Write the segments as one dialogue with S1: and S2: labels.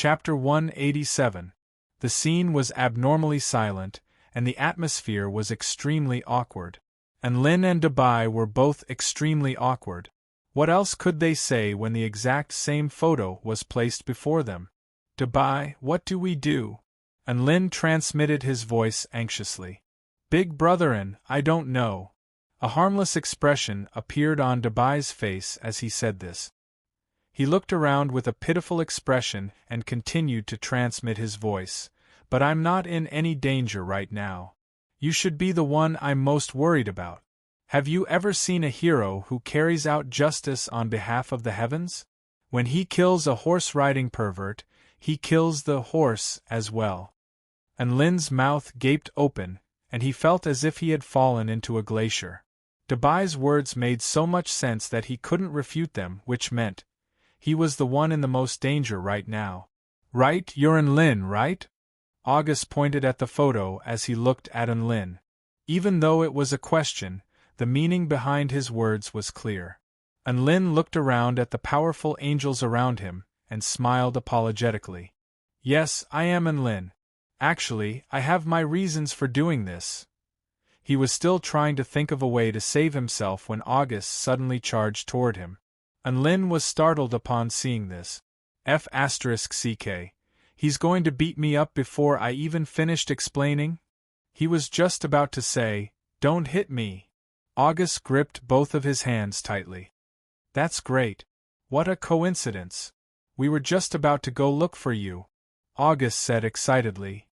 S1: Chapter 187. The scene was abnormally silent, and the atmosphere was extremely awkward. And Lin and Dubai were both extremely awkward. What else could they say when the exact same photo was placed before them? Dubai, what do we do? And Lin transmitted his voice anxiously. Big brotherin, I don't know. A harmless expression appeared on Dubai's face as he said this. He looked around with a pitiful expression and continued to transmit his voice. But I'm not in any danger right now. You should be the one I'm most worried about. Have you ever seen a hero who carries out justice on behalf of the heavens? When he kills a horse-riding pervert, he kills the horse as well. And Lin's mouth gaped open, and he felt as if he had fallen into a glacier. Dubai's words made so much sense that he couldn't refute them, which meant he was the one in the most danger right now. Right, you're Lin, right? August pointed at the photo as he looked at Lin. Even though it was a question, the meaning behind his words was clear. Lin looked around at the powerful angels around him, and smiled apologetically. Yes, I am Lin. Actually, I have my reasons for doing this. He was still trying to think of a way to save himself when August suddenly charged toward him. Lin was startled upon seeing this. F***ck. He's going to beat me up before I even finished explaining? He was just about to say, "Don't hit me." August gripped both of his hands tightly. That's great. What a coincidence. We were just about to go look for you, August said excitedly.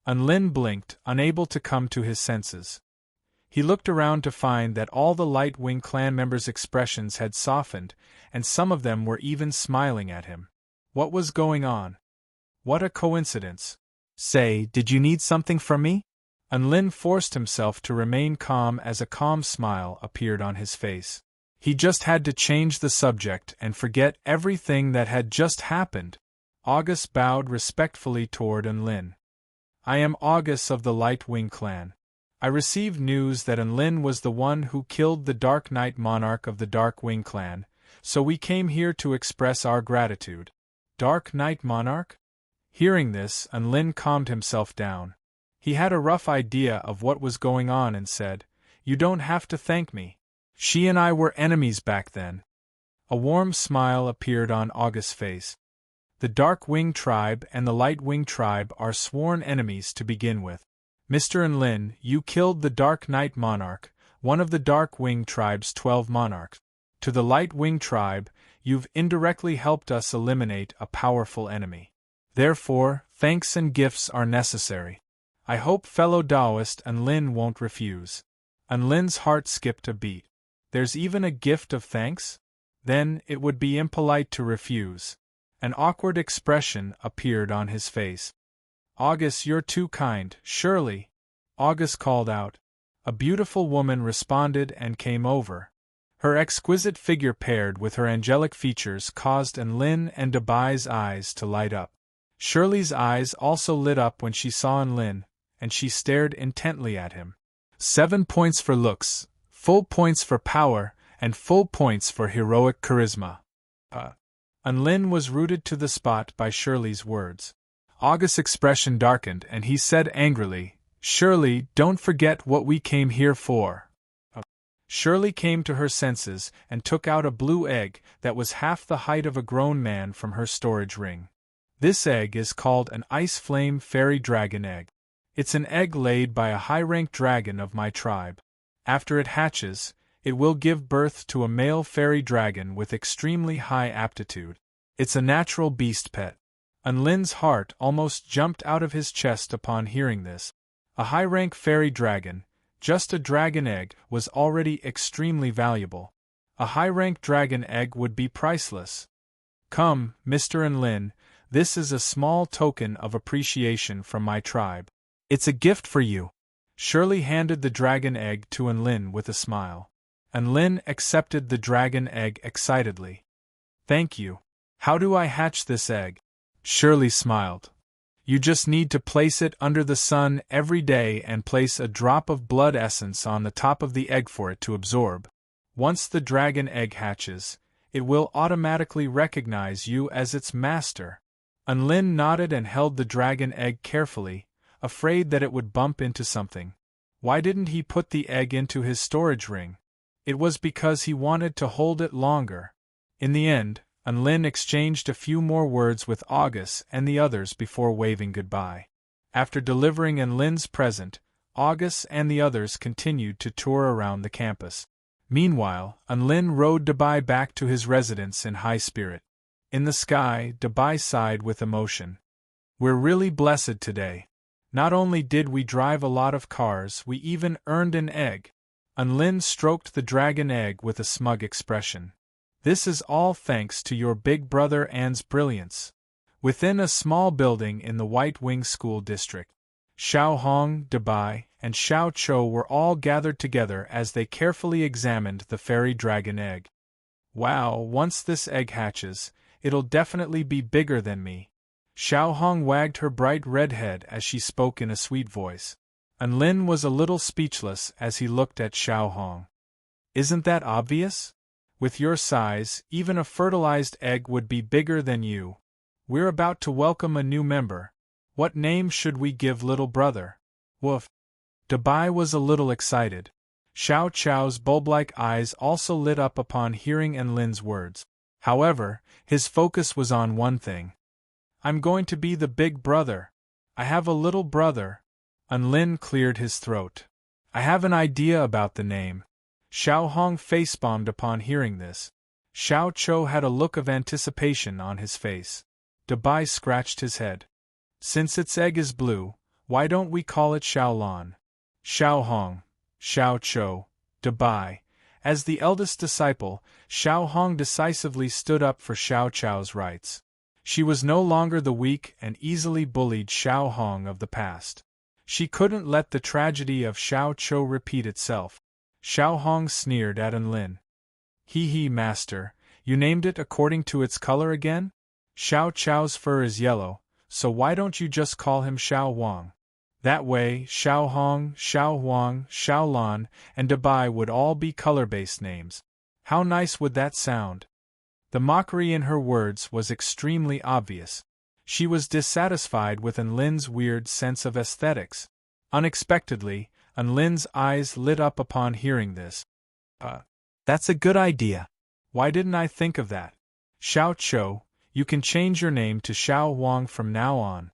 S1: Lin blinked, unable to come to his senses. He looked around to find that all the Light Wing clan members' expressions had softened, and some of them were even smiling at him. What was going on? What a coincidence. Say, did you need something from me? Lin forced himself to remain calm as a calm smile appeared on his face. He just had to change the subject and forget everything that had just happened. August bowed respectfully toward Lin. I am August of the Light Wing clan. I received news that Lin was the one who killed the Dark Knight monarch of the Dark Wing clan, so we came here to express our gratitude. Dark Knight monarch? Hearing this, Lin calmed himself down. He had a rough idea of what was going on and said, "You don't have to thank me. She and I were enemies back then." A warm smile appeared on August's face. The Dark Wing tribe and the Light Wing tribe are sworn enemies to begin with. Mr. Lin, you killed the Dark Knight monarch, one of the Dark Wing tribe's 12 monarchs. To the Light Wing tribe, you've indirectly helped us eliminate a powerful enemy. Therefore, thanks and gifts are necessary. I hope fellow Taoist Lin won't refuse. Lin's heart skipped a beat. There's even a gift of thanks? Then, it would be impolite to refuse. An awkward expression appeared on his face. August, you're too kind, surely. August called out. A beautiful woman responded and came over. Her exquisite figure paired with her angelic features caused Lin and Dubai's eyes to light up. Shirley's eyes also lit up when she saw Lin, and she stared intently at him. 7 points for looks, full points for power, and full points for heroic charisma. Lin was rooted to the spot by Shirley's words. August's expression darkened and he said angrily, "Shirley, don't forget what we came here for." Shirley came to her senses and took out a blue egg that was half the height of a grown man from her storage ring. This egg is called an ice flame fairy dragon egg. It's an egg laid by a high-ranked dragon of my tribe. After it hatches, it will give birth to a male fairy dragon with extremely high aptitude. It's a natural beast pet. Lin's heart almost jumped out of his chest upon hearing this. A high-rank fairy dragon, just a dragon egg, was already extremely valuable. A high-rank dragon egg would be priceless. Come, Mr. Lin, this is a small token of appreciation from my tribe. It's a gift for you. Shirley handed the dragon egg to Lin with a smile. Lin accepted the dragon egg excitedly. Thank you. How do I hatch this egg? Shirley smiled. You just need to place it under the sun every day and place a drop of blood essence on the top of the egg for it to absorb. Once the dragon egg hatches, it will automatically recognize you as its master. Lin nodded and held the dragon egg carefully, afraid that it would bump into something. Why didn't he put the egg into his storage ring? It was because he wanted to hold it longer. In the end, Lin exchanged a few more words with August and the others before waving goodbye. After delivering Lin's present, August and the others continued to tour around the campus. Meanwhile, Lin rode Dabai back to his residence in high spirit. In the sky, Dabai sighed with emotion. We're really blessed today. Not only did we drive a lot of cars, we even earned an egg. Lin stroked the dragon egg with a smug expression. This is all thanks to your big brother An's brilliance. Within a small building in the White Wing School District, Xiao Hong, Dabai, and Xiao Chou were all gathered together as they carefully examined the fairy dragon egg. Wow, once this egg hatches, it'll definitely be bigger than me. Xiao Hong wagged her bright red head as she spoke in a sweet voice. Lin was a little speechless as he looked at Xiao Hong. Isn't that obvious? With your size, even a fertilized egg would be bigger than you. We're about to welcome a new member. What name should we give little brother? Woof. Dabai was a little excited. Xiao Chou's bulb-like eyes also lit up upon hearing Lin's words. However, his focus was on one thing. I'm going to be the big brother. I have a little brother. Lin cleared his throat. I have an idea about the name. Xiao Hong face-bombed upon hearing this. Xiao Chou had a look of anticipation on his face. Dabai scratched his head. Since its egg is blue, why don't we call it Xiaolan? Xiao Hong, Xiao Chou, Dabai. As the eldest disciple, Xiao Hong decisively stood up for Xiao Chou's rights. She was no longer the weak and easily bullied Xiao Hong of the past. She couldn't let the tragedy of Xiao Chou repeat itself. Xiao Hong sneered at Lin. Hee, master, you named it according to its color again? Xiao Chou's fur is yellow, so why don't you just call him Xiao Wang? That way, Xiao Hong, Xiao Huang, Xiao Lan, and Dabai would all be color-based names. How nice would that sound? The mockery in her words was extremely obvious. She was dissatisfied with Lin's weird sense of aesthetics. Unexpectedly, Lin's eyes lit up upon hearing this. That's a good idea. Why didn't I think of that? Xiao Chou, you can change your name to Xiao Wang from now on.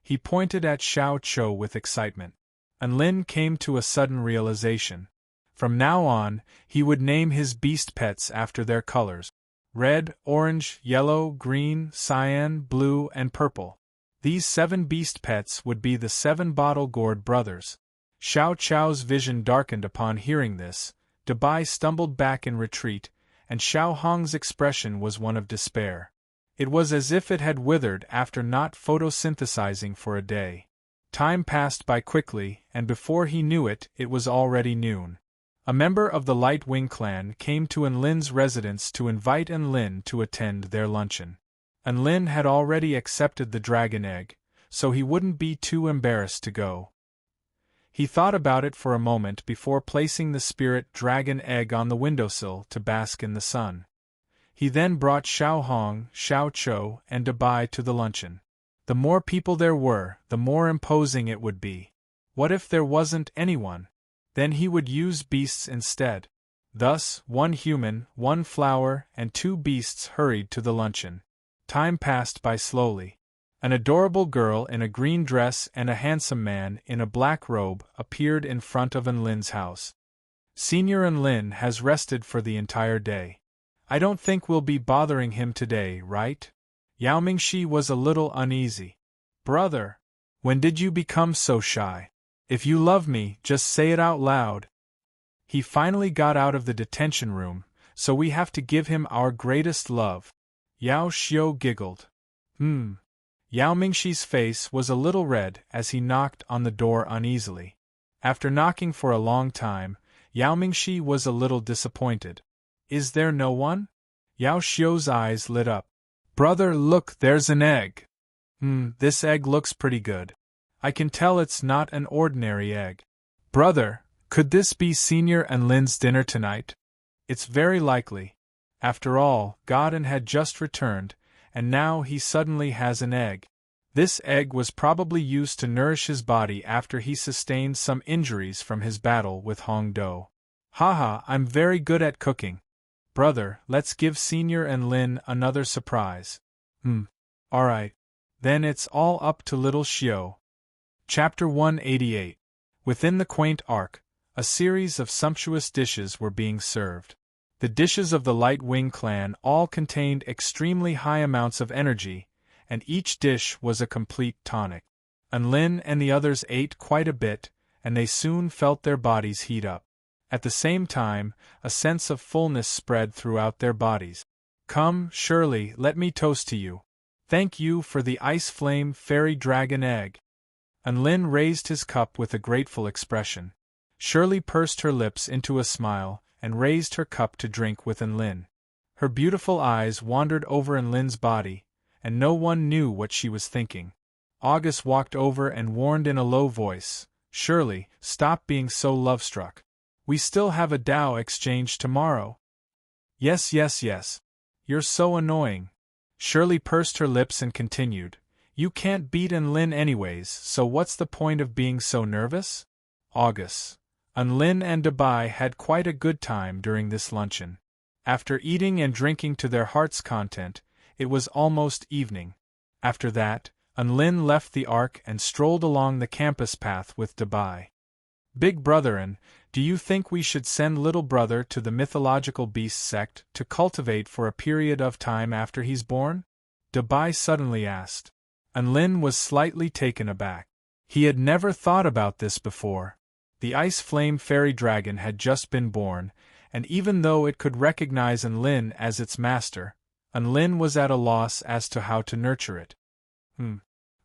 S1: He pointed at Xiao Chou with excitement. Lin came to a sudden realization. From now on, he would name his beast pets after their colors. Red, orange, yellow, green, cyan, blue, and purple. These 7 beast pets would be the 7 bottle-gourd brothers. Xiao Chou's vision darkened upon hearing this. Dabai stumbled back in retreat, and Xiao Hong's expression was one of despair. It was as if it had withered after not photosynthesizing for a day. Time passed by quickly, and before he knew it, it was already noon. A member of the Light Wing clan came to Lin's residence to invite Lin to attend their luncheon. Lin had already accepted the dragon egg, so he wouldn't be too embarrassed to go. He thought about it for a moment before placing the spirit dragon egg on the windowsill to bask in the sun. He then brought Xiao Hong, Xiao Chou, and Dabai to the luncheon. The more people there were, the more imposing it would be. What if there wasn't anyone? Then he would use beasts instead. Thus, 1 human, 1 flower, and 2 beasts hurried to the luncheon. Time passed by slowly. An adorable girl in a green dress and a handsome man in a black robe appeared in front of Lin's house. Senior Lin has rested for the entire day. I don't think we'll be bothering him today, right? Yao Mingxi was a little uneasy. Brother, when did you become so shy? If you love me, just say it out loud. He finally got out of the detention room, so we have to give him our greatest love. Yao Xiu giggled. Yao Mingxi's face was a little red as he knocked on the door uneasily. After knocking for a long time, Yao Mingxi was a little disappointed. Is there no one? Yao Xiu's eyes lit up. Brother, look, there's an egg. This egg looks pretty good. I can tell it's not an ordinary egg. Brother, could this be Senior Lin's dinner tonight? It's very likely. After all, Godin had just returned, and now he suddenly has an egg. This egg was probably used to nourish his body after he sustained some injuries from his battle with Hong Do. Haha, I'm very good at cooking. Brother, let's give Senior and Lin another surprise. Alright. Then it's all up to little Xiao. Chapter 188. Within the quaint ark, a series of sumptuous dishes were being served. The dishes of the Light Wing clan all contained extremely high amounts of energy, and each dish was a complete tonic. Lin and the others ate quite a bit, and they soon felt their bodies heat up. At the same time, a sense of fullness spread throughout their bodies. Come, Shirley, let me toast to you. Thank you for the ice flame fairy dragon egg. Lin raised his cup with a grateful expression. Shirley pursed her lips into a smile and raised her cup to drink with Lin. Her beautiful eyes wandered over Lin's body, and no one knew what she was thinking. August walked over and warned in a low voice, Shirley, stop being so love-struck. We still have a Tao exchange tomorrow. Yes. You're so annoying. Shirley pursed her lips and continued, You can't beat Lin anyways, so what's the point of being so nervous? August. Lin and Dabai had quite a good time during this luncheon. After eating and drinking to their heart's content, it was almost evening. After that, Lin left the ark and strolled along the campus path with Dabai. Big brother, do you think we should send little brother to the mythological beast sect to cultivate for a period of time after he's born? Dabai suddenly asked. Lin was slightly taken aback. He had never thought about this before. The ice flame fairy dragon had just been born, and even though it could recognize Lin as its master, Lin was at a loss as to how to nurture it.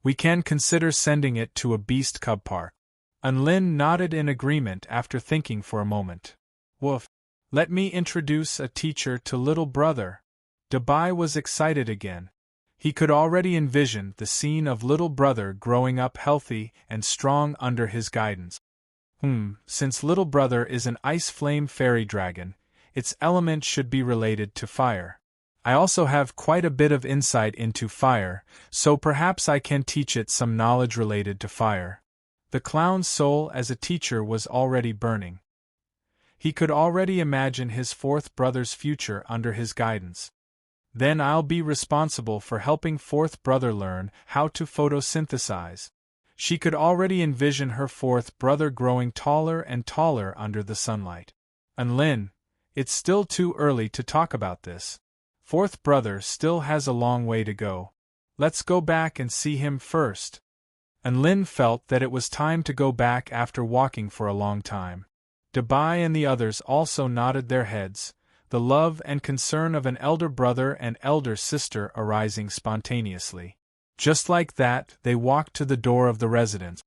S1: We can consider sending it to a beast cub park. Lin nodded in agreement after thinking for a moment. Woof. Let me introduce a teacher to little brother. Dabai was excited again. He could already envision the scene of little brother growing up healthy and strong under his guidance. Since little brother is an ice flame fairy dragon, its element should be related to fire. I also have quite a bit of insight into fire, so perhaps I can teach it some knowledge related to fire. The clown's soul as a teacher was already burning. He could already imagine his fourth brother's future under his guidance. Then I'll be responsible for helping fourth brother learn how to photosynthesize. She could already envision her fourth brother growing taller and taller under the sunlight. Lin, it's still too early to talk about this. Fourth brother still has a long way to go. Let's go back and see him first. Lin felt that it was time to go back after walking for a long time. Dabai and the others also nodded their heads, the love and concern of an elder brother and elder sister arising spontaneously. Just like that, they walked to the door of the residence.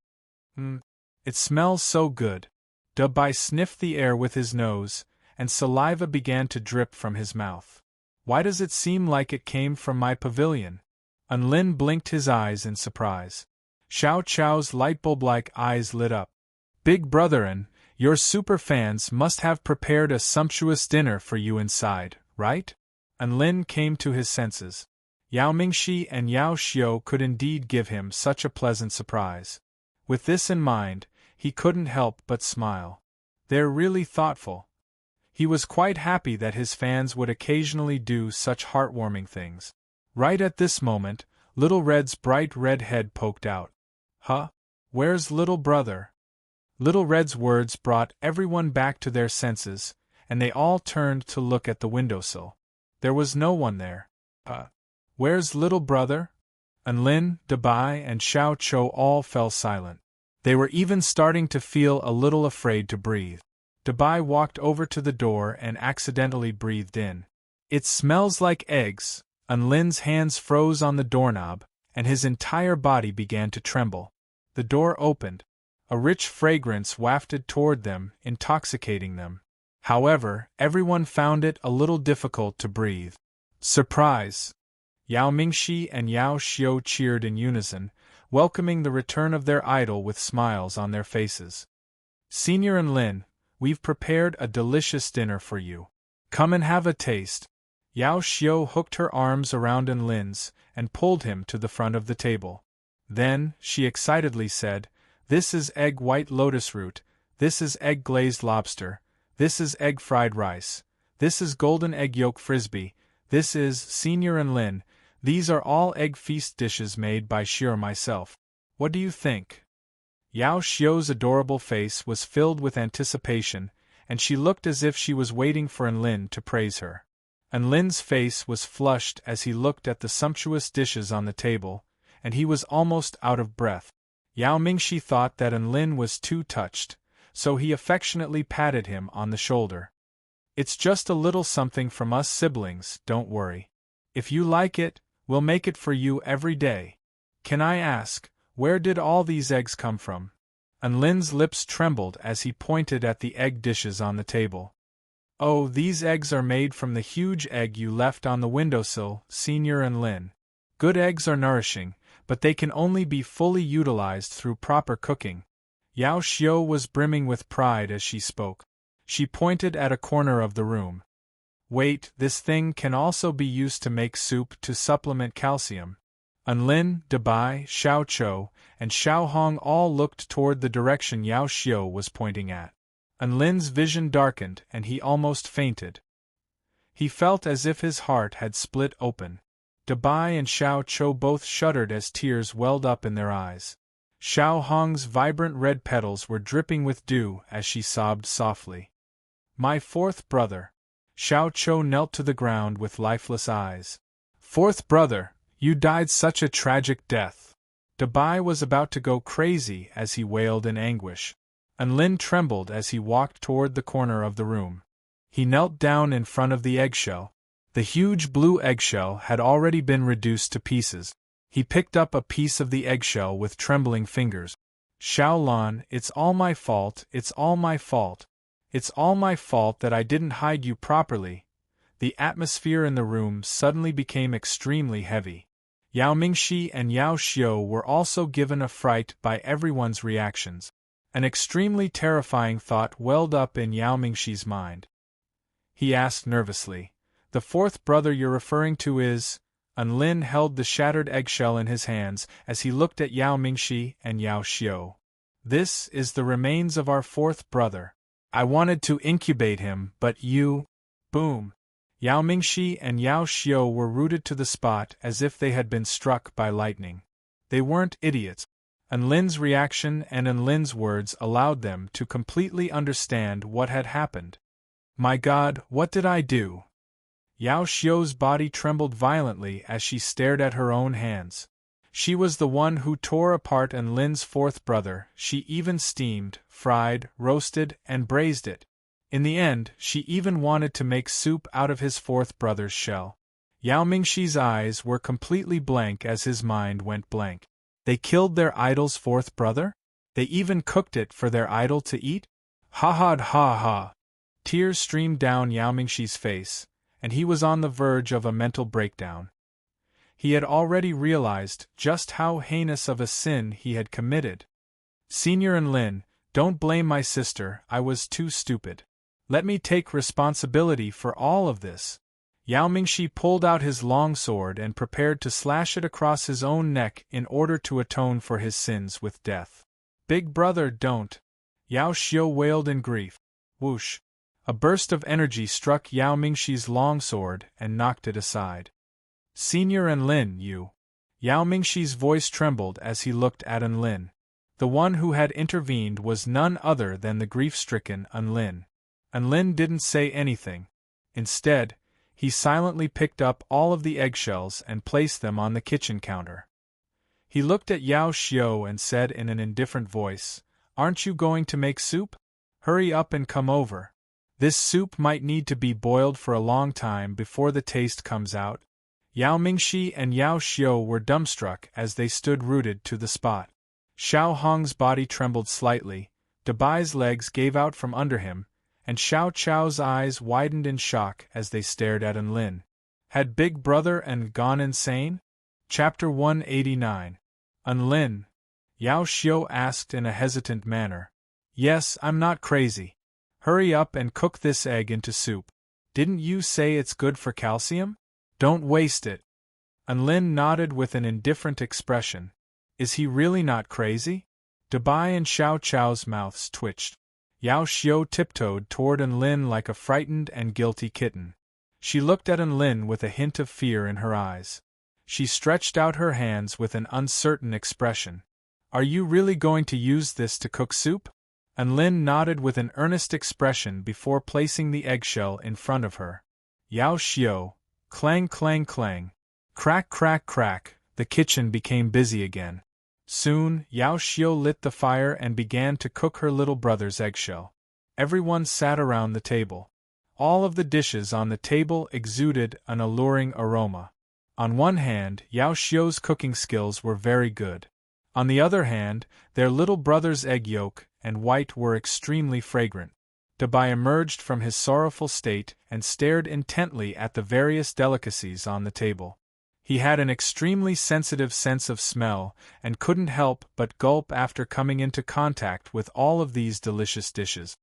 S1: It smells so good. Dabai sniffed the air with his nose, and saliva began to drip from his mouth. Why does it seem like it came from my pavilion? Lin blinked his eyes in surprise. Xiao Chao's lightbulb-like eyes lit up. Big brother, your super fans must have prepared a sumptuous dinner for you inside, right? Lin came to his senses. Yao Mingxi and Yao Xiao could indeed give him such a pleasant surprise. With this in mind, he couldn't help but smile. They're really thoughtful. He was quite happy that his fans would occasionally do such heartwarming things. Right at this moment, Little Red's bright red head poked out. Huh? Where's little brother? Little Red's words brought everyone back to their senses, and they all turned to look at the windowsill. There was no one there. Where's little brother? Lin, Dabai, and Xiao Chou all fell silent. They were even starting to feel a little afraid to breathe. Dabai walked over to the door and accidentally breathed in. It smells like eggs. Lin's hands froze on the doorknob, and his entire body began to tremble. The door opened. A rich fragrance wafted toward them, intoxicating them. However, everyone found it a little difficult to breathe. Surprise! Yao Mingxi and Yao Xiao cheered in unison, welcoming the return of their idol with smiles on their faces. Senior and Lin, we've prepared a delicious dinner for you. Come and have a taste. Yao Xiu hooked her arms around Lin's and pulled him to the front of the table. Then, she excitedly said, "This is egg white lotus root, this is egg glazed lobster, this is egg fried rice, this is golden egg yolk frisbee, this is, Senior Lin, these are all egg feast dishes made by Xiu myself. What do you think?" Yao Xiu's adorable face was filled with anticipation, and she looked as if she was waiting for Lin to praise her. Lin's face was flushed as he looked at the sumptuous dishes on the table, and he was almost out of breath. Yao Mingxi thought that Lin was too touched, so he affectionately patted him on the shoulder. "It's just a little something from us siblings, don't worry. If you like it, we'll make it for you every day. Can I ask, where did all these eggs come from?" Lin's lips trembled as he pointed at the egg dishes on the table. "Oh, these eggs are made from the huge egg you left on the windowsill, Senior Lin. Good eggs are nourishing, but they can only be fully utilized through proper cooking." Yao Xiu was brimming with pride as she spoke. She pointed at a corner of the room. "Wait, this thing can also be used to make soup to supplement calcium." Lin, Dabai, Xiao Chou, and Xiao Hong all looked toward the direction Yao Xiu was pointing at. Lin's vision darkened and he almost fainted. He felt as if his heart had split open. Dabai and Xiao Chou both shuddered as tears welled up in their eyes. Xiao Hong's vibrant red petals were dripping with dew as she sobbed softly. "My fourth brother." Xiao Chou knelt to the ground with lifeless eyes. "Fourth brother, you died such a tragic death." Dabai was about to go crazy as he wailed in anguish. Lin trembled as he walked toward the corner of the room. He knelt down in front of the eggshell. The huge blue eggshell had already been reduced to pieces. He picked up a piece of the eggshell with trembling fingers. "Xiaolan, it's all my fault, it's all my fault. It's all my fault that I didn't hide you properly." The atmosphere in the room suddenly became extremely heavy. Yao Mingxi and Yao Xiu were also given a fright by everyone's reactions. An extremely terrifying thought welled up in Yao Mingxi's mind. He asked nervously, "The fourth brother you're referring to is?" Lin held the shattered eggshell in his hands as he looked at Yao Mingxi and Yao Xiu. "This is the remains of our fourth brother. I wanted to incubate him, but you—" Boom! Yao Mingxi and Yao Xiu were rooted to the spot as if they had been struck by lightning. They weren't idiots. Lin's reaction and Lin's words allowed them to completely understand what had happened. "My God, what did I do?" Yao Xiu's body trembled violently as she stared at her own hands. She was the one who tore apart Lin's fourth brother. She even steamed, fried, roasted, and braised it. In the end, she even wanted to make soup out of his fourth brother's shell. Yao Mingxi's eyes were completely blank as his mind went blank. They killed their idol's fourth brother? They even cooked it for their idol to eat? Ha ha ha ha! Tears streamed down Yao Mingxi's face, and he was on the verge of a mental breakdown. He had already realized just how heinous of a sin he had committed. "Senior Lin, don't blame my sister, I was too stupid. Let me take responsibility for all of this." Yao Mingxi pulled out his long sword and prepared to slash it across his own neck in order to atone for his sins with death. "Big brother, don't!" Yao Xiu wailed in grief. Whoosh! A burst of energy struck Yao Mingxi's long sword and knocked it aside. "Senior Lin, you!" Yao Mingxi's voice trembled as he looked at Lin. The one who had intervened was none other than the grief-stricken Lin. Lin didn't say anything. Instead, he silently picked up all of the eggshells and placed them on the kitchen counter. He looked at Yao Xiu and said in an indifferent voice, "Aren't you going to make soup? Hurry up and come over. This soup might need to be boiled for a long time before the taste comes out." Yao Mingxi and Yao Xiu were dumbstruck as they stood rooted to the spot. Xiao Hong's body trembled slightly, Dabai's legs gave out from under him, and Xiao Chow's eyes widened in shock as they stared at Lin. Had Big Brother gone insane? Chapter 189. Lin? Yao Xiu asked in a hesitant manner. "Yes, I'm not crazy. Hurry up and cook this egg into soup." Didn't you say it's good for calcium? Don't waste it. Lin nodded with an indifferent expression. Is he really not crazy? Dabai and Xiao Chao's mouths twitched. Yao Xiu tiptoed toward Lin like a frightened and guilty kitten. She looked at Lin with a hint of fear in her eyes. She stretched out her hands with an uncertain expression. Are you really going to use this to cook soup? Lin nodded with an earnest expression before placing the eggshell in front of her. Yao Xiu, clang clang clang. Crack crack crack, the kitchen became busy again. Soon, Yao Xiu lit the fire and began to cook her little brother's eggshell. Everyone sat around the table. All of the dishes on the table exuded an alluring aroma. On one hand, Yao Xiu's cooking skills were very good. On the other hand, their little brother's egg yolk and white were extremely fragrant. Dabai emerged from his sorrowful state and stared intently at the various delicacies on the table. He had an extremely sensitive sense of smell and couldn't help but gulp after coming into contact with all of these delicious dishes.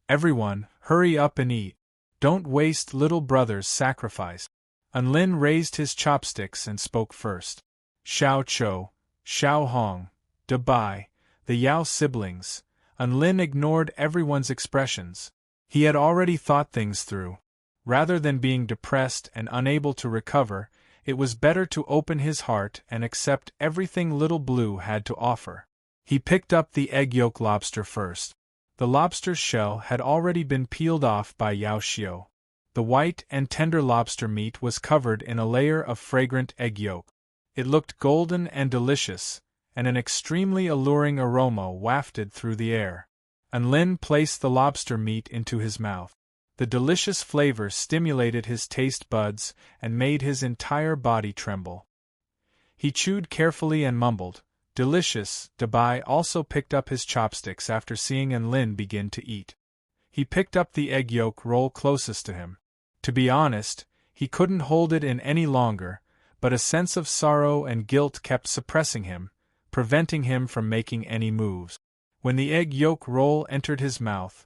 S1: Everyone, hurry up and eat. Don't waste little brother's sacrifice. Lin raised his chopsticks and spoke first. Xiao Chou, Xiao Hong, Dabai, the Yao siblings. Lin ignored everyone's expressions. He had already thought things through. Rather than being depressed and unable to recover, it was better to open his heart and accept everything Little Blue had to offer. He picked up the egg yolk lobster first. The lobster's shell had already been peeled off by Yao Xiu. The white and tender lobster meat was covered in a layer of fragrant egg yolk. It looked golden and delicious, and an extremely alluring aroma wafted through the air. Lin placed the lobster meat into his mouth. The delicious flavor stimulated his taste buds and made his entire body tremble. He chewed carefully and mumbled, "Delicious." Dabai also picked up his chopsticks after seeing Lin begin to eat. He picked up the egg yolk roll closest to him. To be honest, he couldn't hold it in any longer, but a sense of sorrow and guilt kept suppressing him, preventing him from making any moves. When the egg yolk roll entered his mouth,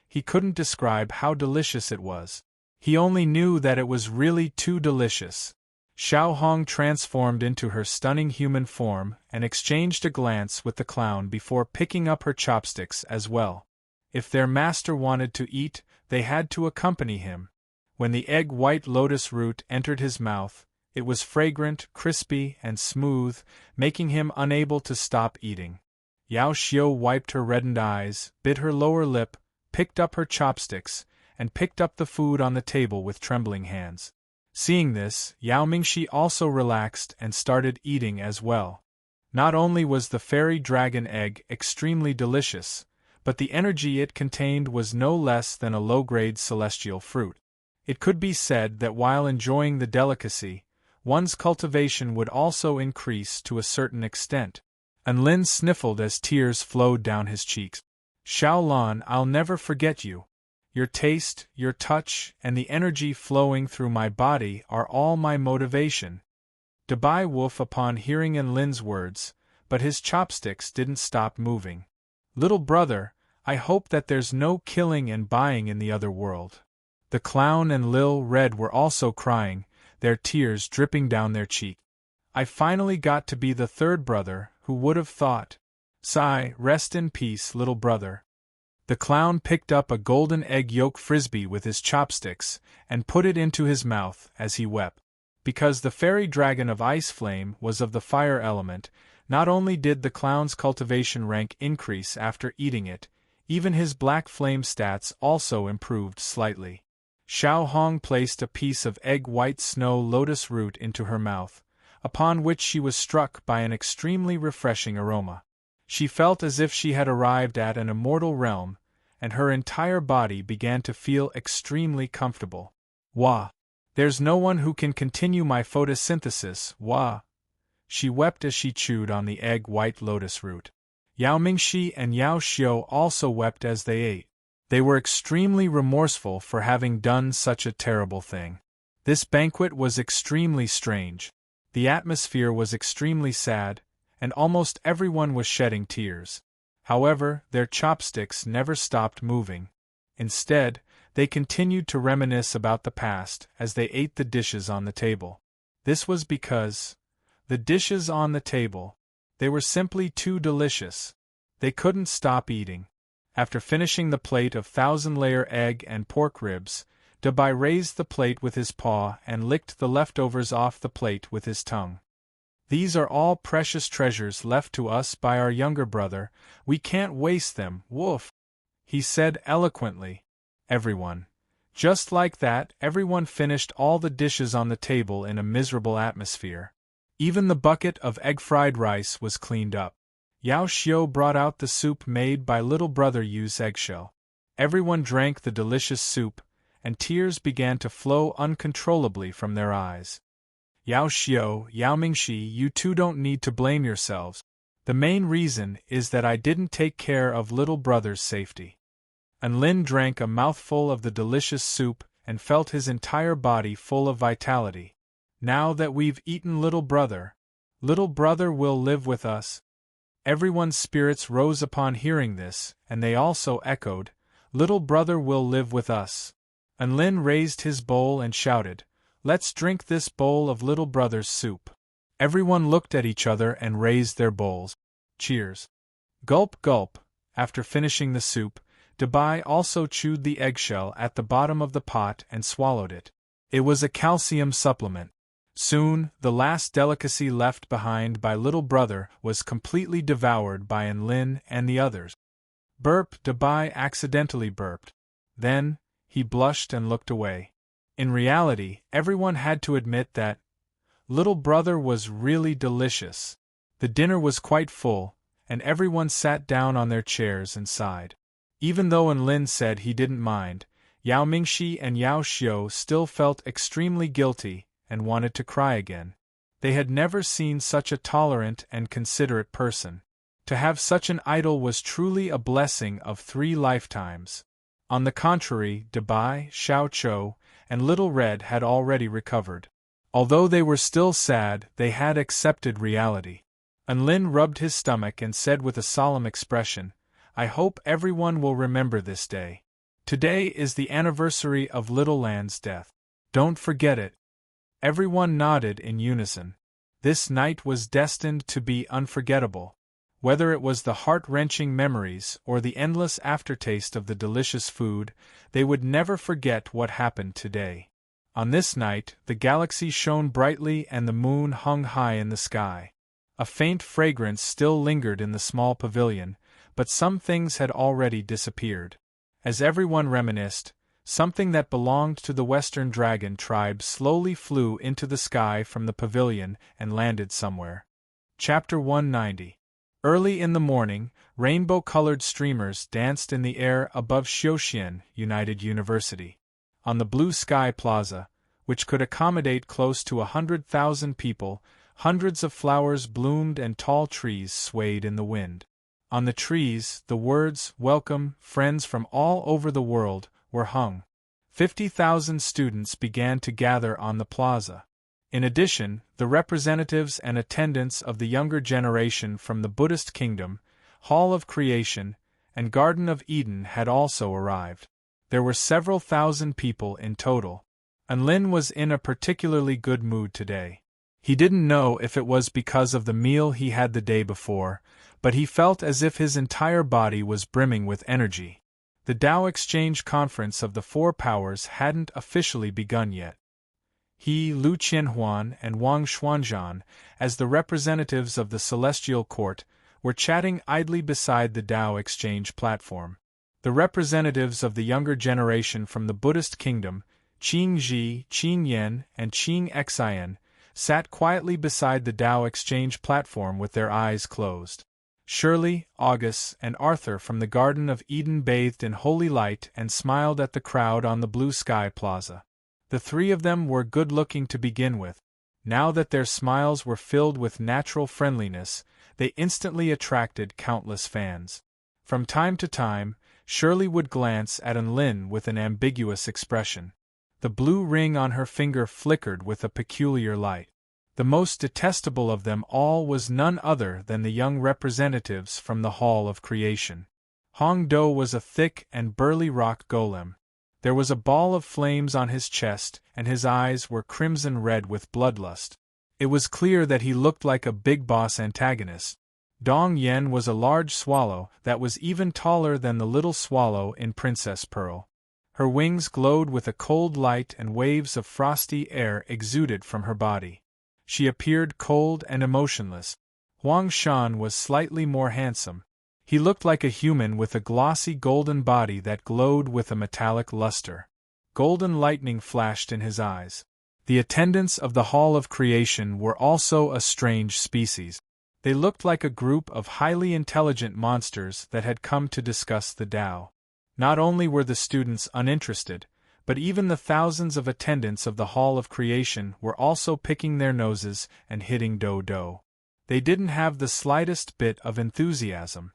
S1: he couldn't describe how delicious it was. He only knew that it was really too delicious. Xiao Hong transformed into her stunning human form and exchanged a glance with the clown before picking up her chopsticks as well. If their master wanted to eat, they had to accompany him. When the egg white lotus root entered his mouth, it was fragrant, crispy, and smooth, making him unable to stop eating. Yao Xiu wiped her reddened eyes, bit her lower lip, picked up her chopsticks, and picked up the food on the table with trembling hands. Seeing this, Yao Mingxi also relaxed and started eating as well. Not only was the fairy dragon egg extremely delicious, but the energy it contained was no less than a low-grade celestial fruit. It could be said that while enjoying the delicacy, one's cultivation would also increase to a certain extent. Lin sniffled as tears flowed down his cheeks. Xiaolan, I'll never forget you. Your taste, your touch, and the energy flowing through my body are all my motivation. Dabai woofed upon hearing Lin's words, but his chopsticks didn't stop moving. Little brother, I hope that there's no killing and buying in the other world. The clown and Lil Red were also crying, their tears dripping down their cheek. I finally got to be the third brother, who would have thought? Sigh, rest in peace, little brother. The clown picked up a golden egg yolk frisbee with his chopsticks and put it into his mouth as he wept. Because the fairy dragon of Ice Flame was of the fire element, not only did the clown's cultivation rank increase after eating it, even his black flame stats also improved slightly. Xiao Hong placed a piece of egg white snow lotus root into her mouth, upon which she was struck by an extremely refreshing aroma. She felt as if she had arrived at an immortal realm, and her entire body began to feel extremely comfortable. Wah! There's no one who can continue my photosynthesis, wah! She wept as she chewed on the egg white lotus root. Yao Mingxi and Yao Xiu also wept as they ate. They were extremely remorseful for having done such a terrible thing. This banquet was extremely strange. The atmosphere was extremely sad, and almost everyone was shedding tears. However, their chopsticks never stopped moving. Instead, They continued to reminisce about the past as they ate the dishes on the table. This was because the dishes on the table, they were simply too delicious. They couldn't stop eating. After finishing the plate of thousand-layer egg and pork ribs, Dabai raised the plate with his paw and licked the leftovers off the plate with his tongue. These are all precious treasures left to us by our younger brother. We can't waste them, woof, he said eloquently. Everyone. Just like that, everyone finished all the dishes on the table in a miserable atmosphere. Even the bucket of egg-fried rice was cleaned up. Yao Xiu brought out the soup made by little brother Yu's eggshell. Everyone drank the delicious soup, and tears began to flow uncontrollably from their eyes. Yao Xiu, Yao Mingxi, you two don't need to blame yourselves. The main reason is that I didn't take care of little brother's safety. And Lin drank a mouthful of the delicious soup and felt his entire body full of vitality. Now that we've eaten little brother will live with us. Everyone's spirits rose upon hearing this, and they also echoed, little brother will live with us. And Lin raised his bowl and shouted, let's drink this bowl of little brother's soup. Everyone looked at each other and raised their bowls. Cheers. Gulp gulp. After finishing the soup, Dabai also chewed the eggshell at the bottom of the pot and swallowed it. It was a calcium supplement. Soon, the last delicacy left behind by little brother was completely devoured by Lin and the others. Burp, Dabai accidentally burped. Then, he blushed and looked away. In reality, everyone had to admit that little brother was really delicious. The dinner was quite full, and everyone sat down on their chairs and sighed. Even though Lin said he didn't mind, Yao Mingxi and Yao Xiu still felt extremely guilty and wanted to cry again. They had never seen such a tolerant and considerate person. To have such an idol was truly a blessing of 3 lifetimes. On the contrary, Dabai, Xiao Chou, and Little Red had already recovered. Although they were still sad, they had accepted reality. Lin rubbed his stomach and said with a solemn expression, I hope everyone will remember this day. Today is the anniversary of Little Land's death. Don't forget it. Everyone nodded in unison. This night was destined to be unforgettable. Whether it was the heart-wrenching memories or the endless aftertaste of the delicious food, they would never forget what happened today. On this night, the galaxy shone brightly and the moon hung high in the sky. A faint fragrance still lingered in the small pavilion, but some things had already disappeared. As everyone reminisced, something that belonged to the Western Dragon tribe slowly flew into the sky from the pavilion and landed somewhere. Chapter 190. Early in the morning, rainbow-colored streamers danced in the air above Xiuxian United University. On the Blue Sky Plaza, which could accommodate close to 100,000 people, hundreds of flowers bloomed and tall trees swayed in the wind. On the trees, the words, "Welcome, friends from all over the world," were hung. 50,000 students began to gather on the plaza. In addition, the representatives and attendants of the younger generation from the Buddhist Kingdom, Hall of Creation, and Garden of Eden had also arrived. There were several thousand people in total. Lin was in a particularly good mood today. He didn't know if it was because of the meal he had the day before, but he felt as if his entire body was brimming with energy. The Tao Exchange Conference of the Four Powers hadn't officially begun yet. He, Lu Qianhuan, and Wang Xuanzhan, as the representatives of the Celestial Court, were chatting idly beside the Tao Exchange platform. The representatives of the younger generation from the Buddhist Kingdom, Qing Ji, Qing Yan, and Qing Xian, sat quietly beside the Tao Exchange platform with their eyes closed. Shirley, August, and Arthur from the Garden of Eden bathed in holy light and smiled at the crowd on the Blue Sky Plaza. The 3 of them were good-looking to begin with. Now that their smiles were filled with natural friendliness, they instantly attracted countless fans. From time to time, Shirley would glance at Lin with an ambiguous expression. The blue ring on her finger flickered with a peculiar light. The most detestable of them all was none other than the young representatives from the Hall of Creation. Hong Do was a thick and burly rock golem. There was a ball of flames on his chest, and his eyes were crimson red with bloodlust. It was clear that he looked like a big boss antagonist. Dong Yen was a large swallow that was even taller than the little swallow in Princess Pearl. Her wings glowed with a cold light and waves of frosty air exuded from her body. She appeared cold and emotionless. Huang Shan was slightly more handsome. He looked like a human with a glossy golden body that glowed with a metallic luster. Golden lightning flashed in his eyes. The attendants of the Hall of Creation were also a strange species. They looked like a group of highly intelligent monsters that had come to discuss the Tao. Not only were the students uninterested, but even the thousands of attendants of the Hall of Creation were also picking their noses and hitting do-do. They didn't have the slightest bit of enthusiasm.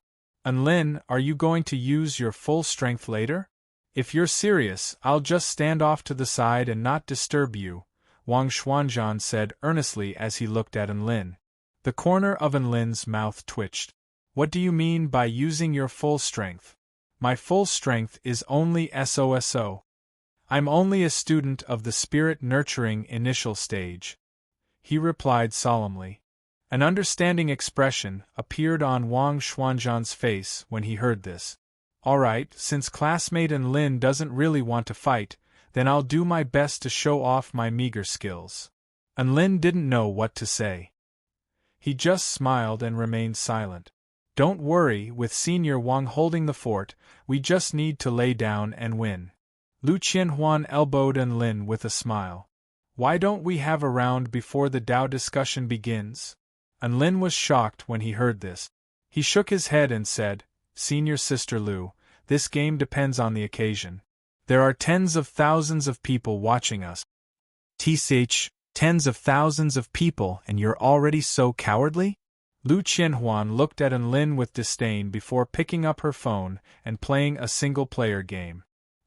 S1: Enlin, are you going to use your full strength later? If you're serious, I'll just stand off to the side and not disturb you, Wang Xuanzhan said earnestly as he looked at Enlin. The corner of Enlin's mouth twitched. What do you mean by using your full strength? My full strength is only SOSO. I'm only a student of the spirit-nurturing initial stage, he replied solemnly. An understanding expression appeared on Wang Xuanzhan's face when he heard this. All right, since classmate Enlin doesn't really want to fight, then I'll do my best to show off my meager skills. Enlin didn't know what to say. He just smiled and remained silent. Don't worry, with Senior Wang holding the fort, we just need to lay down and win. Lu Qianhuan elbowed Enlin with a smile. Why don't we have a round before the Tao discussion begins? Enlin was shocked when he heard this. He shook his head and said, Senior Sister Lu, this game depends on the occasion. There are tens of thousands of people watching us. TCH, tens of thousands of people, and you're already so cowardly? Lu Qianhuan looked at Enlin with disdain before picking up her phone and playing a single-player game.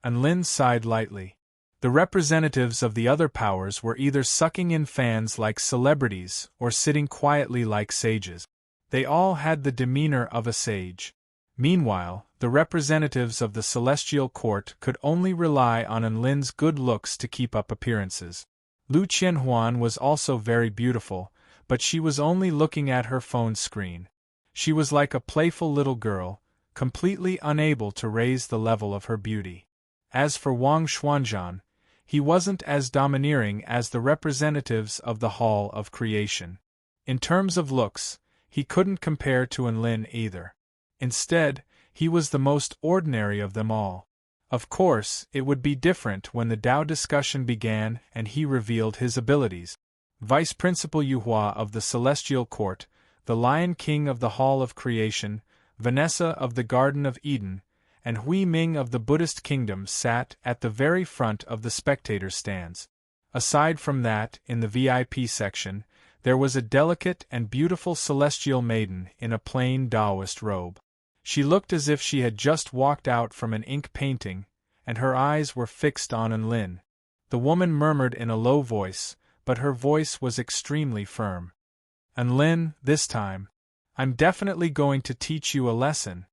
S1: Enlin sighed lightly. The representatives of the other powers were either sucking in fans like celebrities or sitting quietly like sages. They all had the demeanor of a sage. Meanwhile, the representatives of the celestial court could only rely on Enlin's good looks to keep up appearances. Lu Qianhuan was also very beautiful, but she was only looking at her phone screen. She was like a playful little girl, completely unable to raise the level of her beauty. As for Wang Xuanzhan, he wasn't as domineering as the representatives of the Hall of Creation. In terms of looks, he couldn't compare to Enlin either. Instead, he was the most ordinary of them all. Of course, it would be different when the Tao discussion began and he revealed his abilities. Vice Principal Yuhua of the Celestial Court, the Lion King of the Hall of Creation, Vanessa of the Garden of Eden, and Hui Ming of the Buddhist Kingdom sat at the very front of the spectator stands. Aside from that, in the VIP section, there was a delicate and beautiful celestial maiden in a plain Taoist robe. She looked as if she had just walked out from an ink painting, and her eyes were fixed on Enlin. The woman murmured in a low voice, but her voice was extremely firm. Enlin, this time, I'm definitely going to teach you a lesson.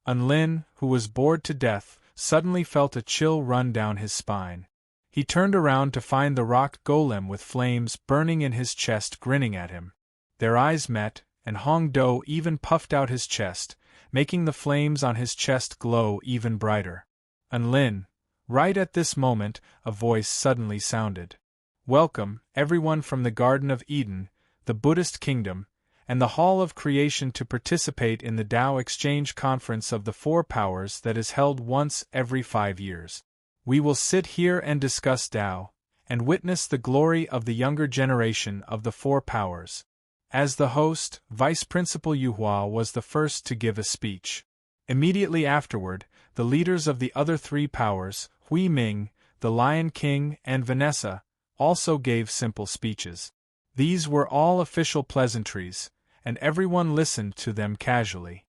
S1: Enlin, who was bored to death, suddenly felt a chill run down his spine. He turned around to find the rock golem with flames burning in his chest grinning at him. Their eyes met, and Hong Do even puffed out his chest, making the flames on his chest glow even brighter. Enlin, right at this moment, a voice suddenly sounded. Welcome, everyone from the Garden of Eden, the Buddhist Kingdom, and the Hall of Creation to participate in the Tao Exchange Conference of the Four Powers that is held once every 5 years. We will sit here and discuss Tao, and witness the glory of the younger generation of the Four Powers. As the host, Vice Principal Yuhua was the first to give a speech. Immediately afterward, the leaders of the other 3 powers, Hui Ming, the Lion King, and Vanessa, also gave simple speeches. These were all official pleasantries, and everyone listened to them casually.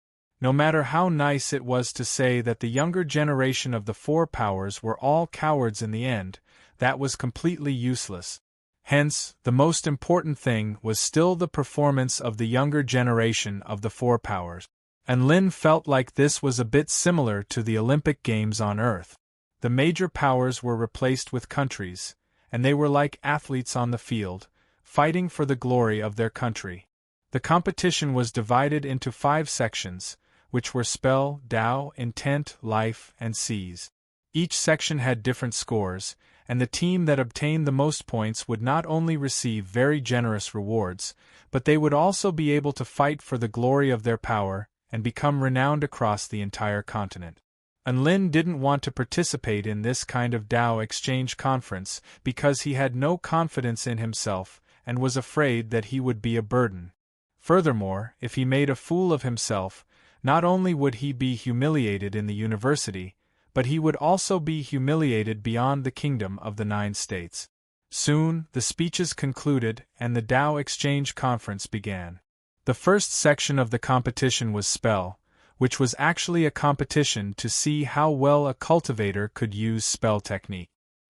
S1: No matter how nice it was to say that the younger generation of the Four Powers were all cowards in the end, that was completely useless. Hence, the most important thing was still the performance of the younger generation of the Four Powers. And Lin felt like this was a bit similar to the Olympic Games on Earth. The major powers were replaced with countries, and they were like athletes on the field, fighting for the glory of their country. The competition was divided into 5 sections, which were spell, Tao, intent, life, and seize. Each section had different scores, and the team that obtained the most points would not only receive very generous rewards, but they would also be able to fight for the glory of their power and become renowned across the entire continent. Lin didn't want to participate in this kind of Tao exchange conference because he had no confidence in himself and was afraid that he would be a burden. Furthermore, if he made a fool of himself, not only would he be humiliated in the university, but he would also be humiliated beyond the kingdom of the 9 states. Soon, the speeches concluded and the Tao exchange conference began. The first section of the competition was spell, which was actually a competition to see how well a cultivator could use spell technique.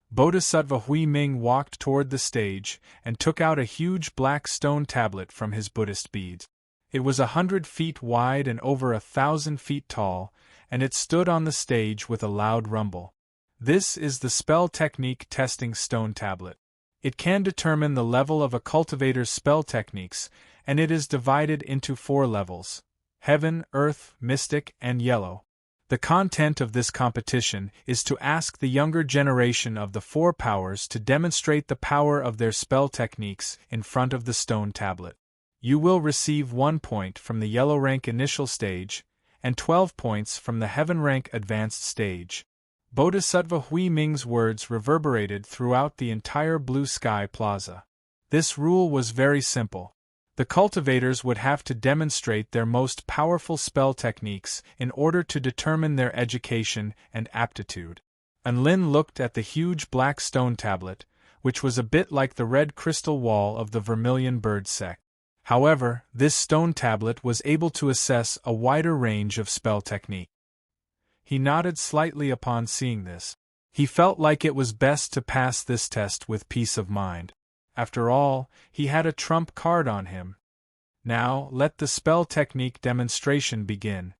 S1: Bodhisattva Hui Ming walked toward the stage and took out a huge black stone tablet from his Buddhist beads. It was 100 feet wide and over 1,000 feet tall, and it stood on the stage with a loud rumble. This is the spell technique testing stone tablet. It can determine the level of a cultivator's spell techniques, and it is divided into 4 levels: Heaven, Earth, Mystic, and Yellow. The content of this competition is to ask the younger generation of the 4 powers to demonstrate the power of their spell techniques in front of the stone tablet. You will receive 1 point from the Yellow rank initial stage, and 12 points from the Heaven rank advanced stage. Bodhisattva Hui Ming's words reverberated throughout the entire Blue Sky Plaza. This rule was very simple. The cultivators would have to demonstrate their most powerful spell techniques in order to determine their education and aptitude. Lin looked at the huge black stone tablet, which was a bit like the red crystal wall of the Vermilion Bird sect. However, this stone tablet was able to assess a wider range of spell technique. He nodded slightly upon seeing this. He felt like it was best to pass this test with peace of mind. After all, he had a trump card on him. Now, let the spell technique demonstration begin.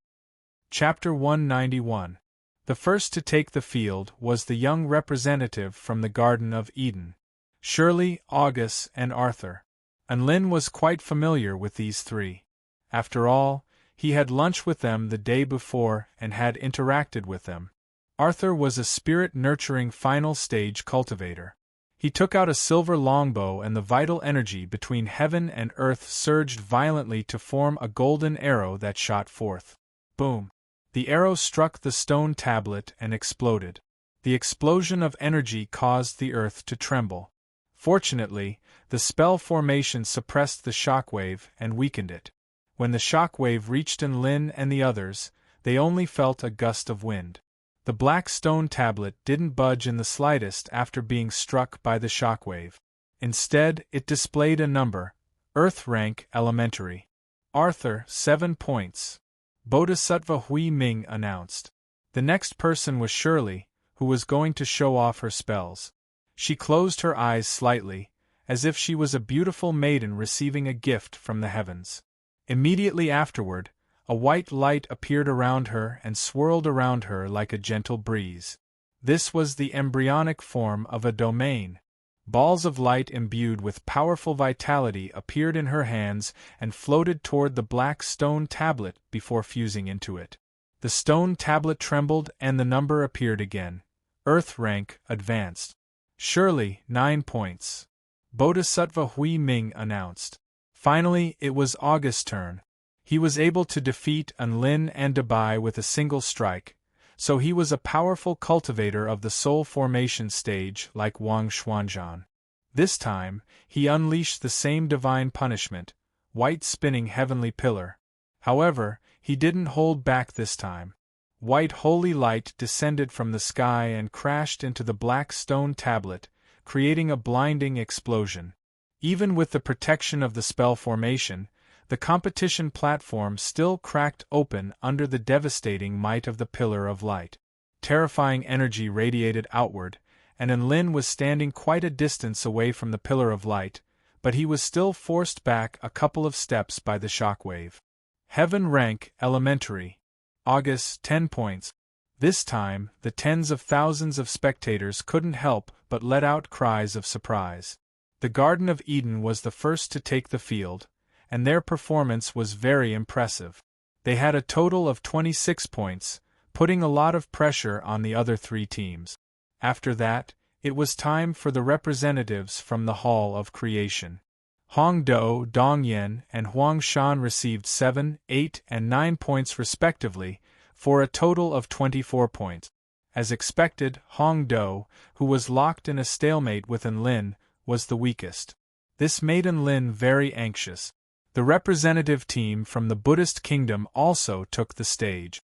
S1: Chapter 191. The first to take the field was the young representative from the Garden of Eden, Shirley, August, and Arthur. Lin was quite familiar with these 3. After all, he had lunch with them the day before and had interacted with them. Arthur was a spirit-nurturing final stage cultivator. He took out a silver longbow and the vital energy between heaven and earth surged violently to form a golden arrow that shot forth. Boom! The arrow struck the stone tablet and exploded. The explosion of energy caused the earth to tremble. Fortunately, the spell formation suppressed the shockwave and weakened it. When the shockwave reached Lin and the others, they only felt a gust of wind. The black stone tablet didn't budge in the slightest after being struck by the shockwave. Instead, it displayed a number: Earth rank elementary. Arthur, 7 points. Bodhisattva Hui Ming announced. The next person was Shirley, who was going to show off her spells. She closed her eyes slightly, as if she was a beautiful maiden receiving a gift from the heavens. Immediately afterward, a white light appeared around her and swirled around her like a gentle breeze. This was the embryonic form of a domain. Balls of light imbued with powerful vitality appeared in her hands and floated toward the black stone tablet before fusing into it. The stone tablet trembled and the number appeared again. Earth rank advanced. Shirley, 9 points. Bodhisattva Hui Ming announced. Finally, it was August's turn. He was able to defeat Lin and Dabai with a single strike, so he was a powerful cultivator of the soul formation stage like Wang Xuanzhan. This time, he unleashed the same divine punishment, white spinning heavenly pillar. However, he didn't hold back this time. White holy light descended from the sky and crashed into the black stone tablet, creating a blinding explosion. Even with the protection of the spell formation, the competition platform still cracked open under the devastating might of the pillar of light. Terrifying energy radiated outward, and Lin was standing quite a distance away from the pillar of light, but he was still forced back a couple of steps by the shockwave. Heaven rank elementary. August, 10 points. This time, the tens of thousands of spectators couldn't help but let out cries of surprise. The Garden of Eden was the first to take the field, and their performance was very impressive. They had a total of 26 points, putting a lot of pressure on the other three teams. After that, it was time for the representatives from the Hall of Creation. Hong Do, Dong Yen, and Huang Shan received 7, 8, and 9 points respectively, for a total of 24 points. As expected, Hong Do, who was locked in a stalemate with Enlin, was the weakest. This made Enlin very anxious. The representative team from the Buddhist kingdom also took the stage.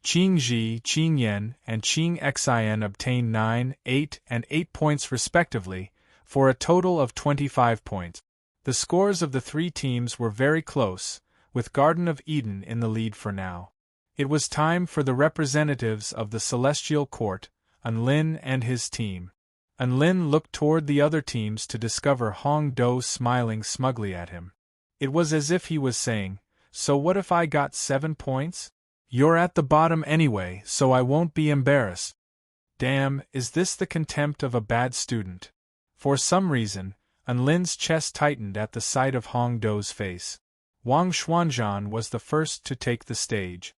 S1: Qing Ji, Qing Yen, and Qing Xin obtained 9, 8, and 8 points respectively, for a total of 25 points. The scores of the three teams were very close, with Garden of Eden in the lead for now. It was time for the representatives of the Celestial Court, Enlin and his team. Enlin looked toward the other teams to discover Hong Do smiling smugly at him. It was as if he was saying, "So what if I got 7 points? You're at the bottom anyway, so I won't be embarrassed." Damn, is this the contempt of a bad student? For some reason, Enlin's chest tightened at the sight of Hong Do's face. Wang Xuanzhan was the first to take the stage.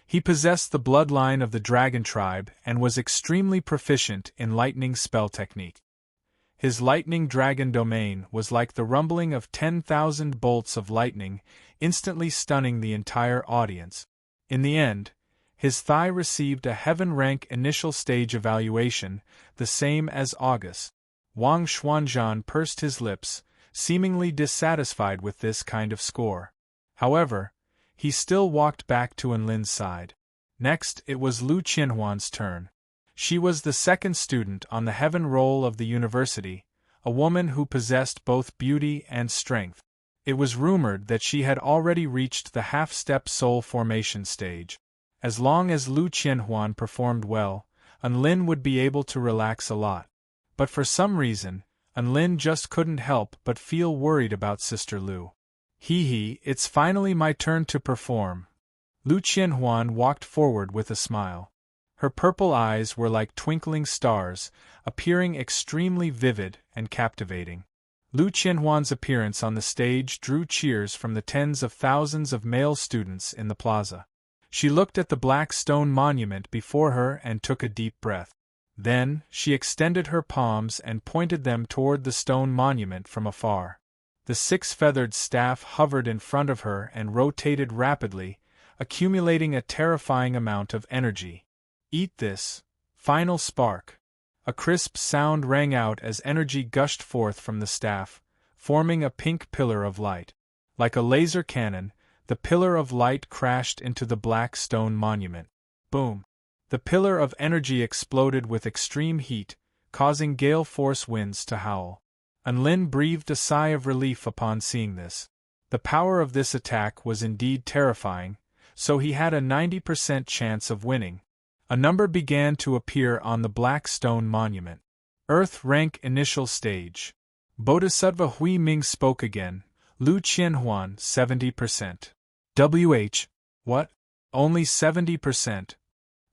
S1: He possessed the bloodline of the dragon tribe and was extremely proficient in lightning spell technique. His lightning dragon domain was like the rumbling of 10,000 bolts of lightning, instantly stunning the entire audience. In the end, his thigh received a heaven-rank initial stage evaluation, the same as August. Wang Xuanzhan pursed his lips, seemingly dissatisfied with this kind of score. However, he still walked back to Enlin's side. Next, it was Lu Qianhuan's turn. She was the second student on the heaven roll of the university, a woman who possessed both beauty and strength. It was rumored that she had already reached the half-step soul formation stage. As long as Lu Qianhuan performed well, Enlin would be able to relax a lot. But for some reason, Enlin just couldn't help but feel worried about Sister Lu. Hee, it's finally my turn to perform. Lu Qianhuan walked forward with a smile. Her purple eyes were like twinkling stars, appearing extremely vivid and captivating. Lu Qianhuan's appearance on the stage drew cheers from the tens of thousands of male students in the plaza. She looked at the black stone monument before her and took a deep breath. Then, she extended her palms and pointed them toward the stone monument from afar. The six-feathered staff hovered in front of her and rotated rapidly, accumulating a terrifying amount of energy. Eat this. Final spark. A crisp sound rang out as energy gushed forth from the staff, forming a pink pillar of light. Like a laser cannon, the pillar of light crashed into the black stone monument. Boom! The pillar of energy exploded with extreme heat, causing gale-force winds to howl. Enlin breathed a sigh of relief upon seeing this. The power of this attack was indeed terrifying, so he had a 90% chance of winning. A number began to appear on the black stone monument. Earth rank initial stage. Bodhisattva Hui Ming spoke again. Lu Qianhuan, 70%. WH. What? Only 70%?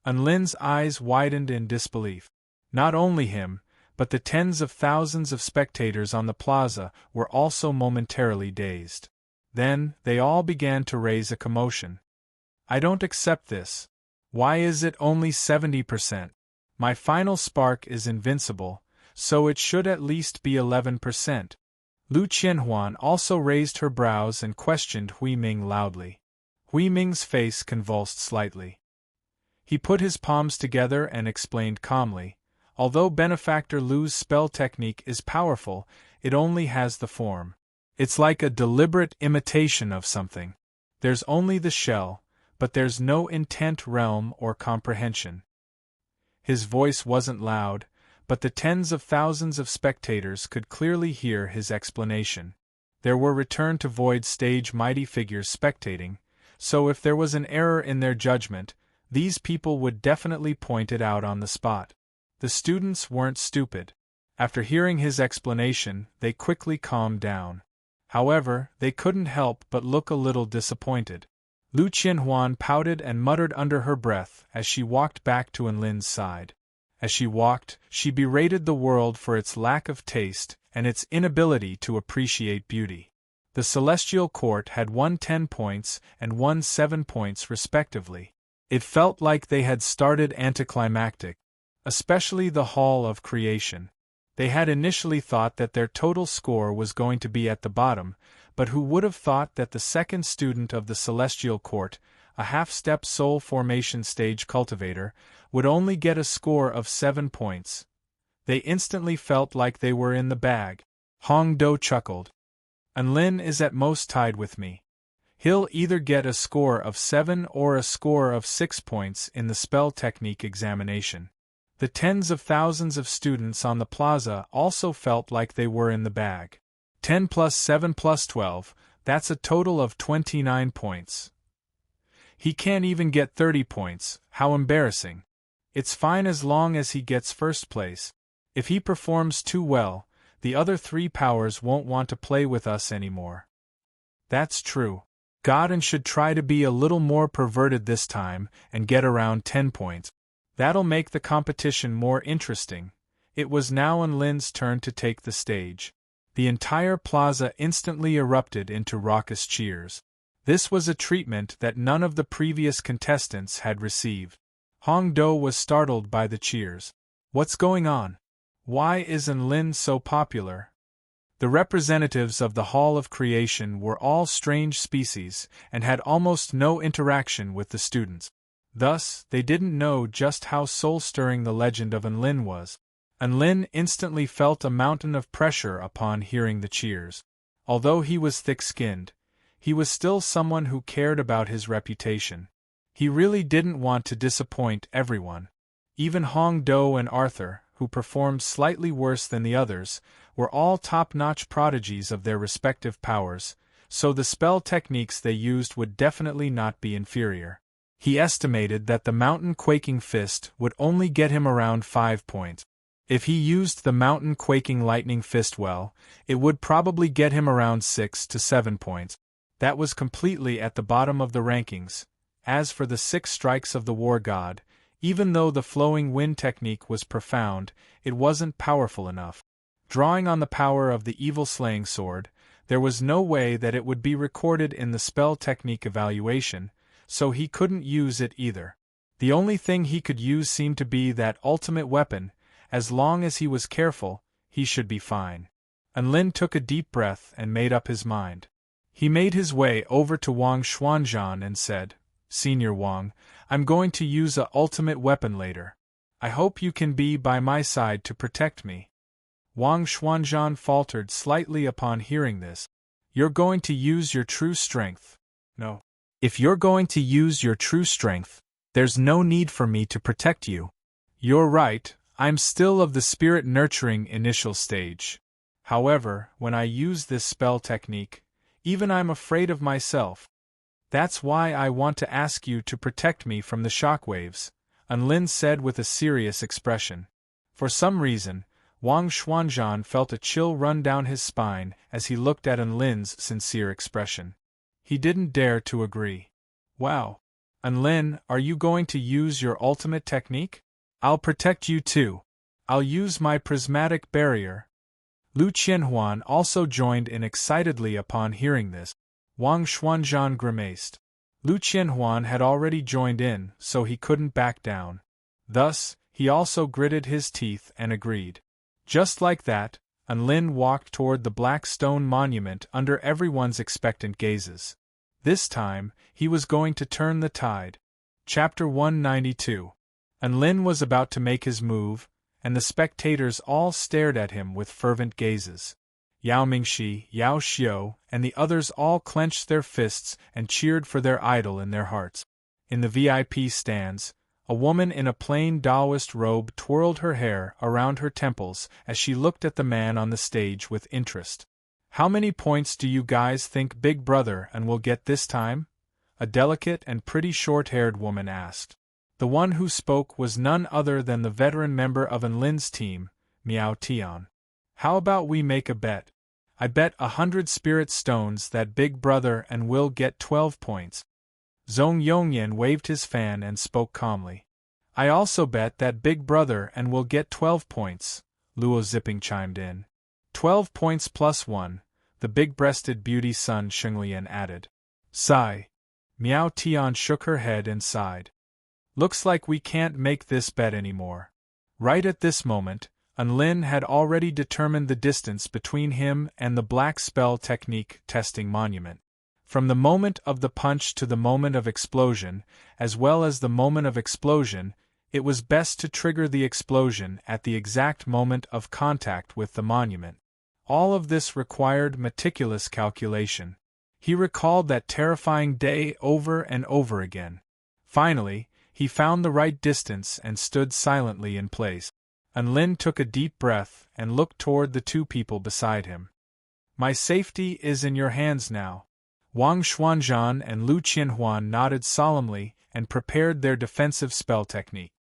S1: Enlin's eyes widened in disbelief. Not only him, but the tens of thousands of spectators on the plaza were also momentarily dazed. Then, they all began to raise a commotion. I don't accept this. Why is it only 70%? My final spark is invincible, so it should at least be 11%. Lu Qianhuan also raised her brows and questioned Hui Ming loudly. Hui Ming's face convulsed slightly. He put his palms together and explained calmly, although Benefactor Lu's spell technique is powerful, it only has the form. It's like a deliberate imitation of something. There's only the shell, but there's no intent, realm, or comprehension. His voice wasn't loud, but the tens of thousands of spectators could clearly hear his explanation. There were Return to Void stage mighty figures spectating, so if there was an error in their judgment, these people would definitely point it out on the spot. The students weren't stupid. After hearing his explanation, they quickly calmed down. However, they couldn't help but look a little disappointed. Lu Qianhuan pouted and muttered under her breath as she walked back to Enlin's side. As she walked, she berated the world for its lack of taste and its inability to appreciate beauty. The Celestial Court had won 10 points and won 7 points respectively. It felt like they had started anticlimactic, especially the Hall of Creation. They had initially thought that their total score was going to be at the bottom, but who would have thought that the second student of the Celestial Court, a half-step soul formation stage cultivator, would only get a score of 7 points. They instantly felt like they were in the bag. Hong Do chuckled. Enlin is at most tied with me. He'll either get a score of 7 or a score of 6 points in the spell technique examination. The tens of thousands of students on the plaza also felt like they were in the bag. 10 plus 7 plus 12, that's a total of 29 points. He can't even get 30 points, how embarrassing. It's fine as long as he gets first place. If he performs too well, the other 3 powers won't want to play with us anymore. That's true. Godin should try to be a little more perverted this time and get around 10 points. That'll make the competition more interesting. It was now Enlin's turn to take the stage. The entire plaza instantly erupted into raucous cheers. This was a treatment that none of the previous contestants had received. Hong Do was startled by the cheers. What's going on? Why is Enlin so popular? The representatives of the Hall of Creation were all strange species and had almost no interaction with the students. Thus, they didn't know just how soul-stirring the legend of Enlin was. Enlin instantly felt a mountain of pressure upon hearing the cheers. Although he was thick-skinned, he was still someone who cared about his reputation. He really didn't want to disappoint everyone. Even Hong Do and Arthur, who performed slightly worse than the others, were all top-notch prodigies of their respective powers, so the spell techniques they used would definitely not be inferior. He estimated that the Mountain Quaking Fist would only get him around 5 points. If he used the Mountain Quaking Lightning Fist well, it would probably get him around 6 to 7 points. That was completely at the bottom of the rankings. As for the 6 strikes of the War God, even though the flowing wind technique was profound, it wasn't powerful enough. Drawing on the power of the evil slaying sword, there was no way that it would be recorded in the spell technique evaluation, so he couldn't use it either. The only thing he could use seemed to be that ultimate weapon. As long as he was careful, he should be fine. Enlin took a deep breath and made up his mind. He made his way over to Wang Xuanzhan and said, "Senior Wang, I'm going to use a ultimate weapon later. I hope you can be by my side to protect me." Wang Xuanzhan faltered slightly upon hearing this. "You're going to use your true strength." "No. If you're going to use your true strength, there's no need for me to protect you." "You're right, I'm still of the spirit-nurturing initial stage. However, when I use this spell technique, even I'm afraid of myself. That's why I want to ask you to protect me from the shockwaves," Enlin said with a serious expression. For some reason, Wang Xuanzhan felt a chill run down his spine as he looked at Enlin's sincere expression. He didn't dare to agree. "Wow. Enlin, are you going to use your ultimate technique?" "I'll protect you too. I'll use my prismatic barrier." Lu Qianhuan also joined in excitedly upon hearing this. Wang Xuanzhan grimaced. Lu Qianhuan had already joined in, so he couldn't back down. Thus, he also gritted his teeth and agreed. Just like that, Enlin walked toward the black stone monument under everyone's expectant gazes. This time, he was going to turn the tide. Chapter 192. Enlin was about to make his move, and the spectators all stared at him with fervent gazes. Yao Mingxi, Yao Xiu, and the others all clenched their fists and cheered for their idol in their hearts. In the VIP stands, a woman in a plain Taoist robe twirled her hair around her temples as she looked at the man on the stage with interest. "How many points do you guys think Big Brother and will get this time?" a delicate and pretty short-haired woman asked. The one who spoke was none other than the veteran member of Enlin's team, Miao Tian. "How about we make a bet? I bet 100 spirit stones that Big Brother and will get 12 points." Zhong Yongyan waved his fan and spoke calmly. I also bet that Big Brother and will get 12 points, Luo Ziping chimed in. 12 points plus 1, the big-breasted beauty Sun Shunglian added. Sigh. Miao Tian shook her head and sighed. Looks like we can't make this bet anymore. Right at this moment, Enlin had already determined the distance between him and the black spell technique testing monument. From the moment of the punch to the moment of explosion, as well as the moment of explosion, it was best to trigger the explosion at the exact moment of contact with the monument. All of this required meticulous calculation. He recalled that terrifying day over and over again. Finally, he found the right distance and stood silently in place. Enlin took a deep breath and looked toward the two people beside him. My safety is in your hands now. Wang Xuanzhan and Lu Qianhuan nodded solemnly and prepared their defensive spell technique.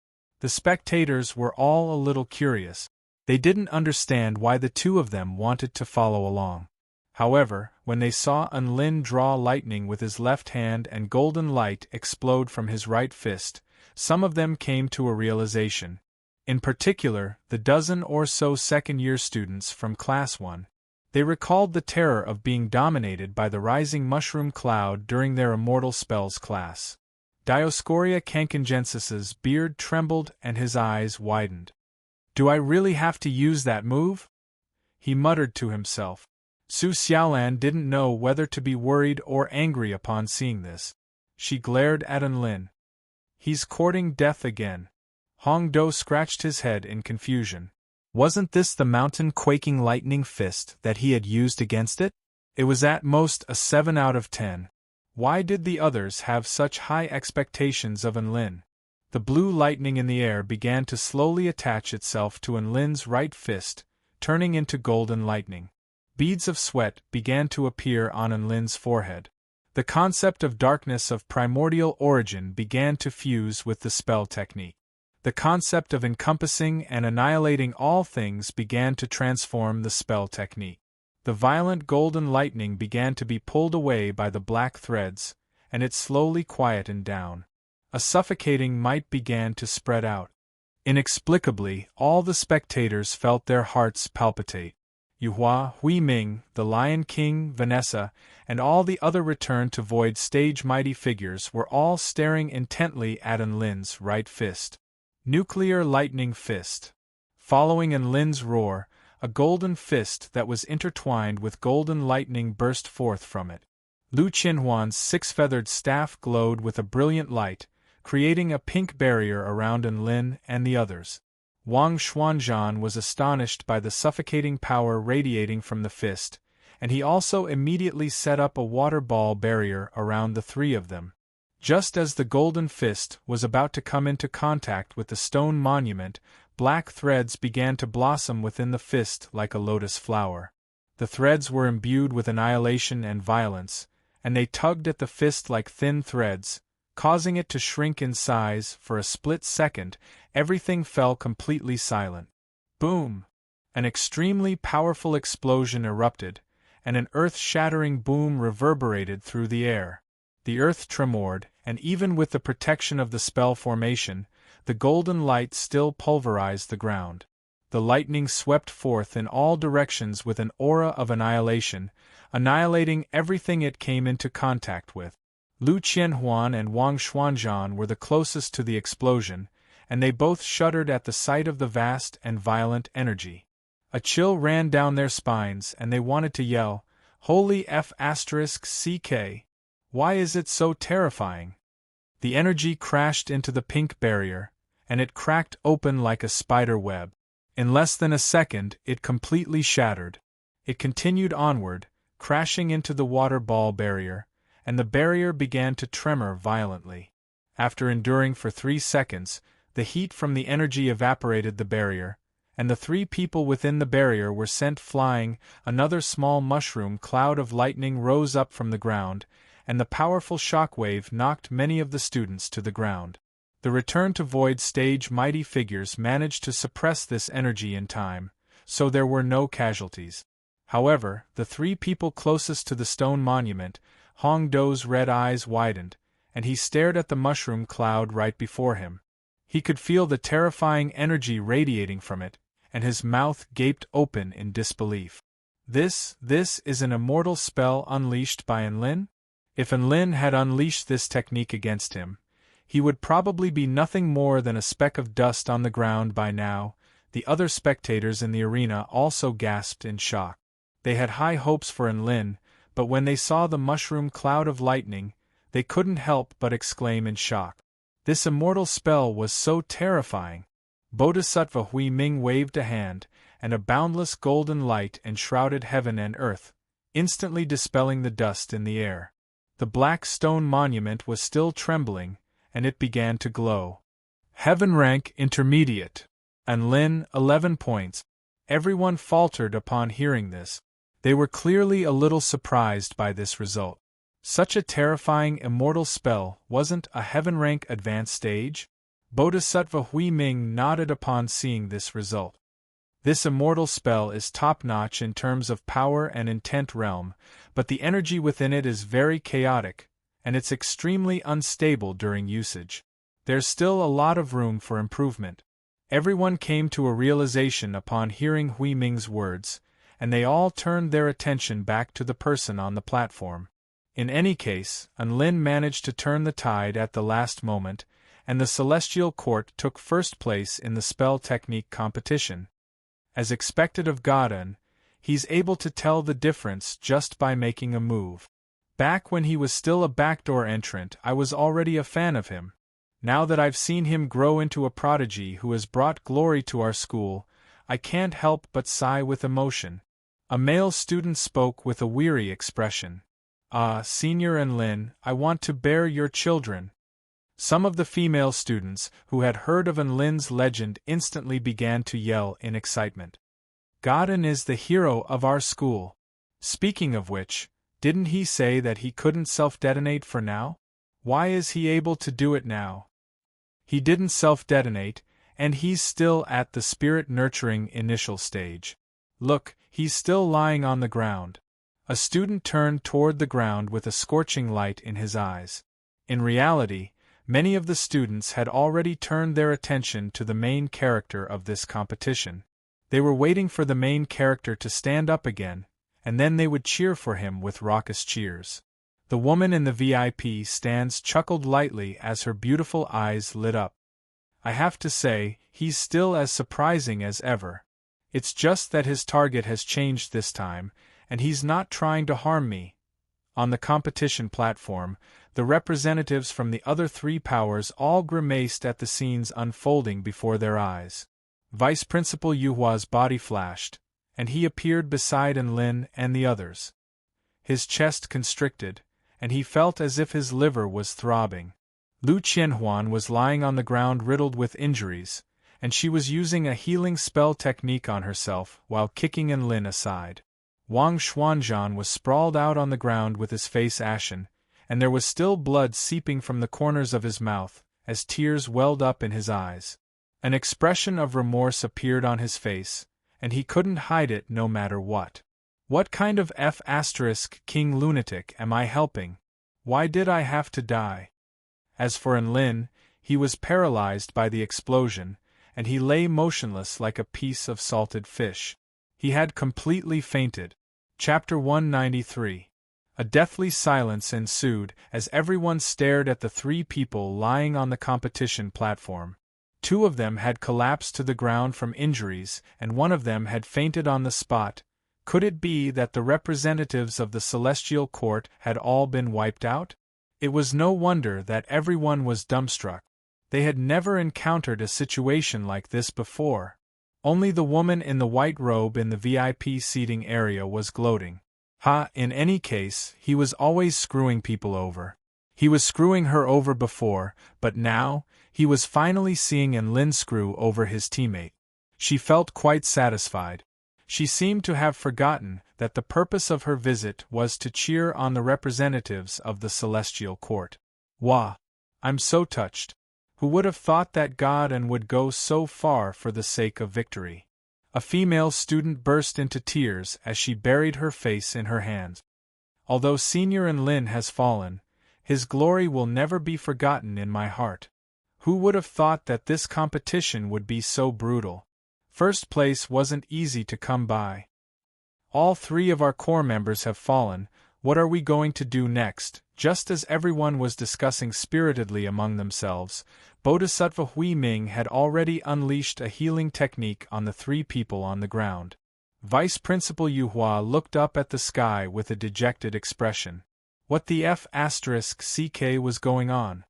S1: The spectators were all a little curious. They didn't understand why the two of them wanted to follow along. However, when they saw Enlin draw lightning with his left hand and golden light explode from his right fist, some of them came to a realization. In particular, the dozen or so second-year students from Class 1. They recalled the terror of being dominated by the rising mushroom cloud during their immortal spells class. Dioscorea Kankanjensis's beard trembled and his eyes widened. Do I really have to use that move? He muttered to himself. Su Xiaolan didn't know whether to be worried or angry upon seeing this. She glared at Enlin. He's courting death again. Hong Do scratched his head in confusion. Wasn't this the mountain-quaking lightning fist that he had used against it? It was at most a 7 out of 10. Why did the others have such high expectations of Enlin? The blue lightning in the air began to slowly attach itself to Enlin's right fist, turning into golden lightning. Beads of sweat began to appear on Enlin's forehead. The concept of darkness of primordial origin began to fuse with the spell technique. The concept of encompassing and annihilating all things began to transform the spell technique. The violent golden lightning began to be pulled away by the black threads, and it slowly quietened down. A suffocating might began to spread out. Inexplicably, all the spectators felt their hearts palpitate. Yuhua, Hui Ming, the Lion King, Vanessa, and all the other return-to-void stage mighty figures were all staring intently at Enlin's right fist. Nuclear lightning fist. Following Enlin's roar, a golden fist that was intertwined with golden lightning burst forth from it. Lu Qianhuan's six-feathered staff glowed with a brilliant light, creating a pink barrier around Enlin and the others. Wang Xuanzhan was astonished by the suffocating power radiating from the fist, and he also immediately set up a water ball barrier around the three of them. Just as the golden fist was about to come into contact with the stone monument, black threads began to blossom within the fist like a lotus flower. The threads were imbued with annihilation and violence, and they tugged at the fist like thin threads, causing it to shrink in size. For a split second, everything fell completely silent. Boom! An extremely powerful explosion erupted, and an earth-shattering boom reverberated through the air. The earth tremored, and even with the protection of the spell formation, the golden light still pulverized the ground. The lightning swept forth in all directions with an aura of annihilation, annihilating everything it came into contact with. Lu Qianhuan and Wang Xuanzhan were the closest to the explosion, and they both shuddered at the sight of the vast and violent energy. A chill ran down their spines and they wanted to yell, "Holy F***CK! Why is it so terrifying?" The energy crashed into the pink barrier, and it cracked open like a spider web. In less than a second, it completely shattered. It continued onward, crashing into the water ball barrier, and the barrier began to tremor violently. After enduring for 3 seconds, the heat from the energy evaporated the barrier, and the three people within the barrier were sent flying. Another small mushroom cloud of lightning rose up from the ground, and the powerful shockwave knocked many of the students to the ground. The return-to-void stage mighty figures managed to suppress this energy in time, so there were no casualties. However, the three people closest to the stone monument, Hong Do's red eyes widened, and he stared at the mushroom cloud right before him. He could feel the terrifying energy radiating from it, and his mouth gaped open in disbelief. This is an immortal spell unleashed by Enlin? If Enlin had unleashed this technique against him, he would probably be nothing more than a speck of dust on the ground by now. The other spectators in the arena also gasped in shock. They had high hopes for Enlin, but when they saw the mushroom cloud of lightning, they couldn't help but exclaim in shock. This immortal spell was so terrifying. Bodhisattva Hui Ming waved a hand, and a boundless golden light enshrouded heaven and earth, instantly dispelling the dust in the air. The black stone monument was still trembling, and it began to glow. Heaven rank intermediate. Enlin 11 points. Everyone faltered upon hearing this. They were clearly a little surprised by this result. Such a terrifying immortal spell wasn't a heaven rank advanced stage? Bodhisattva Hui Ming nodded upon seeing this result. This immortal spell is top-notch in terms of power and intent realm, but the energy within it is very chaotic, and it's extremely unstable during usage. There's still a lot of room for improvement. Everyone came to a realization upon hearing Hui Ming's words, and they all turned their attention back to the person on the platform. In any case, Enlin managed to turn the tide at the last moment, and the Celestial Court took first place in the spell technique competition. As expected of Godin, he's able to tell the difference just by making a move. Back when he was still a backdoor entrant, I was already a fan of him. Now that I've seen him grow into a prodigy who has brought glory to our school, I can't help but sigh with emotion. A male student spoke with a weary expression. Ah, Senior Enlin, I want to bear your children. Some of the female students, who had heard of Enlin's legend, instantly began to yell in excitement. Godin is the hero of our school. Speaking of which, didn't he say that he couldn't self-detonate for now? Why is he able to do it now? He didn't self-detonate, and he's still at the spirit-nurturing initial stage. Look, he's still lying on the ground. A student turned toward the ground with a scorching light in his eyes. In reality, many of the students had already turned their attention to the main character of this competition. They were waiting for the main character to stand up again, and then they would cheer for him with raucous cheers. The woman in the VIP stands chuckled lightly as her beautiful eyes lit up. I have to say, he's still as surprising as ever. It's just that his target has changed this time, and he's not trying to harm me. On the competition platform, the representatives from the other three powers all grimaced at the scenes unfolding before their eyes. Vice Principal Yuhua's body flashed, and he appeared beside Enlin and the others. His chest constricted, and he felt as if his liver was throbbing. Lu Qianhuan was lying on the ground riddled with injuries, and she was using a healing spell technique on herself while kicking Enlin aside. Wang Xuanzhan was sprawled out on the ground with his face ashen, and there was still blood seeping from the corners of his mouth, as tears welled up in his eyes. An expression of remorse appeared on his face, and he couldn't hide it no matter what. What kind of King lunatic am I helping? Why did I have to die? As for Enlin, he was paralyzed by the explosion, and he lay motionless like a piece of salted fish. He had completely fainted. Chapter 193. A deathly silence ensued as everyone stared at the three people lying on the competition platform. Two of them had collapsed to the ground from injuries, and one of them had fainted on the spot. Could it be that the representatives of the Celestial Court had all been wiped out? It was no wonder that everyone was dumbstruck. They had never encountered a situation like this before. Only the woman in the white robe in the VIP seating area was gloating. In any case, he was always screwing people over. He was screwing her over before, but now, he was finally seeing Enlin screw over his teammate. She felt quite satisfied. She seemed to have forgotten that the purpose of her visit was to cheer on the representatives of the Celestial Court. Wah! I'm so touched. Who would have thought that Godin would go so far for the sake of victory? A female student burst into tears as she buried her face in her hands. Although Senior Enlin has fallen, His glory will never be forgotten in my heart. Who would have thought that this competition would be so brutal? First place wasn't easy to come by. All 3 of our core members have fallen. What are we going to do next? Just as everyone was discussing spiritedly among themselves, Bodhisattva Hui Ming had already unleashed a healing technique on the 3 people on the ground. Vice Principal Yu Hua looked up at the sky with a dejected expression. What the F***ck was going on?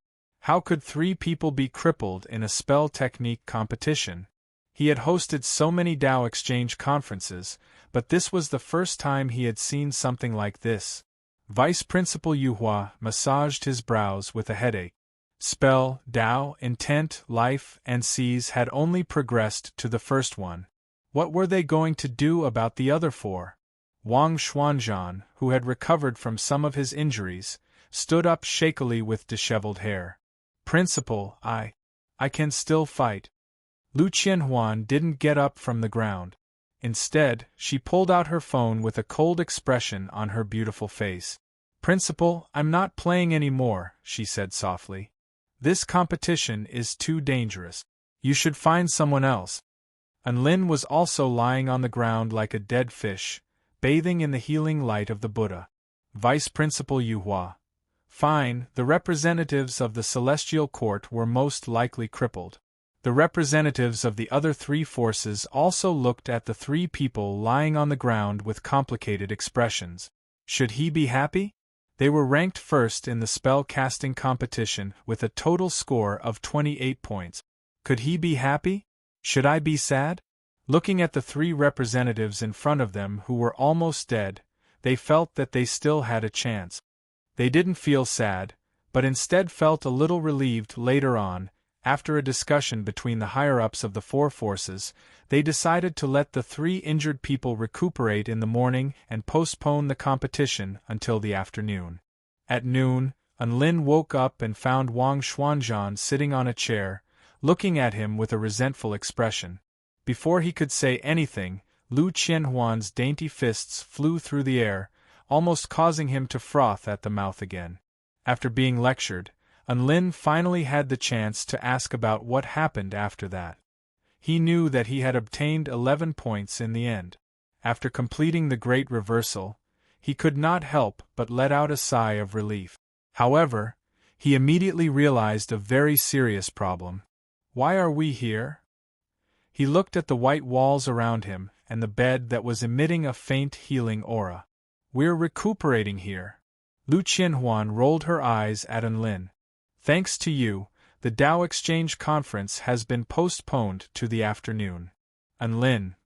S1: How could 3 people be crippled in a spell technique competition? He had hosted so many Tao exchange conferences, but this was the first time he had seen something like this. Vice Principal Yu Hua massaged his brows with a headache. Spell, Tao, intent, life, and seize had only progressed to the first one. What were they going to do about the other 4? Wang Xuanzhan, who had recovered from some of his injuries, stood up shakily with disheveled hair. Principal, I can still fight. Lu Qianhuan didn't get up from the ground. Instead, she pulled out her phone with a cold expression on her beautiful face. Principal, I'm not playing anymore, she said softly. This competition is too dangerous. You should find someone else. Lin was also lying on the ground like a dead fish, bathing in the healing light of the Buddha. Vice Principal Yu Hua. Fine, the representatives of the Celestial Court were most likely crippled. The representatives of the other 3 forces also looked at the 3 people lying on the ground with complicated expressions. Should he be happy? They were ranked first in the spell casting competition with a total score of 28 points. Could he be happy? Should I be sad? Looking at the 3 representatives in front of them who were almost dead, they felt that they still had a chance. They didn't feel sad, but instead felt a little relieved later on. After a discussion between the higher-ups of the 4 forces, they decided to let the 3 injured people recuperate in the morning and postpone the competition until the afternoon. At noon, Lin woke up and found Wang Xuanzhan sitting on a chair, looking at him with a resentful expression. Before he could say anything, Lu Qianhuan's dainty fists flew through the air, almost causing him to froth at the mouth again. After being lectured, Lin finally had the chance to ask about what happened after that. He knew that he had obtained 11 points in the end. After completing the great reversal, he could not help but let out a sigh of relief. However, he immediately realized a very serious problem. Why are we here? He looked at the white walls around him and the bed that was emitting a faint healing aura. We're recuperating here. Lu Qianhuan rolled her eyes at Lin. Thanks to you, the Tao Exchange Conference has been postponed to the afternoon. Lin.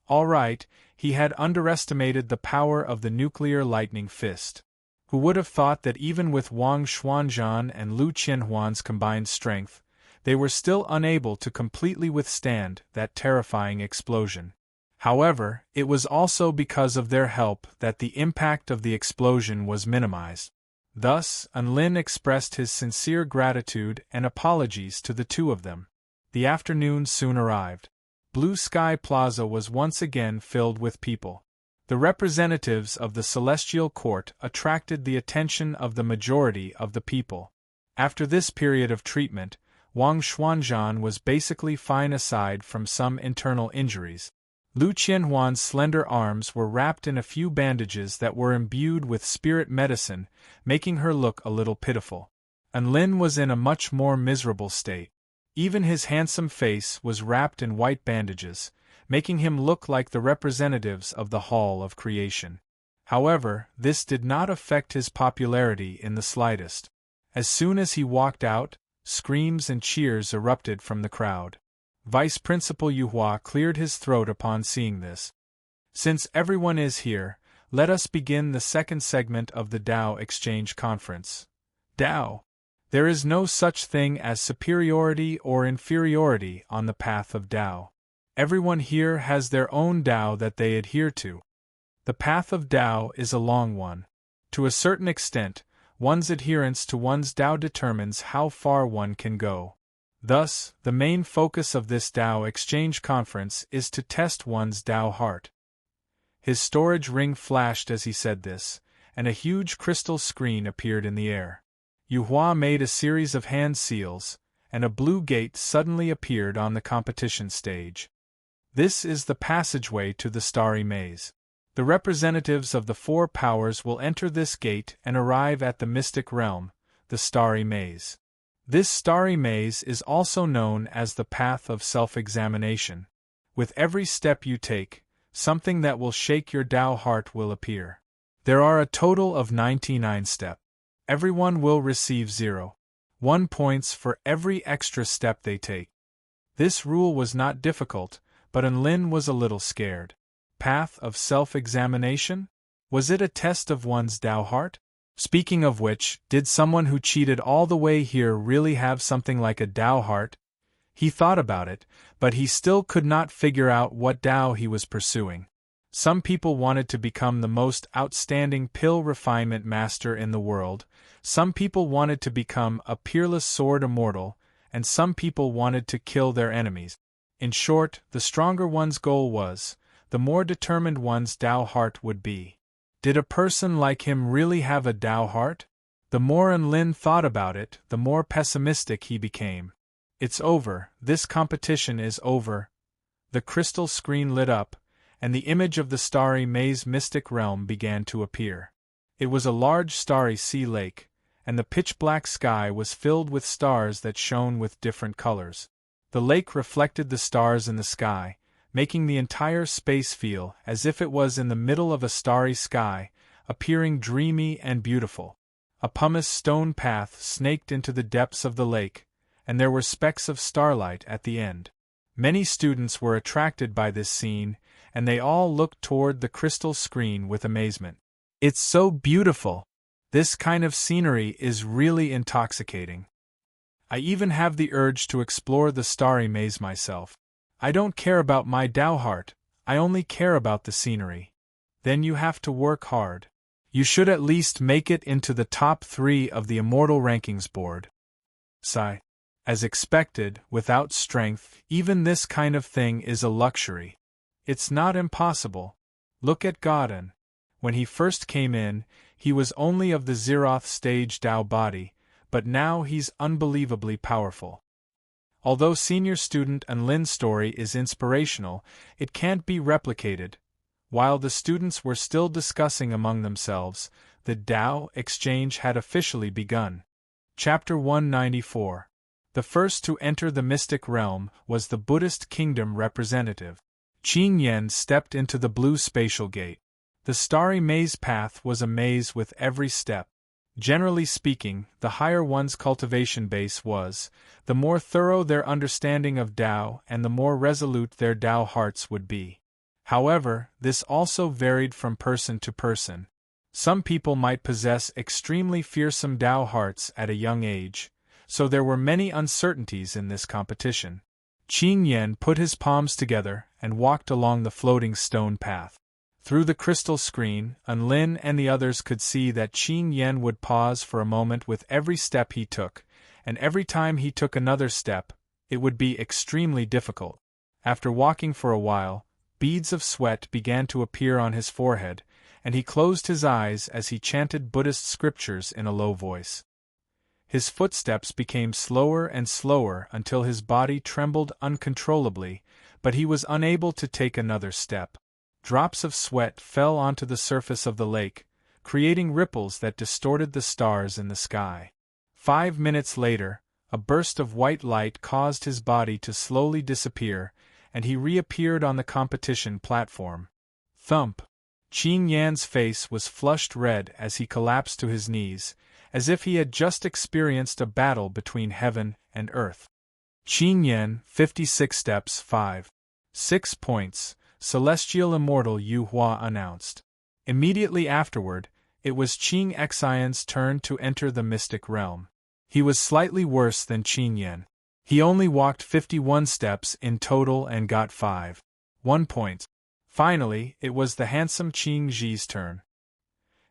S1: All right, he had underestimated the power of the nuclear lightning fist. Who would have thought that even with Wang Xuanzhan and Lu Qianhuan's combined strength, they were still unable to completely withstand that terrifying explosion. However, it was also because of their help that the impact of the explosion was minimized. Thus, Lin expressed his sincere gratitude and apologies to the 2 of them. The afternoon soon arrived. Blue Sky Plaza was once again filled with people. The representatives of the Celestial Court attracted the attention of the majority of the people. After this period of treatment, Wang Xuanzhan was basically fine aside from some internal injuries. Lu Qianhuan's slender arms were wrapped in a few bandages that were imbued with spirit medicine, making her look a little pitiful. Lin was in a much more miserable state. Even his handsome face was wrapped in white bandages, making him look like the representatives of the Hall of Creation. However, this did not affect his popularity in the slightest. As soon as he walked out, screams and cheers erupted from the crowd. Vice Principal Yu Hua cleared his throat upon seeing this. Since everyone is here, let us begin the second segment of the Tao Exchange Conference. Tao. There is no such thing as superiority or inferiority on the path of Tao. Everyone here has their own Tao that they adhere to. The path of Tao is a long one. To a certain extent, one's adherence to one's Tao determines how far one can go. Thus, the main focus of this Tao Exchange Conference is to test one's Tao heart. His storage ring flashed as he said this, and a huge crystal screen appeared in the air. Yu Hua made a series of hand seals, and a blue gate suddenly appeared on the competition stage. This is the passageway to the starry maze. The representatives of the four powers will enter this gate and arrive at the mystic realm, the starry maze. This starry maze is also known as the path of self-examination. With every step you take, something that will shake your Tao heart will appear. There are a total of 99 steps. Everyone will receive 0.1 points for every extra step they take. This rule was not difficult, but Enlin was a little scared. Path of self-examination? Was it a test of one's Tao heart? Speaking of which, did someone who cheated all the way here really have something like a Tao heart? He thought about it, but he still could not figure out what Tao he was pursuing. Some people wanted to become the most outstanding pill refinement master in the world, some people wanted to become a peerless sword immortal, and some people wanted to kill their enemies. In short, the stronger one's goal was, the more determined one's Tao heart would be. Did a person like him really have a Tao heart? The more Enlin thought about it, the more pessimistic he became. It's over, this competition is over. The crystal screen lit up, and the image of the starry maze mystic realm began to appear. It was a large starry sea lake, and the pitch-black sky was filled with stars that shone with different colors. The lake reflected the stars in the sky, making the entire space feel as if it was in the middle of a starry sky, appearing dreamy and beautiful. A pumice stone path snaked into the depths of the lake, and there were specks of starlight at the end. Many students were attracted by this scene, and they all looked toward the crystal screen with amazement. It's so beautiful! This kind of scenery is really intoxicating. I even have the urge to explore the starry maze myself. I don't care about my Tao heart, I only care about the scenery. Then you have to work hard. You should at least make it into the top 3 of the Immortal Rankings board. Sigh. As expected, without strength, even this kind of thing is a luxury. It's not impossible. Look at Godin. When he first came in, he was only of the Zeroth stage Tao body, but now he's unbelievably powerful. Although senior student Enlin's story is inspirational, it can't be replicated. While the students were still discussing among themselves, the Tao exchange had officially begun. Chapter 194. The first to enter the mystic realm was the Buddhist kingdom representative. Qing Yen stepped into the blue spatial gate. The starry maze path was a maze with every step. Generally speaking, the higher one's cultivation base was, the more thorough their understanding of Tao and the more resolute their Tao hearts would be. However, this also varied from person to person. Some people might possess extremely fearsome Tao hearts at a young age, so there were many uncertainties in this competition. Qing Yen put his palms together and walked along the floating stone path. Through the crystal screen, Enlin and the others could see that Qing Yen would pause for a moment with every step he took, and every time he took another step, it would be extremely difficult. After walking for a while, beads of sweat began to appear on his forehead, and he closed his eyes as he chanted Buddhist scriptures in a low voice. His footsteps became slower and slower until his body trembled uncontrollably, but he was unable to take another step. Drops of sweat fell onto the surface of the lake, creating ripples that distorted the stars in the sky. 5 minutes later, a burst of white light caused his body to slowly disappear, and he reappeared on the competition platform. Thump! Qing Yan's face was flushed red as he collapsed to his knees, as if he had just experienced a battle between heaven and earth. Qing Yan, 56 steps 5. 6 points, Celestial Immortal Yu Hua announced. Immediately afterward, it was Qing Xian's turn to enter the mystic realm. He was slightly worse than Qing Yan. He only walked 51 steps in total and got 5.1 points. Finally, it was the handsome Qing Ji's turn.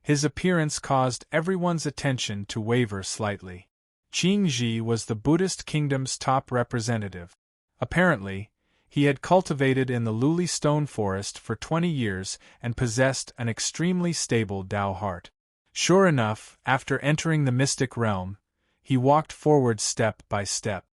S1: His appearance caused everyone's attention to waver slightly. Qing Ji was the Buddhist kingdom's top representative. Apparently, he had cultivated in the Luli Stone Forest for 20 years and possessed an extremely stable Tao heart. Sure enough, after entering the mystic realm, He walked forward step by step.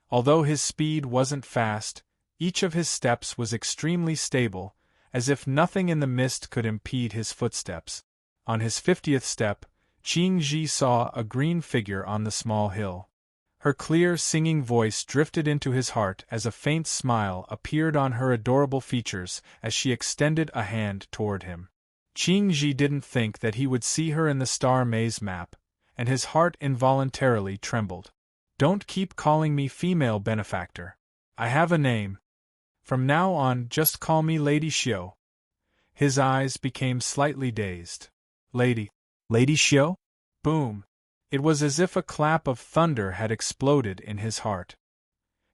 S1: Although his speed wasn't fast, each of his steps was extremely stable, as if nothing in the mist could impede his footsteps. On his 50th step, Qing Ji saw a green figure on the small hill. Her clear, singing voice drifted into his heart as a faint smile appeared on her adorable features as she extended a hand toward him. Qing Ji didn't think that he would see her in the star maze map, and his heart involuntarily trembled. "Don't keep calling me female benefactor. I have a name. From now on, just call me Lady Xiao." His eyes became slightly dazed. Lady Xiao? Boom! It was as if a clap of thunder had exploded in his heart.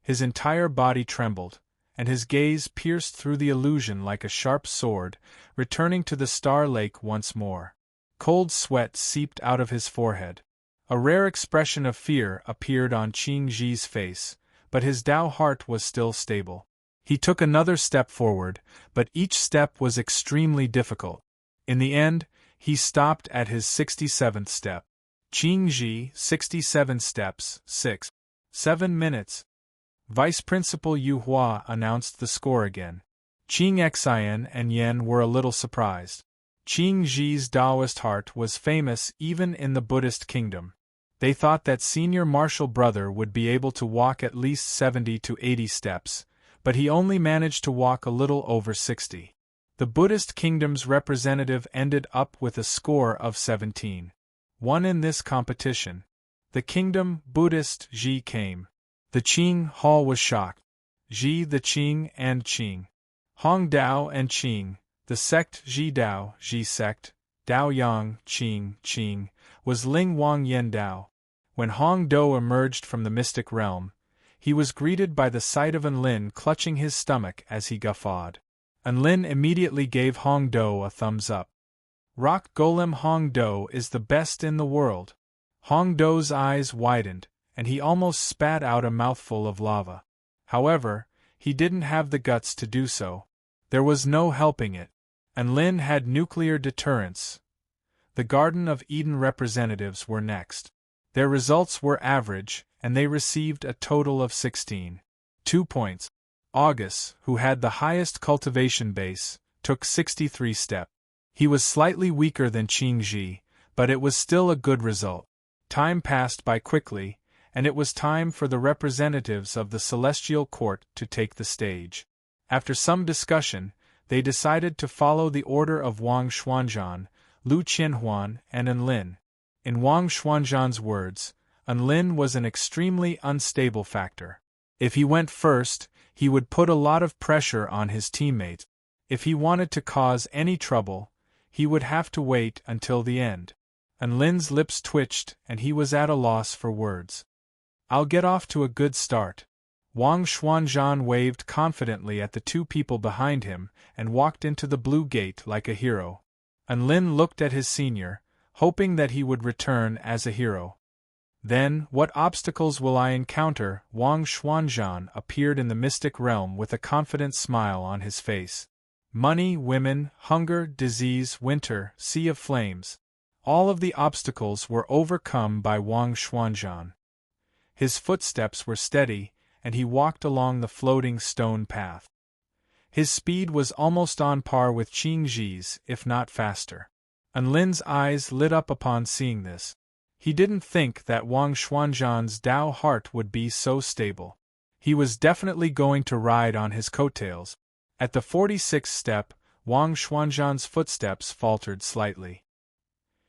S1: His entire body trembled, and his gaze pierced through the illusion like a sharp sword, returning to the star lake once more. Cold sweat seeped out of his forehead. A rare expression of fear appeared on Qing Ji's face, but his Tao heart was still stable. He took another step forward, but each step was extremely difficult. In the end, he stopped at his 67th step. Qing Ji, 67 steps, 7 minutes. Vice Principal Yu Hua announced the score again. Qing Xian and Yen were a little surprised. Qing Ji's Taoist heart was famous even in the Buddhist kingdom. They thought that senior martial brother would be able to walk at least 70 to 80 steps, but he only managed to walk a little over 60. The Buddhist kingdom's representative ended up with a score of 17. Won in this competition. The kingdom Buddhist Ji came. The Qing hall was shocked. Ji the Qing and Qing. Hong Dao and Qing, the sect Ji Dao, Ji sect, Dao Yang, Qing, was Ling Wang Yen Dao. When Hong Do emerged from the mystic realm, he was greeted by the sight of Enlin clutching his stomach as he guffawed. Enlin immediately gave Hong Do a thumbs up. Rock Golem Hong Do is the best in the world. Hong Do's eyes widened, and he almost spat out a mouthful of lava. However, he didn't have the guts to do so. There was no helping it. Enlin had nuclear deterrence. The Garden of Eden representatives were next. Their results were average, and they received a total of 16. 2 points. August, who had the highest cultivation base, took 63 steps. He was slightly weaker than Qing Ji, but it was still a good result. Time passed by quickly, and it was time for the representatives of the Celestial Court to take the stage. After some discussion, they decided to follow the order of Wang Xuanzhan, Lu Qianhuan, and Enlin. In Wang Xuanzhan's words, Enlin was an extremely unstable factor. If he went first, he would put a lot of pressure on his teammates. If he wanted to cause any trouble, he would have to wait until the end. Enlin's lips twitched and he was at a loss for words. "I'll get off to a good start." Wang Xuanzhan waved confidently at the two people behind him and walked into the blue gate like a hero. Enlin looked at his senior, hoping that he would return as a hero. Then, "What obstacles will I encounter?" Wang Xuanzhan appeared in the mystic realm with a confident smile on his face. Money, women, hunger, disease, winter, sea of flames. All of the obstacles were overcome by Wang Xuanzhan. His footsteps were steady, and he walked along the floating stone path. His speed was almost on par with Qing Ji's, if not faster. Enlin's eyes lit up upon seeing this. He didn't think that Wang Xuanzhan's Tao heart would be so stable. He was definitely going to ride on his coattails. At the 46th step, Wang Xuanzhan's footsteps faltered slightly.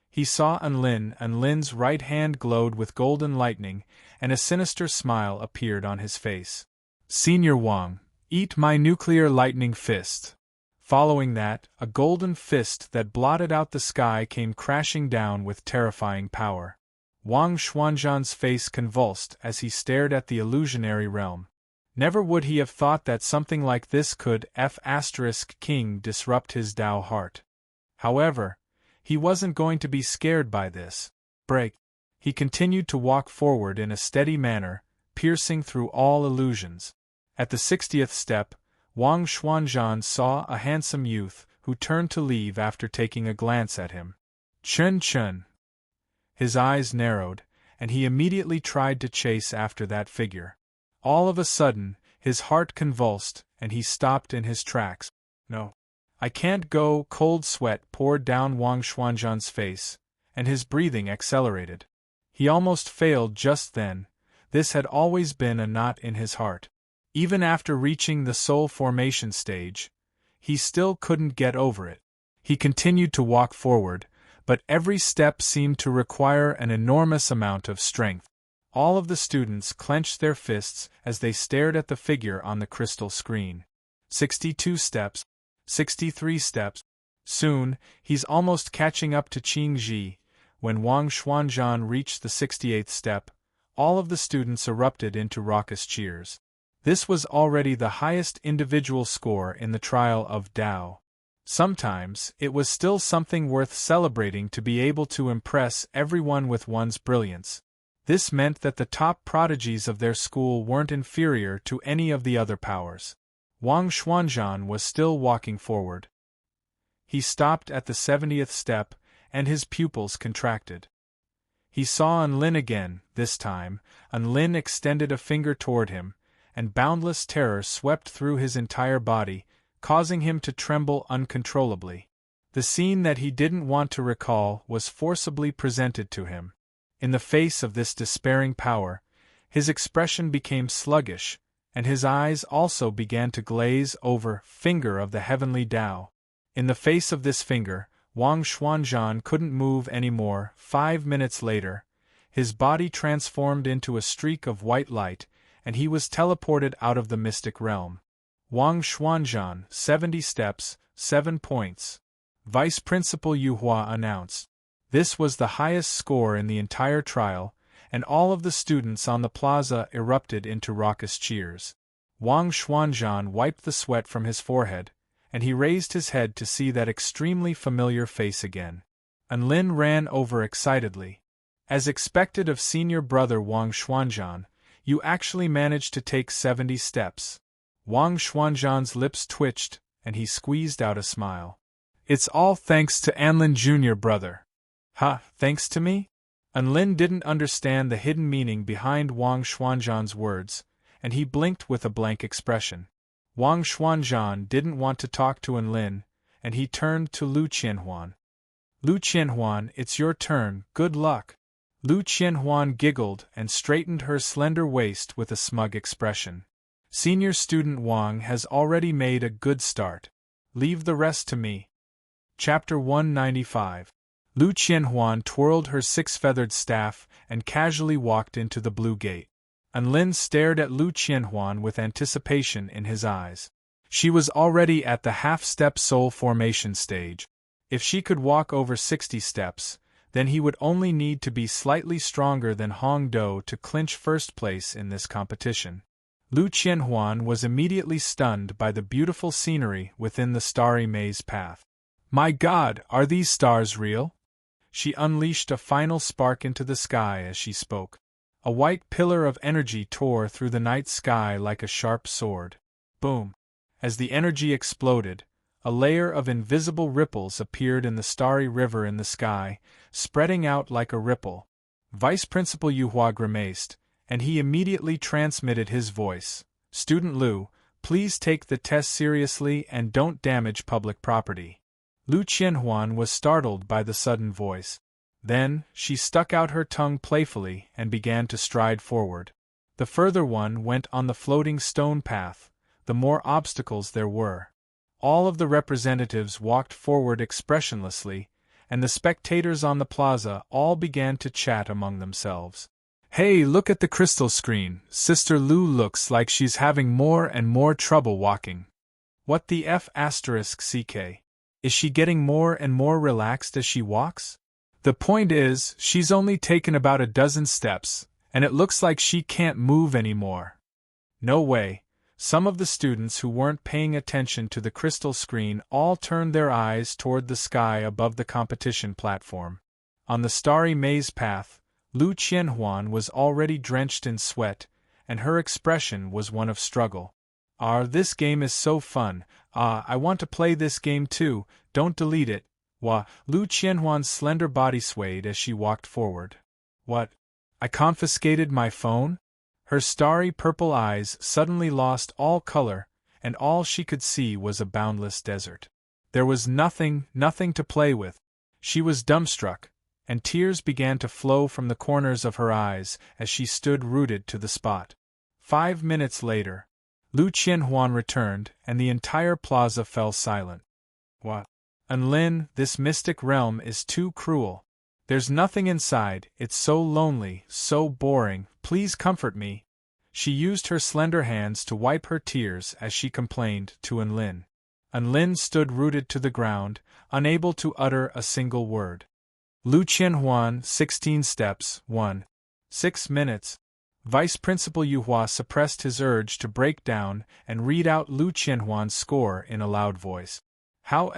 S1: He saw Enlin. Enlin's right hand glowed with golden lightning, and a sinister smile appeared on his face. "Senior Wang, eat my nuclear lightning fist." Following that, a golden fist that blotted out the sky came crashing down with terrifying power. Wang Xuanzhan's face convulsed as he stared at the illusionary realm. Never would he have thought that something like this could King disrupt his Tao heart. However, he wasn't going to be scared by this. Break. He continued to walk forward in a steady manner, piercing through all illusions. At the 60th step, Wang Xuanzhan saw a handsome youth who turned to leave after taking a glance at him. "Chun Chun." His eyes narrowed, and he immediately tried to chase after that figure. All of a sudden, his heart convulsed, and he stopped in his tracks. No. I can't go. Cold sweat poured down Wang Xuanzhan's face, and his breathing accelerated. He almost failed just then. This had always been a knot in his heart. Even after reaching the soul formation stage, he still couldn't get over it. He continued to walk forward, but every step seemed to require an enormous amount of strength. All of the students clenched their fists as they stared at the figure on the crystal screen. 62 steps. 63 steps. Soon, he's almost catching up to Qing Ji. When Wang Xuanzhan reached the 68th step, all of the students erupted into raucous cheers. This was already the highest individual score in the trial of Tao. Sometimes, it was still something worth celebrating to be able to impress everyone with one's brilliance. This meant that the top prodigies of their school weren't inferior to any of the other powers. Wang Xuanzhan was still walking forward. He stopped at the 70th step, and his pupils contracted. He saw Enlin again. This time, Enlin extended a finger toward him, and boundless terror swept through his entire body, causing him to tremble uncontrollably. The scene that he didn't want to recall was forcibly presented to him. In the face of this despairing power, his expression became sluggish, and his eyes also began to glaze over. Finger of the heavenly Tao. In the face of this finger, Wang Xuanzhan couldn't move anymore. 5 minutes later, his body transformed into a streak of white light, and he was teleported out of the mystic realm. Wang Xuanzhan, 70 steps, 7 points. Vice Principal Yu Hua announced. This was the highest score in the entire trial, and all of the students on the plaza erupted into raucous cheers. Wang Xuanzhan wiped the sweat from his forehead, and he raised his head to see that extremely familiar face again. Enlin ran over excitedly. As expected of senior brother Wang Xuanzhan, you actually managed to take 70 steps. Wang Xuanzhan's lips twitched, and he squeezed out a smile. It's all thanks to Enlin Jr. brother. Thanks to me? Enlin didn't understand the hidden meaning behind Wang Xuanzhan's words, and he blinked with a blank expression. Wang Xuanzhan didn't want to talk to Enlin, and he turned to Lu Qianhuan. Lu Qianhuan, it's your turn. Good luck. Lu Qianhuan giggled and straightened her slender waist with a smug expression. Senior student Wang has already made a good start. Leave the rest to me. Chapter 195. Lu Qianhuan twirled her six-feathered staff and casually walked into the blue gate. Enlin stared at Lu Qianhuan with anticipation in his eyes. She was already at the half-step soul formation stage. If she could walk over 60 steps, then he would only need to be slightly stronger than Hong Do to clinch first place in this competition. Lu Qianhuan was immediately stunned by the beautiful scenery within the starry maze path. My God, are these stars real? She unleashed a final spark into the sky as she spoke. A white pillar of energy tore through the night sky like a sharp sword. Boom! As the energy exploded, a layer of invisible ripples appeared in the starry river in the sky, spreading out like a ripple. Vice Principal Yu Hua grimaced, and he immediately transmitted his voice. Student Lu, please take the test seriously and don't damage public property. Lu Qianhuan was startled by the sudden voice. Then, she stuck out her tongue playfully and began to stride forward. The further one went on the floating stone path, the more obstacles there were. All of the representatives walked forward expressionlessly, and the spectators on the plaza all began to chat among themselves. Hey, look at the crystal screen. Sister Lu looks like she's having more and more trouble walking. What the f***ck? Is she getting more and more relaxed as she walks? The point is, she's only taken about a dozen steps, and it looks like she can't move anymore. No way. Some of the students who weren't paying attention to the crystal screen all turned their eyes toward the sky above the competition platform. On the starry maze path, Lu Qianhuan was already drenched in sweat, and her expression was one of struggle. This game is so fun. I want to play this game too, don't delete it. Lu Qianhuan's slender body swayed as she walked forward. What? I confiscated my phone? Her starry purple eyes suddenly lost all color, and all she could see was a boundless desert. There was nothing to play with. She was dumbstruck, and tears began to flow from the corners of her eyes as she stood rooted to the spot. 5 minutes later, Lu Qianhuan returned, and the entire plaza fell silent. What? Enlin, this mystic realm is too cruel. There's nothing inside, it's so lonely, so boring, please comfort me. She used her slender hands to wipe her tears as she complained to Enlin. Enlin stood rooted to the ground, unable to utter a single word. Lu Qianhuan, 16 steps, 1. 6 minutes. Vice Principal Yuhua suppressed his urge to break down and read out Lu Qianhuan's score in a loud voice. How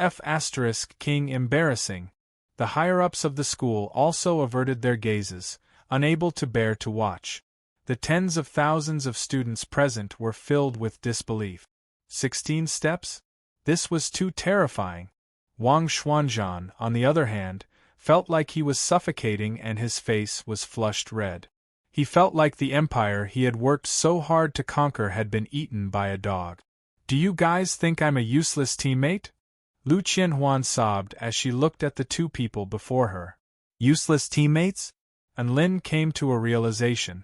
S1: King embarrassing. The higher-ups of the school also averted their gazes, unable to bear to watch. The tens of thousands of students present were filled with disbelief. 16 steps? This was too terrifying. Wang Xuanzhan, on the other hand, felt like he was suffocating and his face was flushed red. He felt like the empire he had worked so hard to conquer had been eaten by a dog. Do you guys think I'm a useless teammate? Lu Qianhuan sobbed as she looked at the two people before her. Useless teammates? Enlin came to a realization.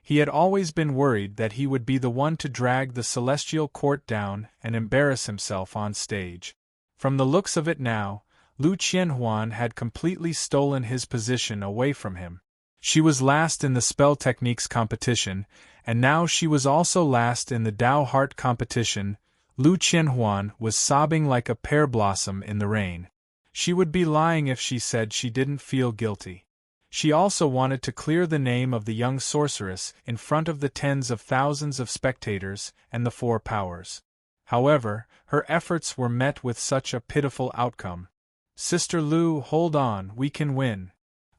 S1: He had always been worried that he would be the one to drag the celestial court down and embarrass himself on stage. From the looks of it now, Lu Qianhuan had completely stolen his position away from him. She was last in the spell techniques competition, and now she was also last in the Dao Heart competition. Lu Qianhuan was sobbing like a pear blossom in the rain. She would be lying if she said she didn't feel guilty. She also wanted to clear the name of the young sorceress in front of the tens of thousands of spectators and the four powers. However, her efforts were met with such a pitiful outcome. Sister Lu, hold on, we can win.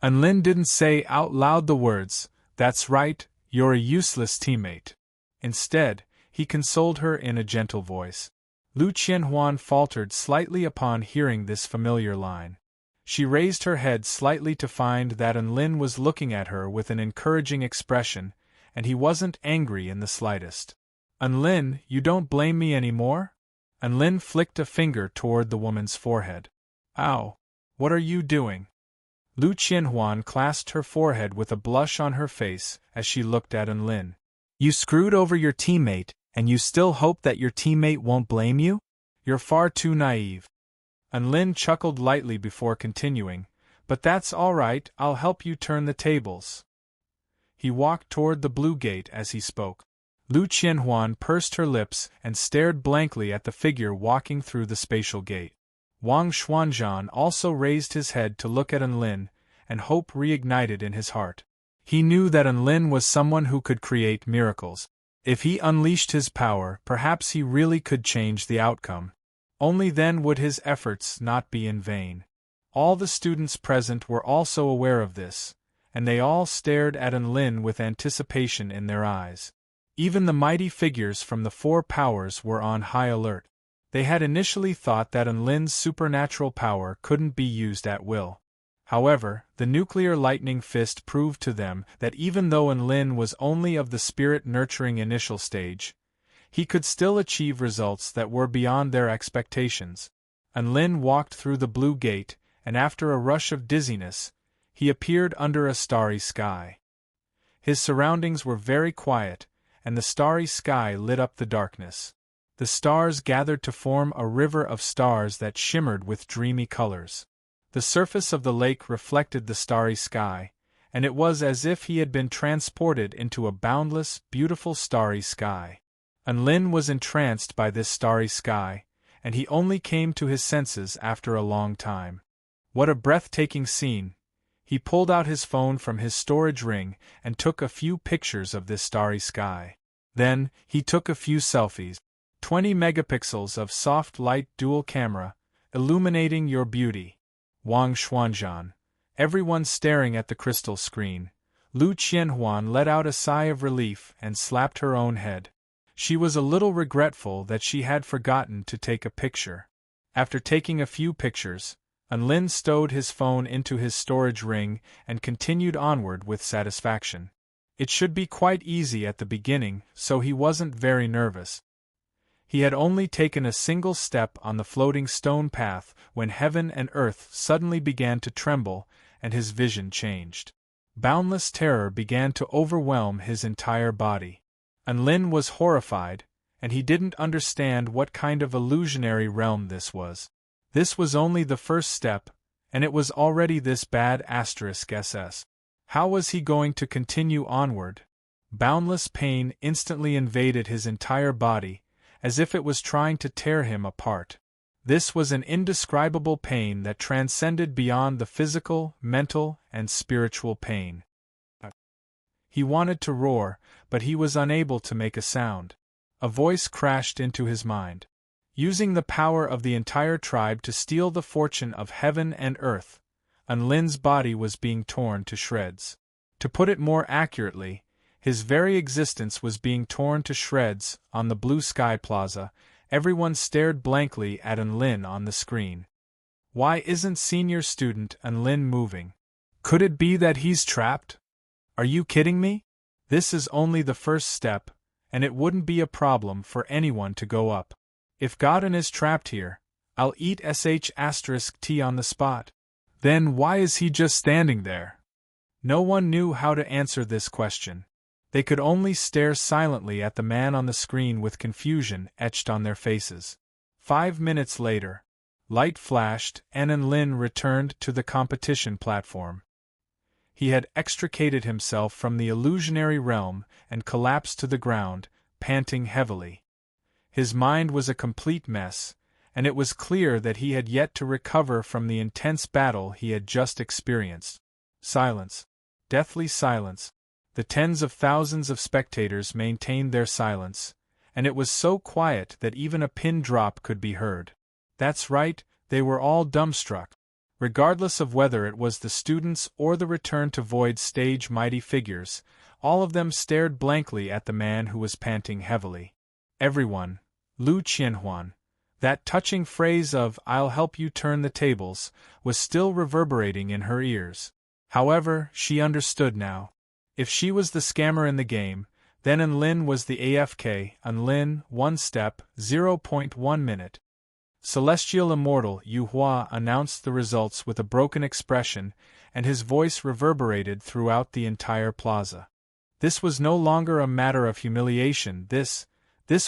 S1: Enlin didn't say out loud the words, "That's right, you're a useless teammate." Instead, he consoled her in a gentle voice. Lu Qianhuan faltered slightly upon hearing this familiar line. She raised her head slightly to find that Enlin was looking at her with an encouraging expression, and he wasn't angry in the slightest. Enlin, you don't blame me anymore? Enlin flicked a finger toward the woman's forehead. Ow! What are you doing? Lu Qianhuan clasped her forehead with a blush on her face as she looked at Enlin. You screwed over your teammate, and you still hope that your teammate won't blame you? You're far too naive. Enlin chuckled lightly before continuing, but that's all right, I'll help you turn the tables. He walked toward the blue gate as he spoke. Lu Qianhuan pursed her lips and stared blankly at the figure walking through the spatial gate. Wang Xuanzhan also raised his head to look at Enlin, and hope reignited in his heart. He knew that Enlin was someone who could create miracles. If he unleashed his power, perhaps he really could change the outcome. Only then would his efforts not be in vain. All the students present were also aware of this, and they all stared at Enlin with anticipation in their eyes. Even the mighty figures from the four powers were on high alert. They had initially thought that Enlin's supernatural power couldn't be used at will. However, the nuclear lightning fist proved to them that even though Enlin was only of the spirit-nurturing initial stage, he could still achieve results that were beyond their expectations. Enlin walked through the blue gate, and after a rush of dizziness, he appeared under a starry sky. His surroundings were very quiet, and the starry sky lit up the darkness. The stars gathered to form a river of stars that shimmered with dreamy colors. The surface of the lake reflected the starry sky, and it was as if he had been transported into a boundless, beautiful starry sky. Enlin was entranced by this starry sky, and he only came to his senses after a long time. What a breathtaking scene! He pulled out his phone from his storage ring and took a few pictures of this starry sky. Then, he took a few selfies. 20 megapixels of soft light dual camera, illuminating your beauty. Wang Xuanzhan. Everyone staring at the crystal screen. Lu Qianhuan let out a sigh of relief and slapped her own head. She was a little regretful that she had forgotten to take a picture. After taking a few pictures, Unlin stowed his phone into his storage ring and continued onward with satisfaction. It should be quite easy at the beginning, so he wasn't very nervous. He had only taken a single step on the floating stone path when heaven and earth suddenly began to tremble, and his vision changed. Boundless terror began to overwhelm his entire body. Unlin was horrified, and he didn't understand what kind of illusionary realm this was. This was only the first step, and it was already this bad *SS. How was he going to continue onward? Boundless pain instantly invaded his entire body, as if it was trying to tear him apart. This was an indescribable pain that transcended beyond the physical, mental, and spiritual pain. He wanted to roar, but he was unable to make a sound. A voice crashed into his mind. Using the power of the entire tribe to steal the fortune of heaven and earth, Unlin's body was being torn to shreds. To put it more accurately, his very existence was being torn to shreds. On the Blue Sky Plaza, everyone stared blankly at Unlin on the screen. Why isn't senior student Unlin moving? Could it be that he's trapped? Are you kidding me? This is only the first step, and it wouldn't be a problem for anyone to go up. If Godin is trapped here, I'll eat *T on the spot. Then why is he just standing there? No one knew how to answer this question. They could only stare silently at the man on the screen with confusion etched on their faces. 5 minutes later, light flashed and Unlin returned to the competition platform. He had extricated himself from the illusionary realm and collapsed to the ground, panting heavily. His mind was a complete mess, and it was clear that he had yet to recover from the intense battle he had just experienced. Silence. Deathly silence. The tens of thousands of spectators maintained their silence, and it was so quiet that even a pin drop could be heard. That's right, they were all dumbstruck. Regardless of whether it was the students or the return to Void stage mighty figures, all of them stared blankly at the man who was panting heavily. Everyone, Lu Qianhuan, that touching phrase of "I'll help you turn the tables," was still reverberating in her ears. However, she understood now. If she was the scammer in the game, then Unlin was the AFK. Unlin, 1 step, 0.1 minute. Celestial Immortal Yu Hua announced the results with a broken expression, and his voice reverberated throughout the entire plaza. This was no longer a matter of humiliation. This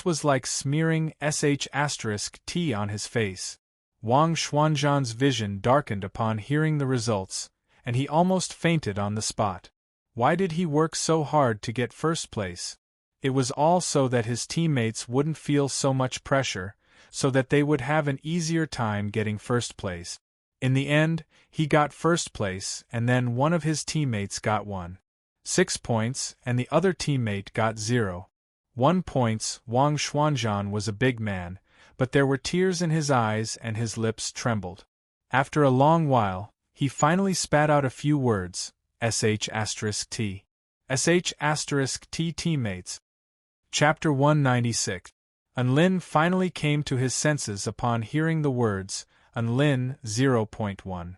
S1: was like smearing *T on his face. Wang Xuanzhan's vision darkened upon hearing the results, and he almost fainted on the spot. Why did he work so hard to get first place? It was all so that his teammates wouldn't feel so much pressure, so that they would have an easier time getting first place. In the end, he got first place, and then one of his teammates got 6 points, and the other teammate got 1 points. Wang Xuanzhan was a big man, but there were tears in his eyes and his lips trembled. After a long while, he finally spat out a few words, *T. *T teammates. Chapter 196. Unlin finally came to his senses upon hearing the words, Unlin 0.1.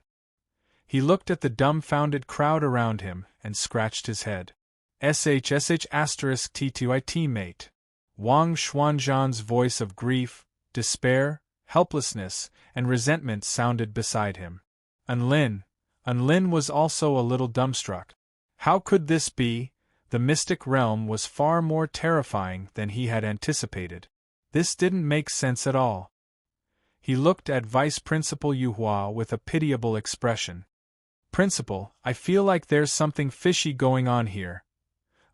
S1: He looked at the dumbfounded crowd around him and scratched his head. *T to I teammate. Wang Xuanzhan's voice of grief, despair, helplessness, and resentment sounded beside him. Unlin was also a little dumbstruck. How could this be? The mystic realm was far more terrifying than he had anticipated. This didn't make sense at all. He looked at Vice Principal Yu Hua with a pitiable expression. Principal, I feel like there's something fishy going on here.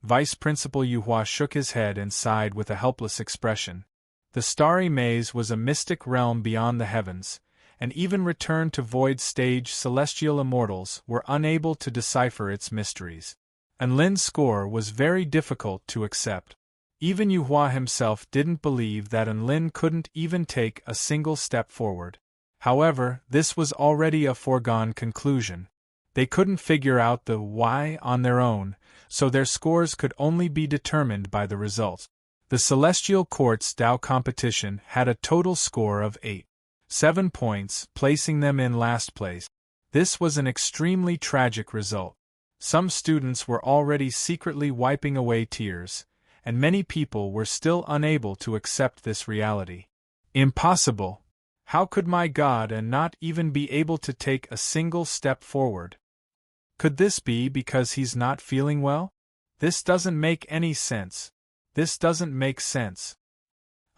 S1: Vice Principal Yu Hua shook his head and sighed with a helpless expression. The starry maze was a mystic realm beyond the heavens, and even Return to Void stage celestial immortals were unable to decipher its mysteries. Unlin's score was very difficult to accept. Even Yu Hua himself didn't believe that Unlin couldn't even take a single step forward. However, this was already a foregone conclusion. They couldn't figure out the why on their own, so their scores could only be determined by the results. The Celestial Quartz Dao competition had a total score of 8. 7 points, placing them in last place. This was an extremely tragic result. Some students were already secretly wiping away tears, and many people were still unable to accept this reality. Impossible! How could my God and not even be able to take a single step forward? Could this be because he's not feeling well? This doesn't make any sense. This doesn't make sense.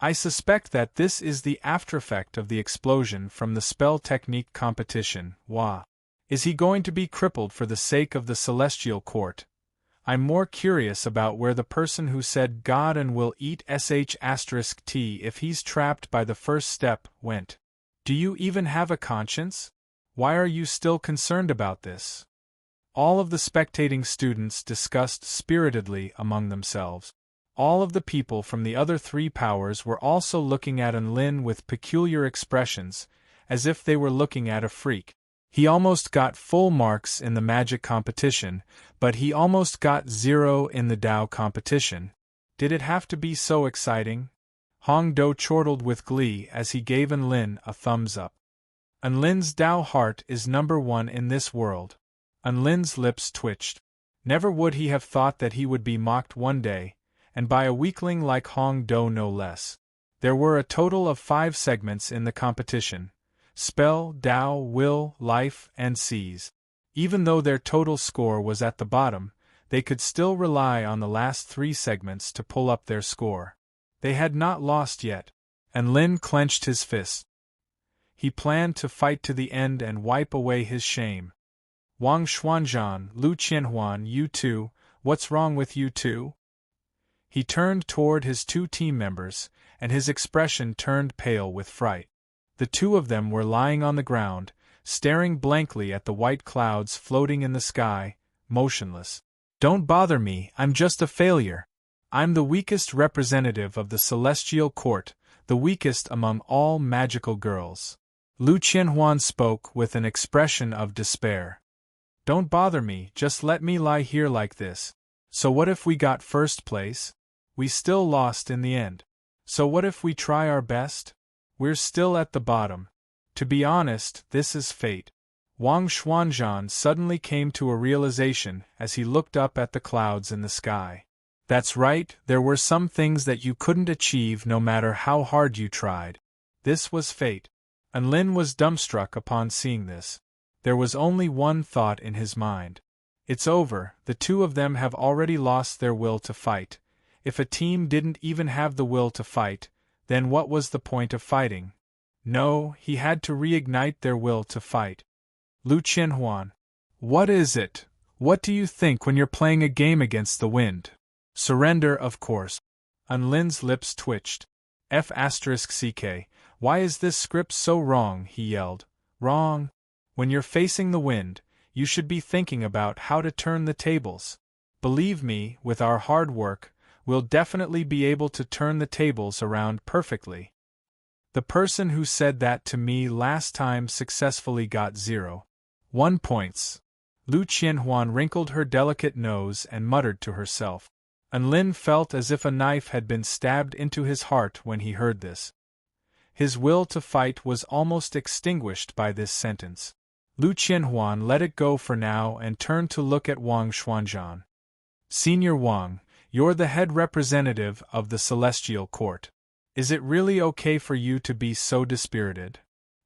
S1: I suspect that this is the aftereffect of the explosion from the spell technique competition. Wah! Is he going to be crippled for the sake of the celestial court? I'm more curious about where the person who said God and will eat sh*t if he's trapped by the first step went. Do you even have a conscience? Why are you still concerned about this? All of the spectating students discussed spiritedly among themselves. All of the people from the other 3 powers were also looking at Lin with peculiar expressions, as if they were looking at a freak. He almost got full marks in the magic competition, but he almost got 0 in the Tao competition. Did it have to be so exciting? Hong Do chortled with glee as he gave Lin a thumbs up. Lin's Tao heart is number 1 in this world. Lin's lips twitched. Never would he have thought that he would be mocked one day, and by a weakling like Hong Do no less. There were a total of 5 segments in the competition: spell, Tao, will, life, and seize. Even though their total score was at the bottom, they could still rely on the last 3 segments to pull up their score. They had not lost yet, and Lin clenched his fist. He planned to fight to the end and wipe away his shame. Wang Xuanzhan, Lu Qianhuan, you two, what's wrong with you two? He turned toward his 2 team members, and his expression turned pale with fright. The 2 of them were lying on the ground, staring blankly at the white clouds floating in the sky, motionless. Don't bother me, I'm just a failure. I'm the weakest representative of the celestial court, the weakest among all magical girls. Lu Qianhuan spoke with an expression of despair. Don't bother me, just let me lie here like this. So what if we got first place? We still lost in the end. So what if we try our best? We're still at the bottom. To be honest, this is fate. Wang Xuanzhan suddenly came to a realization as he looked up at the clouds in the sky. That's right, there were some things that you couldn't achieve no matter how hard you tried. This was fate. And Lin was dumbstruck upon seeing this. There was only one thought in his mind. It's over, the 2 of them have already lost their will to fight. If a team didn't even have the will to fight, then what was the point of fighting? No, he had to reignite their will to fight. Lu Qianhuan. What is it? What do you think when you're playing a game against the wind? Surrender, of course. Lin's lips twitched. F***ck, why is this script so wrong? He yelled. Wrong? When you're facing the wind, you should be thinking about how to turn the tables. Believe me, with our hard work, we'll definitely be able to turn the tables around perfectly. The person who said that to me last time successfully got 0.1 points. Lu Qianhuan wrinkled her delicate nose and muttered to herself. Lin felt as if a knife had been stabbed into his heart when he heard this. His will to fight was almost extinguished by this sentence. Lu Qianhuan let it go for now and turned to look at Wang Xuanzhan. Senior Wang, you're the head representative of the Celestial Court. Is it really okay for you to be so dispirited?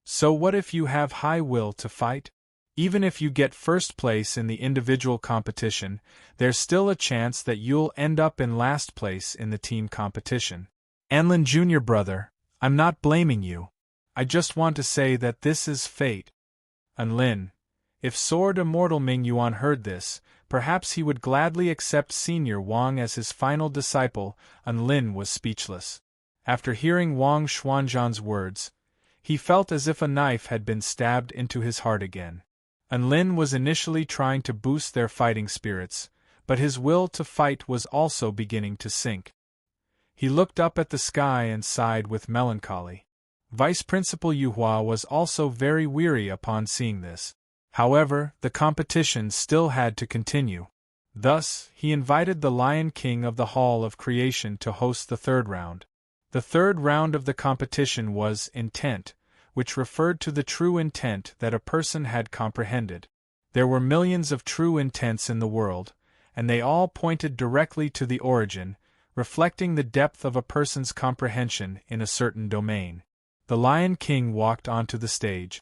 S1: So what if you have high will to fight? Even if you get first place in the individual competition, there's still a chance that you'll end up in last place in the team competition. Anlin Jr. brother, I'm not blaming you. I just want to say that this is fate. Anlin, if Sword Immortal Ming Yuan heard this, perhaps he would gladly accept Senior Wang as his final disciple. Lin was speechless. After hearing Wang Xuanzhan's words, he felt as if a knife had been stabbed into his heart again. Lin was initially trying to boost their fighting spirits, but his will to fight was also beginning to sink. He looked up at the sky and sighed with melancholy. Vice Principal Yuhua was also very weary upon seeing this. However, the competition still had to continue. Thus, he invited the Lion King of the Hall of Creation to host the 3rd round. The 3rd round of the competition was intent, which referred to the true intent that a person had comprehended. There were millions of true intents in the world, and they all pointed directly to the origin, reflecting the depth of a person's comprehension in a certain domain. The Lion King walked onto the stage.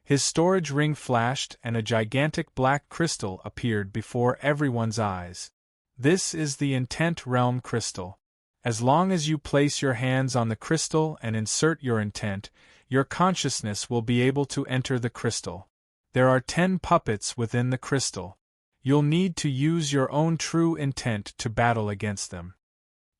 S1: His storage ring flashed and a gigantic black crystal appeared before everyone's eyes. This is the Intent Realm Crystal. As long as you place your hands on the crystal and insert your intent, your consciousness will be able to enter the crystal. There are 10 puppets within the crystal. You'll need to use your own true intent to battle against them.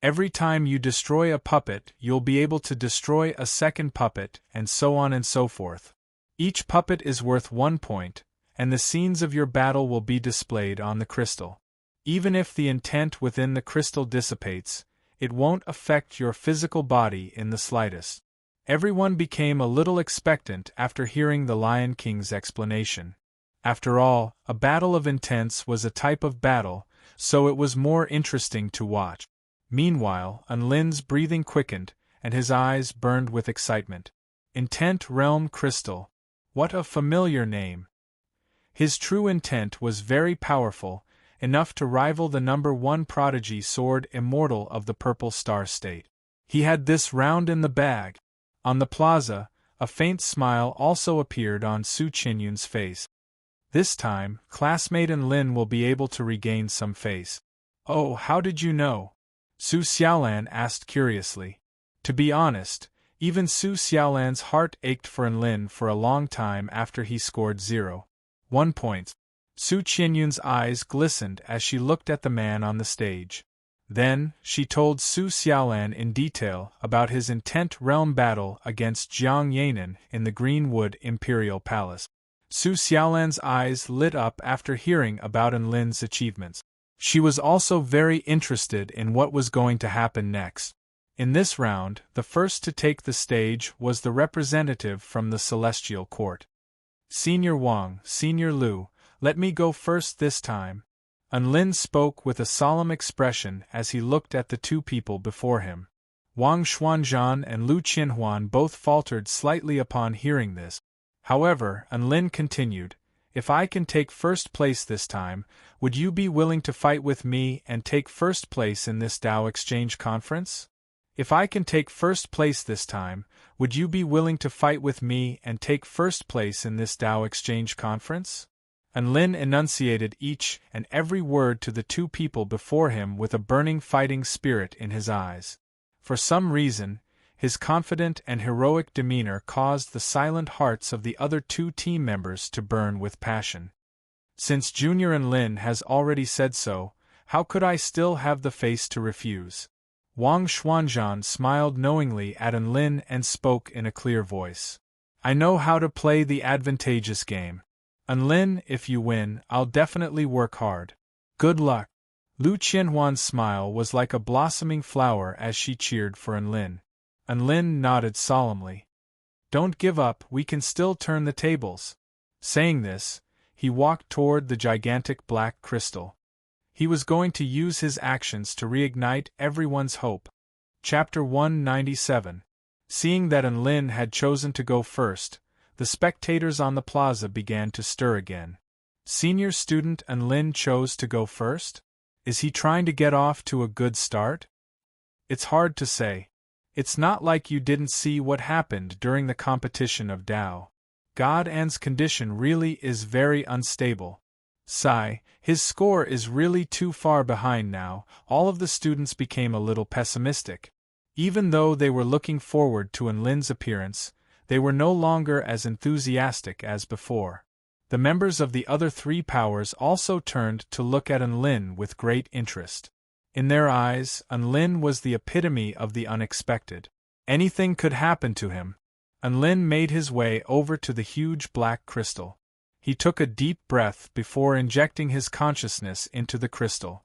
S1: Every time you destroy a puppet, you'll be able to destroy a second puppet, and so on and so forth. Each puppet is worth 1 point, and the scenes of your battle will be displayed on the crystal. Even if the intent within the crystal dissipates, it won't affect your physical body in the slightest. Everyone became a little expectant after hearing the Lion King's explanation. After all, a battle of intents was a type of battle, so it was more interesting to watch. Meanwhile, Unlin's breathing quickened, and his eyes burned with excitement. Intent Realm Crystal. What a familiar name. His true intent was very powerful, enough to rival the number 1 prodigy sword immortal of the Purple Star State. He had this round in the bag. On the plaza, a faint smile also appeared on Su Qinyun's face. This time, classmate Lin will be able to regain some face. Oh, how did you know? Su Xiaolan asked curiously. To be honest, even Su Xiaolan's heart ached for Lin for a long time after he scored 0.1 points. Su Qinyun's eyes glistened as she looked at the man on the stage. Then, she told Su Xiaolan in detail about his Intent Realm battle against Jiang Yanan in the Greenwood Imperial Palace. Su Xiaolan's eyes lit up after hearing about Lin's achievements. She was also very interested in what was going to happen next. In this round, the first to take the stage was the representative from the Celestial Court. Senior Wang, Senior Liu, let me go first this time. Lin spoke with a solemn expression as he looked at the 2 people before him. Wang Xuanzhan and Lu Qinhuan both faltered slightly upon hearing this. However, Lin continued, if I can take first place this time, would you be willing to fight with me and take first place in this Dao Exchange Conference? If I can take first place this time, would you be willing to fight with me and take first place in this Dao Exchange Conference? Lin enunciated each and every word to the 2 people before him with a burning fighting spirit in his eyes. For some reason, his confident and heroic demeanor caused the silent hearts of the other 2 team members to burn with passion. Since Junior Lin has already said so, how could I still have the face to refuse? Wang Xuanzhan smiled knowingly at Lin and spoke in a clear voice. I know how to play the advantageous game. Lin, if you win, I'll definitely work hard. Good luck. Lu Qianhuan's smile was like a blossoming flower as she cheered for Lin. Lin nodded solemnly. Don't give up, we can still turn the tables. Saying this, he walked toward the gigantic black crystal. He was going to use his actions to reignite everyone's hope. Chapter 197. Seeing that Lin had chosen to go first, the spectators on the plaza began to stir again. Senior student Lin chose to go first? Is he trying to get off to a good start? It's hard to say. It's not like you didn't see what happened during the competition of Dao. God An's condition really is very unstable. Sigh, his score is really too far behind now. All of the students became a little pessimistic. Even though they were looking forward to Lin's appearance, they were no longer as enthusiastic as before. The members of the other 3 powers also turned to look at Lin with great interest. In their eyes, Lin was the epitome of the unexpected. Anything could happen to him. Lin made his way over to the huge black crystal. He took a deep breath before injecting his consciousness into the crystal.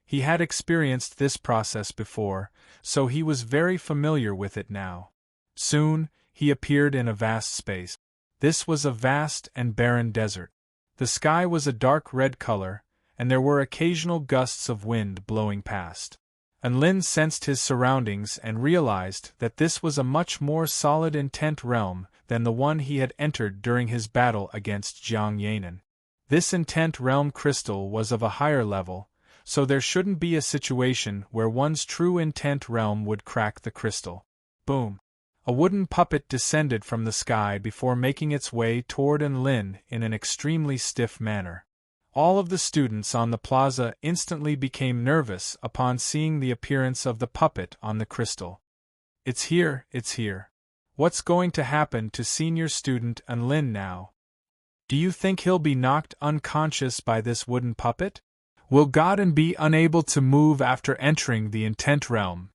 S1: He had experienced this process before, so he was very familiar with it now. Soon, he appeared in a vast space. This was a vast and barren desert. The sky was a dark red color, and there were occasional gusts of wind blowing past. Enlin sensed his surroundings and realized that this was a much more solid intent realm than the one he had entered during his battle against Jiang Yanan. This intent realm crystal was of a higher level, so there shouldn't be a situation where one's true intent realm would crack the crystal. Boom! A wooden puppet descended from the sky before making its way toward Enlin in an extremely stiff manner. All of the students on the plaza instantly became nervous upon seeing the appearance of the puppet on the crystal. It's here, it's here. What's going to happen to senior student Enlin now? Do you think he'll be knocked unconscious by this wooden puppet? Will Godin be unable to move after entering the intent realm?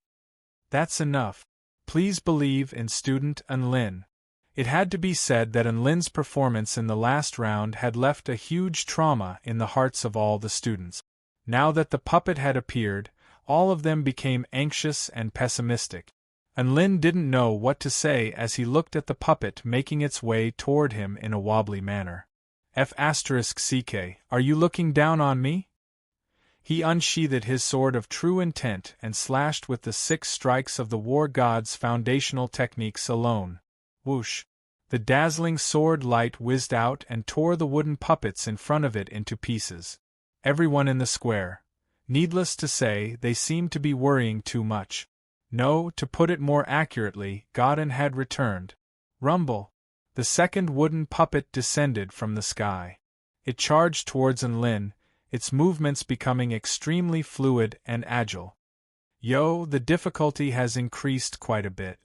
S1: That's enough. Please believe in student Enlin. It had to be said that Enlin's performance in the last round had left a huge trauma in the hearts of all the students. Now that the puppet had appeared, all of them became anxious and pessimistic. Enlin didn't know what to say as he looked at the puppet making its way toward him in a wobbly manner. F***ck, are you looking down on me? He unsheathed his sword of true intent and slashed with the 6 strikes of the war god's foundational techniques alone. Whoosh! The dazzling sword light whizzed out and tore the wooden puppets in front of it into pieces. Everyone in the square. Needless to say, they seemed to be worrying too much. No, to put it more accurately, Godin had returned. Rumble! The second wooden puppet descended from the sky. It charged towards Enlin, its movements becoming extremely fluid and agile. Yo, the difficulty has increased quite a bit.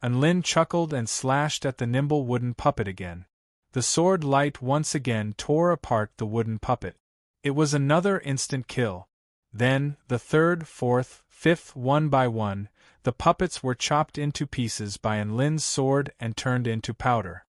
S1: Enlin chuckled and slashed at the nimble wooden puppet again. The sword light once again tore apart the wooden puppet. It was another instant kill. Then, the third, fourth, fifth, one by one, the puppets were chopped into pieces by Enlin's sword and turned into powder.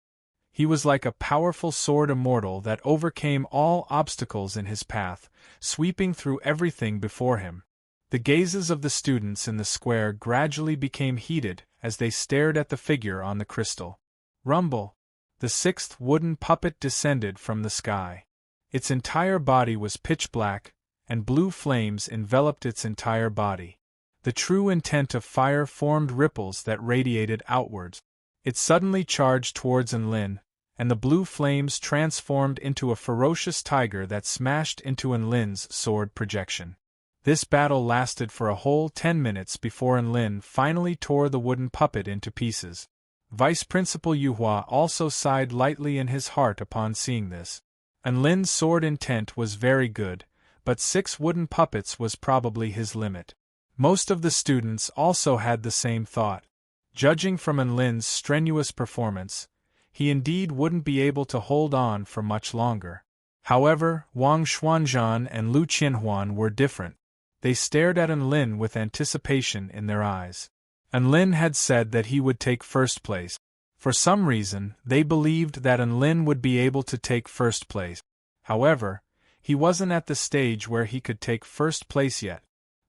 S1: He was like a powerful sword immortal that overcame all obstacles in his path, sweeping through everything before him. The gazes of the students in the square gradually became heated as they stared at the figure on the crystal. Rumble! The 6th wooden puppet descended from the sky. Its entire body was pitch black, and blue flames enveloped its entire body. The true intent of fire formed ripples that radiated outwards. It suddenly charged towards Enlin, and the blue flames transformed into a ferocious tiger that smashed into Enlin's sword projection. This battle lasted for a whole 10 minutes before Enlin finally tore the wooden puppet into pieces. Vice Principal Yuhua also sighed lightly in his heart upon seeing this. Enlin's sword intent was very good, but 6 wooden puppets was probably his limit. Most of the students also had the same thought. Judging from Enlin's strenuous performance, he indeed wouldn't be able to hold on for much longer. However, Wang Xuanzhan and Lu Qianhuan were different. They stared at Enlin with anticipation in their eyes. Enlin had said that he would take first place. For some reason, they believed that Enlin would be able to take first place. However, he wasn't at the stage where he could take first place yet.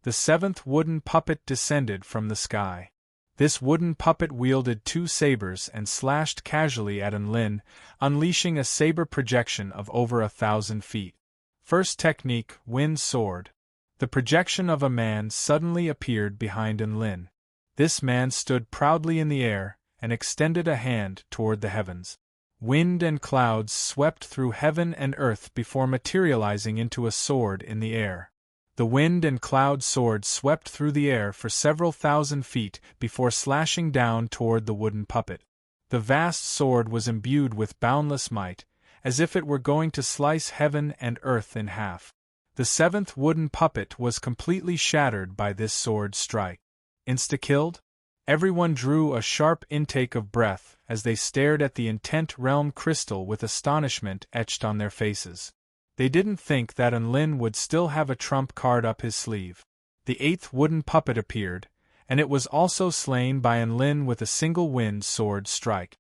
S1: The 7th wooden puppet descended from the sky. This wooden puppet wielded 2 sabers and slashed casually at Enlin, unleashing a saber projection of over 1,000 feet. First technique, Wind Sword. The projection of a man suddenly appeared behind Enlin. This man stood proudly in the air and extended a hand toward the heavens. Wind and clouds swept through heaven and earth before materializing into a sword in the air. The wind and cloud sword swept through the air for several thousand feet before slashing down toward the wooden puppet. The vast sword was imbued with boundless might, as if it were going to slice heaven and earth in half. The 7th wooden puppet was completely shattered by this sword strike. Insta-killed? Everyone drew a sharp intake of breath as they stared at the intent realm crystal with astonishment etched on their faces. They didn't think that Enlin would still have a trump card up his sleeve. The 8th wooden puppet appeared, and it was also slain by Enlin with a single wind sword strike.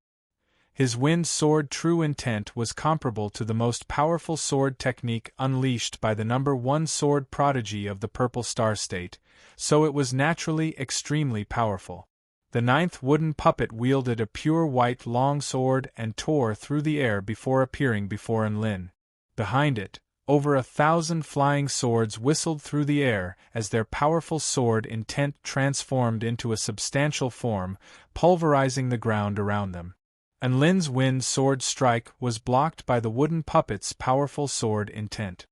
S1: His wind sword true intent was comparable to the most powerful sword technique unleashed by the number 1 sword prodigy of the Purple Star State, so it was naturally extremely powerful. The 9th wooden puppet wielded a pure white long sword and tore through the air before appearing before Enlin. Behind it, Over 1,000 flying swords whistled through the air as their powerful sword intent transformed into a substantial form, pulverizing the ground around them. And Lin's wind sword strike was blocked by the wooden puppet's powerful sword intent.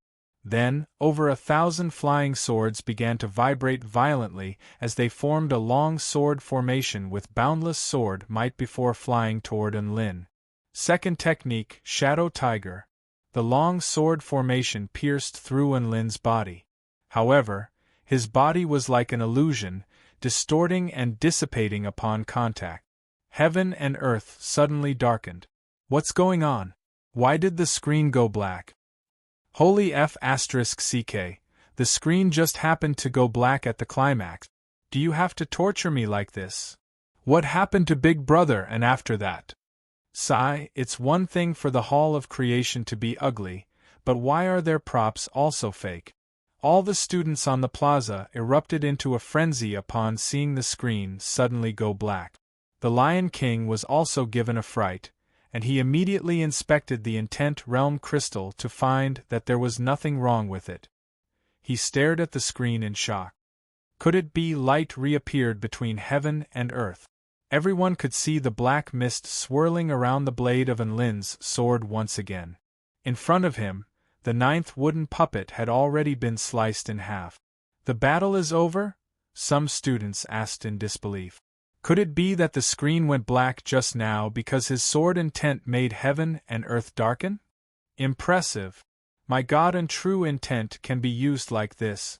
S1: Then, over 1,000 flying swords began to vibrate violently as they formed a long sword formation with boundless sword might before flying toward Lin. Second technique, Shadow Tiger. The long sword formation pierced through Lin's body. However, his body was like an illusion, distorting and dissipating upon contact. Heaven and earth suddenly darkened. What's going on? Why did the screen go black? Holy F***ck, the screen just happened to go black at the climax. Do you have to torture me like this? What happened to Big Brother and after that? Sigh, it's one thing for the Hall of Creation to be ugly, but why are their props also fake? All the students on the plaza erupted into a frenzy upon seeing the screen suddenly go black. The Lion King was also given a fright, and he immediately inspected the Intent Realm crystal to find that there was nothing wrong with it. He stared at the screen in shock. Could it be light reappeared between heaven and earth? Everyone could see the black mist swirling around the blade of Lin's sword once again. In front of him, the 9th wooden puppet had already been sliced in half. The battle is over? Some students asked in disbelief. Could it be that the screen went black just now because his sword intent made heaven and earth darken? Impressive. My God, and true intent can be used like this.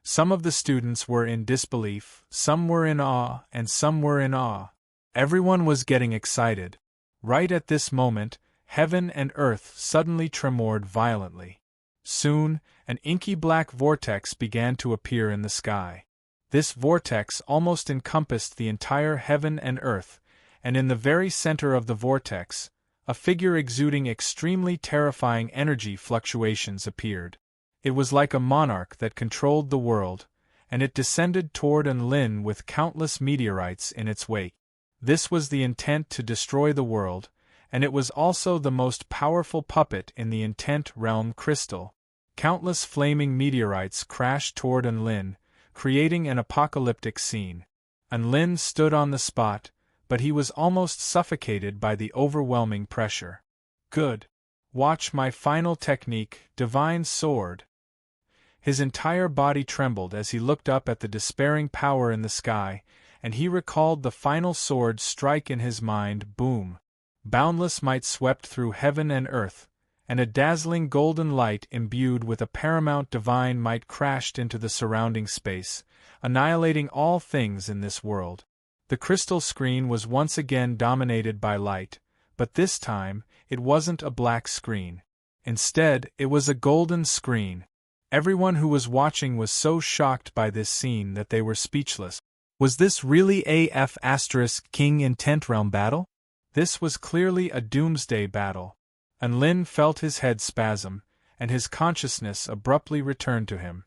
S1: Some of the students were in disbelief, some were in awe, and some were in awe. Everyone was getting excited. Right at this moment, heaven and earth suddenly tremored violently. Soon, an inky black vortex began to appear in the sky. This vortex almost encompassed the entire heaven and earth, and in the very center of the vortex, a figure exuding extremely terrifying energy fluctuations appeared. It was like a monarch that controlled the world, and it descended toward Lin with countless meteorites in its wake. This was the intent to destroy the world, and it was also the most powerful puppet in the Intent Realm crystal. Countless flaming meteorites crashed toward Lin, creating an apocalyptic scene. Lin stood on the spot, but he was almost suffocated by the overwhelming pressure. Good. Watch my final technique, Divine Sword. His entire body trembled as he looked up at the despairing power in the sky, and he recalled the final sword strike in his mind. Boom! Boundless might swept through heaven and earth, and a dazzling golden light imbued with a paramount divine might crashed into the surrounding space, annihilating all things in this world. The crystal screen was once again dominated by light, but this time, it wasn't a black screen. Instead, it was a golden screen. Everyone who was watching was so shocked by this scene that they were speechless. Was this really a King Intent Realm battle? This was clearly a doomsday battle. Lin felt his head spasm, and his consciousness abruptly returned to him.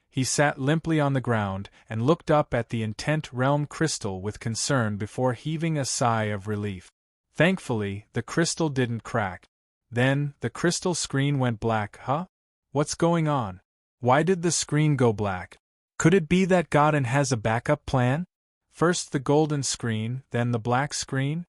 S1: He sat limply on the ground and looked up at the Intent Realm crystal with concern before heaving a sigh of relief. Thankfully, the crystal didn't crack. Then, the crystal screen went black. Huh? What's going on? Why did the screen go black? Could it be that God has a backup plan? First the golden screen, then the black screen?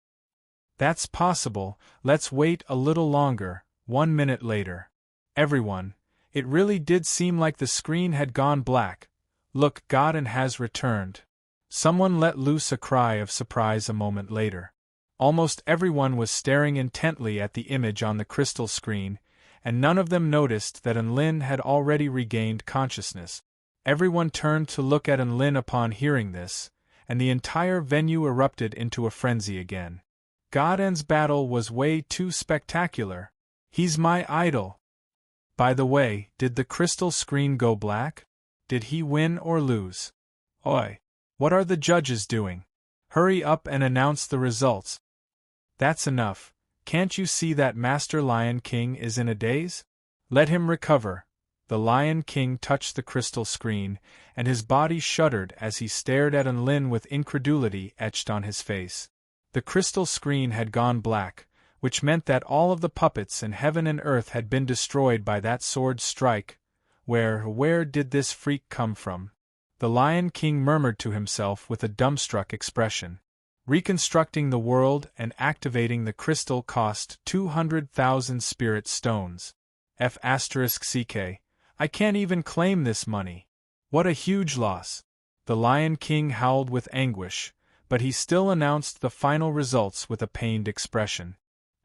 S1: That's possible. Let's wait a little longer. 1 minute later. Everyone, it really did seem like the screen had gone black. Look, God has returned. Someone let loose a cry of surprise a moment later. Almost everyone was staring intently at the image on the crystal screen, and none of them noticed that Lin had already regained consciousness. Everyone turned to look at Lin upon hearing this, and the entire venue erupted into a frenzy again. God's battle was way too spectacular. He's my idol. By the way, did the crystal screen go black? Did he win or lose? Oi! What are the judges doing? Hurry up and announce the results. That's enough. Can't you see that Master Lion King is in a daze? Let him recover. The Lion King touched the crystal screen, and his body shuddered as he stared at Lin with incredulity etched on his face. The crystal screen had gone black, which meant that all of the puppets in heaven and earth had been destroyed by that sword strike. Where did this freak come from? The Lion King murmured to himself with a dumbstruck expression. Reconstructing the world and activating the crystal cost 200,000 spirit stones. F***ck. I can't even claim this money. What a huge loss. The Lion King howled with anguish, but he still announced the final results with a pained expression.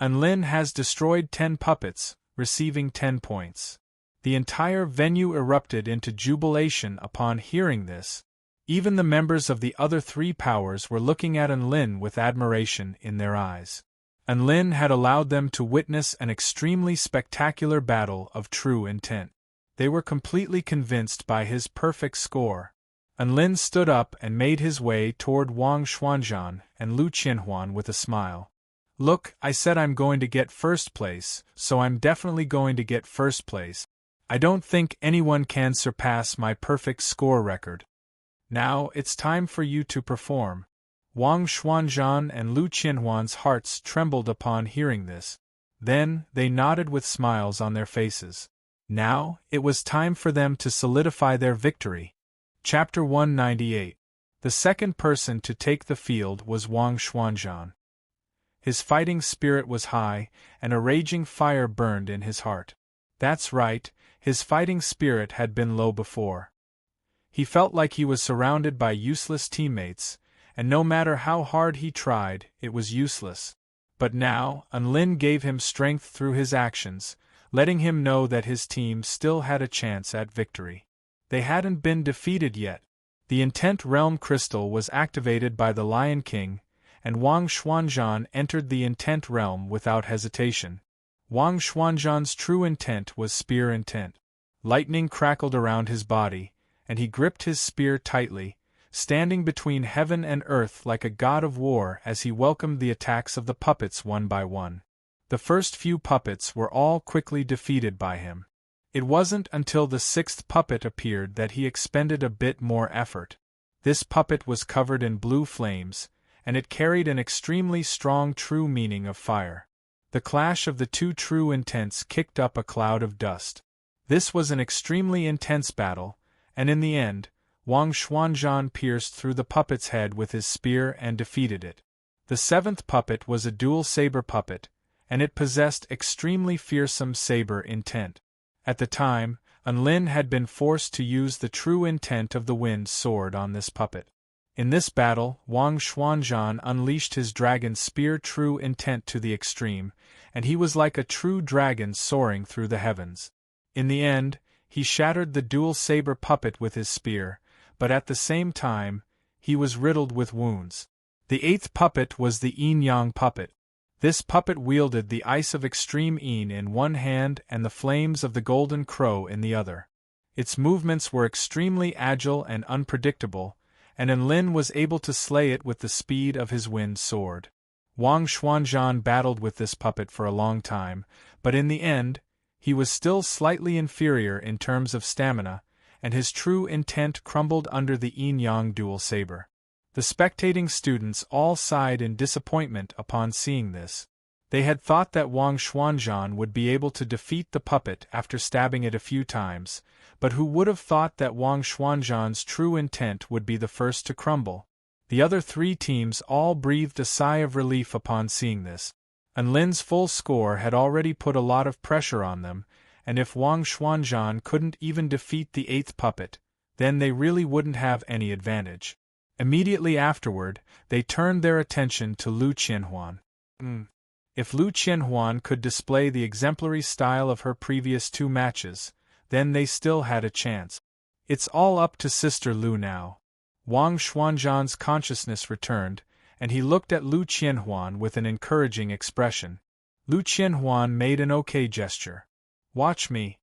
S1: Unlin has destroyed 10 puppets, receiving 10 points. The entire venue erupted into jubilation upon hearing this. Even the members of the other 3 powers were looking at Unlin with admiration in their eyes. Unlin had allowed them to witness an extremely spectacular battle of true intent. They were completely convinced by his perfect score. Unlin stood up and made his way toward Wang Xuanzhan and Lu Qianhuan with a smile. Look, I said I'm going to get first place, so I'm definitely going to get first place. I don't think anyone can surpass my perfect score record. Now it's time for you to perform. Wang Xuanzhan and Lu Qianhuan's hearts trembled upon hearing this. Then they nodded with smiles on their faces. Now it was time for them to solidify their victory. Chapter 198. The second person to take the field was Wang Xuanzhan. His fighting spirit was high, and a raging fire burned in his heart. That's right, his fighting spirit had been low before. He felt like he was surrounded by useless teammates, and no matter how hard he tried, it was useless. But now, Unlin gave him strength through his actions, letting him know that his team still had a chance at victory. They hadn't been defeated yet. The Intent Realm Crystal was activated by the Lion King, and Wang Xuanzhan entered the Intent Realm without hesitation. Wang Xuanzhan's true intent was spear intent. Lightning crackled around his body, and he gripped his spear tightly, standing between heaven and earth like a god of war as he welcomed the attacks of the puppets one by one. The first few puppets were all quickly defeated by him. It wasn't until the 6th puppet appeared that he expended a bit more effort. This puppet was covered in blue flames, and it carried an extremely strong true meaning of fire. The clash of the 2 true intents kicked up a cloud of dust. This was an extremely intense battle, and in the end, Wang Xuanzhan pierced through the puppet's head with his spear and defeated it. The 7th puppet was a dual saber puppet, and it possessed extremely fearsome saber intent. At the time, Unlin had been forced to use the true intent of the wind sword on this puppet. In this battle, Wang Xuanzhan unleashed his dragon spear true intent to the extreme, and he was like a true dragon soaring through the heavens. In the end, he shattered the dual saber puppet with his spear, but at the same time, he was riddled with wounds. The 8th puppet was the yin-yang puppet. This puppet wielded the ice of extreme yin in one hand and the flames of the golden crow in the other. Its movements were extremely agile and unpredictable, and Unlin was able to slay it with the speed of his wind sword. Wang Xuanzhan battled with this puppet for a long time, but in the end, he was still slightly inferior in terms of stamina, and his true intent crumbled under the yin-yang dual saber. The spectating students all sighed in disappointment upon seeing this. They had thought that Wang Xuanzhan would be able to defeat the puppet after stabbing it a few times, but who would have thought that Wang Xuanzhan's true intent would be the first to crumble? The other 3 teams all breathed a sigh of relief upon seeing this. Unlin's full score had already put a lot of pressure on them, and if Wang Xuanzhan couldn't even defeat the 8th puppet, then they really wouldn't have any advantage. Immediately afterward, they turned their attention to Lu Qianhuan. If Lu Qianhuan could display the exemplary style of her previous 2 matches, then they still had a chance. It's all up to Sister Lu now. Wang Xuanzhan's consciousness returned, and he looked at Lu Qianhuan with an encouraging expression. Lu Qianhuan made an okay gesture. Watch me.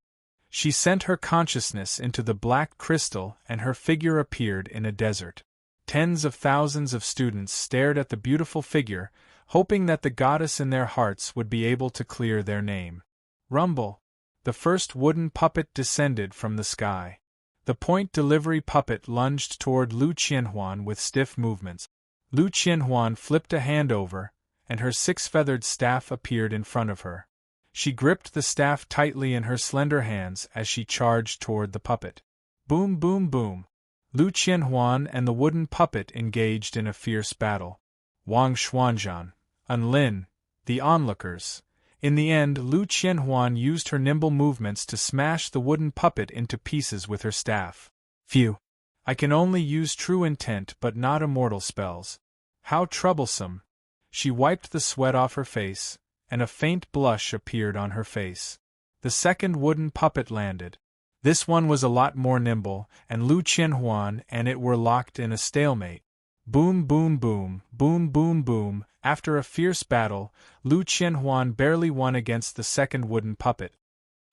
S1: She sent her consciousness into the black crystal and her figure appeared in a desert. Tens of thousands of students stared at the beautiful figure, hoping that the goddess in their hearts would be able to clear their name. Rumble! The first wooden puppet descended from the sky. The point delivery puppet lunged toward Lu Qianhuan with stiff movements. Lu Qianhuan flipped a hand over, and her six-feathered staff appeared in front of her. She gripped the staff tightly in her slender hands as she charged toward the puppet. Boom, boom, boom! Lu Qianhuan and the wooden puppet engaged in a fierce battle. Wang Xuanzhan, and Lin, the onlookers. In the end, Lu Qianhuan used her nimble movements to smash the wooden puppet into pieces with her staff. Phew! I can only use true intent but not immortal spells. How troublesome! She wiped the sweat off her face, and a faint blush appeared on her face. The second wooden puppet landed. This one was a lot more nimble, and Lu Qianhuan and it were locked in a stalemate. Boom, boom, boom, boom, boom, boom. After a fierce battle, Lu Qianhuan barely won against the second wooden puppet.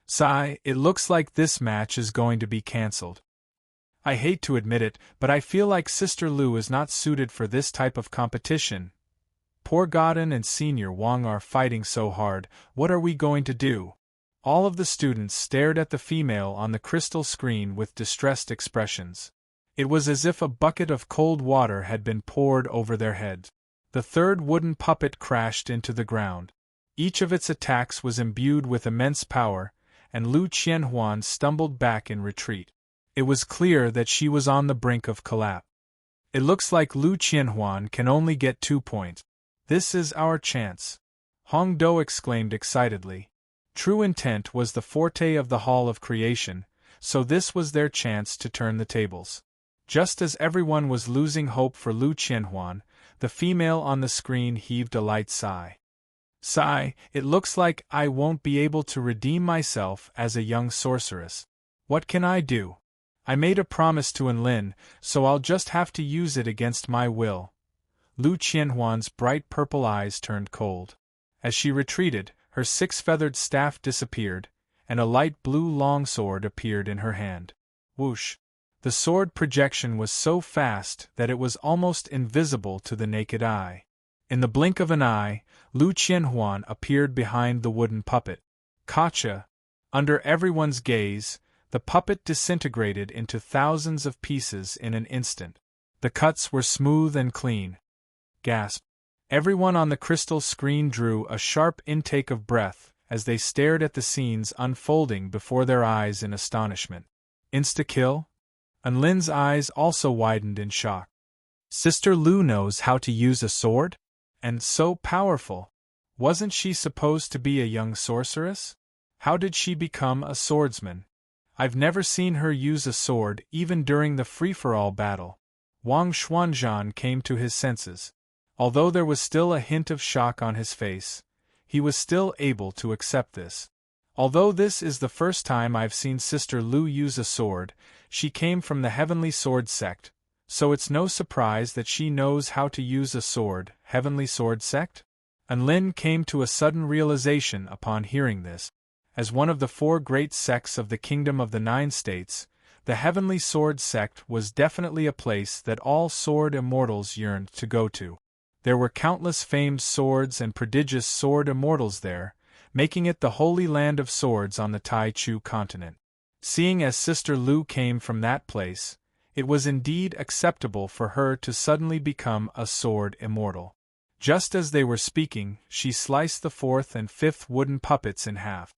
S1: Sigh, it looks like this match is going to be cancelled. I hate to admit it, but I feel like Sister Lu is not suited for this type of competition. Poor Godin and Senior Wang are fighting so hard, what are we going to do? All of the students stared at the female on the crystal screen with distressed expressions. It was as if a bucket of cold water had been poured over their heads. The third wooden puppet crashed into the ground. Each of its attacks was imbued with immense power, and Lu Qianhuan stumbled back in retreat. It was clear that she was on the brink of collapse. It looks like Lu Qianhuan can only get 2 points. This is our chance. Hong Do exclaimed excitedly. True intent was the forte of the Hall of Creation, so this was their chance to turn the tables. Just as everyone was losing hope for Lu Qianhuan, the female on the screen heaved a light sigh. Sigh, it looks like I won't be able to redeem myself as a young sorceress. What can I do? I made a promise to Enlin, so I'll just have to use it against my will. Lu Qianhuan's bright purple eyes turned cold. As she retreated, her six-feathered staff disappeared, and a light blue longsword appeared in her hand. Whoosh! The sword projection was so fast that it was almost invisible to the naked eye. In the blink of an eye, Lu Qianhuan appeared behind the wooden puppet. Gotcha! Under everyone's gaze, the puppet disintegrated into thousands of pieces in an instant. The cuts were smooth and clean. Gasp! Everyone on the crystal screen drew a sharp intake of breath as they stared at the scenes unfolding before their eyes in astonishment. Insta-kill? Enlin's eyes also widened in shock. Sister Lu knows how to use a sword? And so powerful! Wasn't she supposed to be a young sorceress? How did she become a swordsman? I've never seen her use a sword even during the free-for-all battle. Wang Xuanzhan came to his senses. Although there was still a hint of shock on his face, he was still able to accept this. Although this is the first time I've seen Sister Lu use a sword, she came from the Heavenly Sword sect, so it's no surprise that she knows how to use a sword. Heavenly Sword sect? Enlin came to a sudden realization upon hearing this. As one of the 4 great sects of the Kingdom of the 9 States, the Heavenly Sword sect was definitely a place that all sword immortals yearned to go to. There were countless famed swords and prodigious sword immortals there, making it the holy land of swords on the Tai Chu continent. Seeing as Sister Lu came from that place, it was indeed acceptable for her to suddenly become a sword immortal. Just as they were speaking, she sliced the 4th and 5th wooden puppets in half.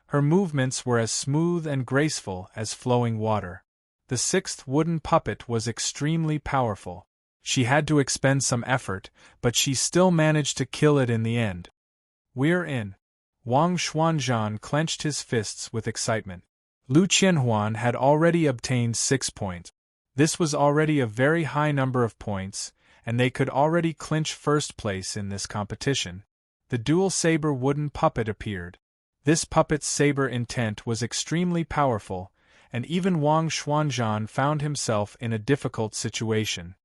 S1: Her movements were as smooth and graceful as flowing water. The 6th wooden puppet was extremely powerful. She had to expend some effort, but she still managed to kill it in the end. We're in. Wang Xuanzhan clenched his fists with excitement. Lu Qianhuan had already obtained 6 points. This was already a very high number of points, and they could already clinch first place in this competition. The dual saber wooden puppet appeared. This puppet's saber intent was extremely powerful, and even Wang Xuanzhan found himself in a difficult situation.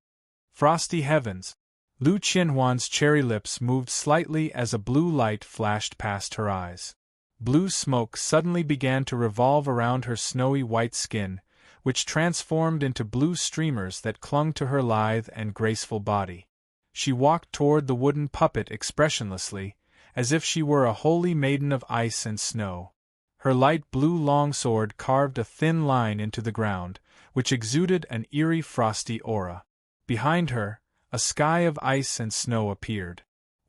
S1: Frosty heavens! Lu Qianhuan's cherry lips moved slightly as a blue light flashed past her eyes. Blue smoke suddenly began to revolve around her snowy white skin, which transformed into blue streamers that clung to her lithe and graceful body. She walked toward the wooden puppet expressionlessly, as if she were a holy maiden of ice and snow. Her light blue longsword carved a thin line into the ground, which exuded an eerie frosty aura. Behind her, a sky of ice and snow appeared.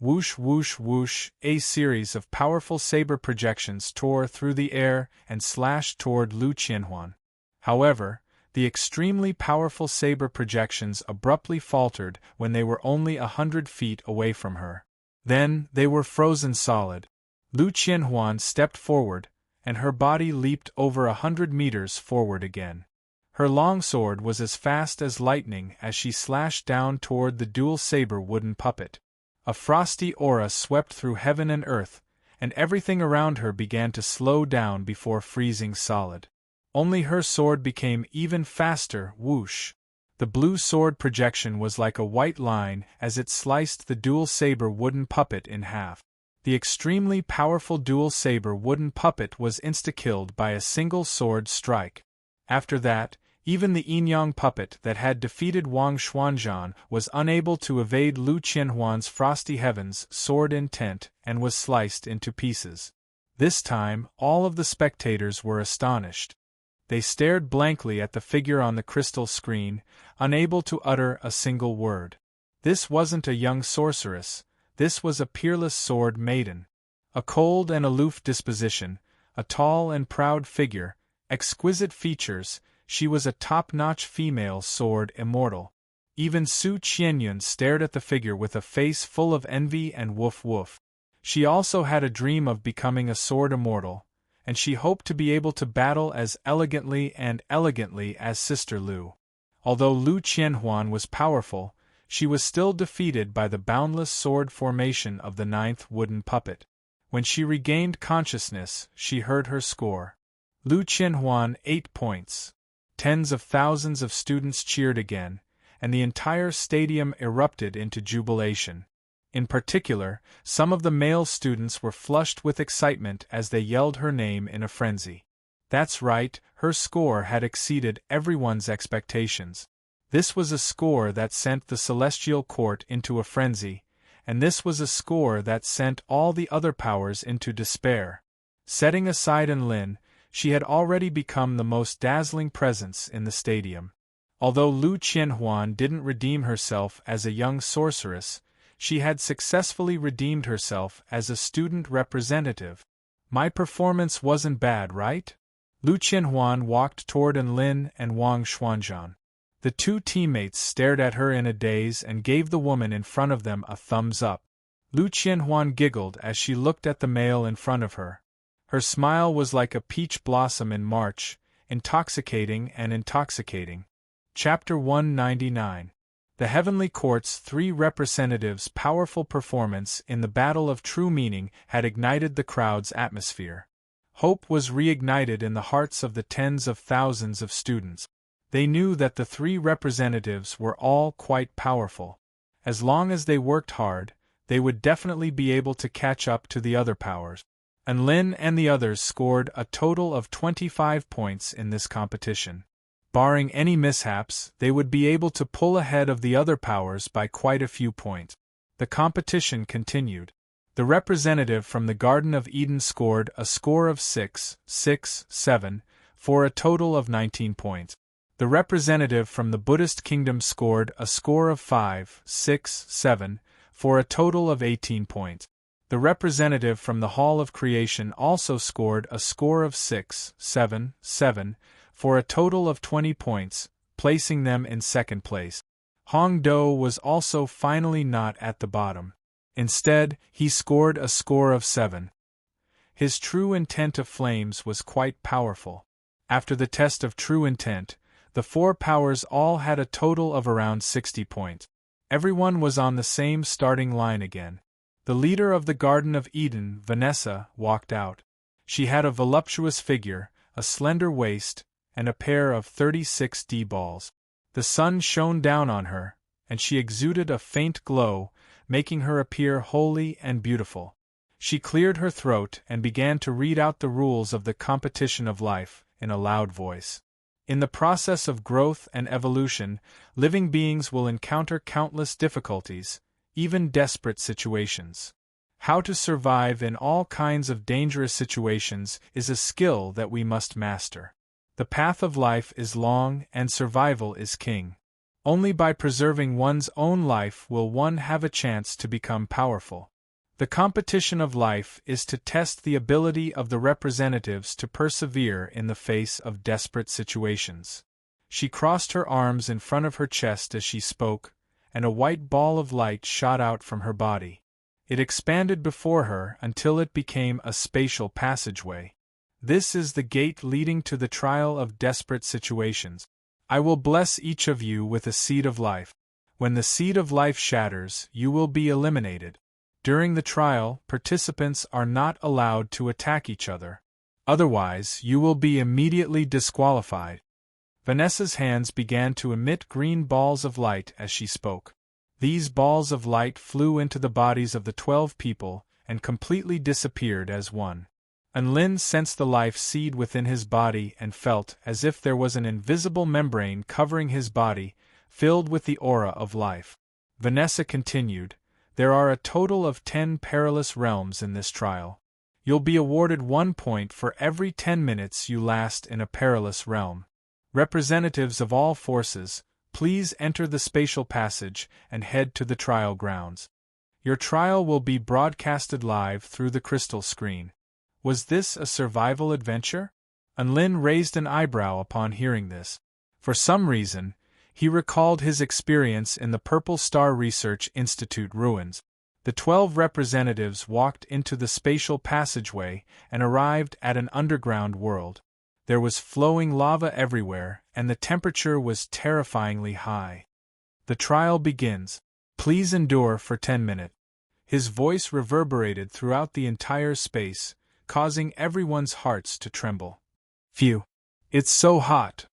S1: whoosh whoosh whoosh, a series of powerful saber projections tore through the air and slashed toward Lu Qianhuan. However, the extremely powerful saber projections abruptly faltered when they were only 100 feet away from her. Then, they were frozen solid. Lu Qianhuan stepped forward, and her body leaped over 100 meters forward again. Her longsword was as fast as lightning as she slashed down toward the dual saber wooden puppet. A frosty aura swept through heaven and earth, and everything around her began to slow down before freezing solid. Only her sword became even faster. Whoosh! The blue sword projection was like a white line as it sliced the dual saber wooden puppet in half. The extremely powerful dual saber wooden puppet was insta-killed by a single sword strike. After that, even the Yinyang puppet that had defeated Wang Xuanzhan was unable to evade Lu Qianhuan's frosty heavens sword intent and was sliced into pieces. This time, all of the spectators were astonished. They stared blankly at the figure on the crystal screen, unable to utter a single word. This wasn't a young sorceress, this was a peerless sword maiden. A cold and aloof disposition, a tall and proud figure, exquisite features, she was a top-notch female sword immortal. Even Su Qianyun stared at the figure with a face full of envy and woof woof. She also had a dream of becoming a sword immortal, and she hoped to be able to battle as elegantly as Sister Lu. Although Lu Qianhuan was powerful, she was still defeated by the boundless sword formation of the 9th wooden puppet. When she regained consciousness, she heard her score. Lu Qianhuan 8 points. Tens of thousands of students cheered again, and the entire stadium erupted into jubilation. In particular, some of the male students were flushed with excitement as they yelled her name in a frenzy. That's right, her score had exceeded everyone's expectations. This was a score that sent the celestial court into a frenzy, and this was a score that sent all the other powers into despair. Setting aside Enlin, she had already become the most dazzling presence in the stadium. Although Lu Qianhuan didn't redeem herself as a young sorceress, she had successfully redeemed herself as a student representative. My performance wasn't bad, right? Lu Qianhuan walked toward Enlin and Wang Xuanzhan. The two teammates stared at her in a daze and gave the woman in front of them a thumbs up. Lu Qianhuan giggled as she looked at the male in front of her. Her smile was like a peach blossom in March, intoxicating and intoxicating. Chapter 199. The Heavenly Court's 3 representatives' powerful performance in the Battle of True Meaning had ignited the crowd's atmosphere. Hope was reignited in the hearts of the tens of thousands of students. They knew that the 3 representatives were all quite powerful. As long as they worked hard, they would definitely be able to catch up to the other powers. Enlin and the others scored a total of 25 points in this competition. Barring any mishaps, they would be able to pull ahead of the other powers by quite a few points. The competition continued. The representative from the Garden of Eden scored a score of 6, 6, 7, for a total of 19 points. The representative from the Buddhist kingdom scored a score of 5, 6, 7, for a total of 18 points. The representative from the Hall of Creation also scored a score of 6, 7, 7, for a total of 20 points, placing them in second place. Hong Do was also finally not at the bottom. Instead, he scored a score of 7. His true intent of flames was quite powerful. After the test of true intent, the 4 powers all had a total of around 60 points. Everyone was on the same starting line again. The leader of the Garden of Eden, Vanessa, walked out. She had a voluptuous figure, a slender waist, and a pair of 36 D-balls. The sun shone down on her, and she exuded a faint glow, making her appear holy and beautiful. She cleared her throat and began to read out the rules of the competition of life, in a loud voice. In the process of growth and evolution, living beings will encounter countless difficulties, even desperate situations. How to survive in all kinds of dangerous situations is a skill that we must master. The path of life is long and survival is king. Only by preserving one's own life will one have a chance to become powerful. The competition of life is to test the ability of the representatives to persevere in the face of desperate situations. She crossed her arms in front of her chest as she spoke, and a white ball of light shot out from her body. It expanded before her until it became a spatial passageway. This is the gate leading to the trial of desperate situations. I will bless each of you with a seed of life. When the seed of life shatters, you will be eliminated. During the trial, participants are not allowed to attack each other. Otherwise, you will be immediately disqualified. Vanessa's hands began to emit green balls of light as she spoke. These balls of light flew into the bodies of the 12 people and completely disappeared as one. Lin sensed the life seed within his body and felt as if there was an invisible membrane covering his body, filled with the aura of life. Vanessa continued, "There are a total of 10 perilous realms in this trial. You'll be awarded 1 point for every 10 minutes you last in a perilous realm. Representatives of all forces, please enter the spatial passage and head to the trial grounds. Your trial will be broadcasted live through the crystal screen." Was this a survival adventure? Lin raised an eyebrow upon hearing this. For some reason, he recalled his experience in the Purple Star Research Institute ruins. The 12 representatives walked into the spatial passageway and arrived at an underground world. There was flowing lava everywhere, and the temperature was terrifyingly high. "The trial begins. Please endure for 10 minutes. His voice reverberated throughout the entire space, causing everyone's hearts to tremble. "Phew! It's so hot!"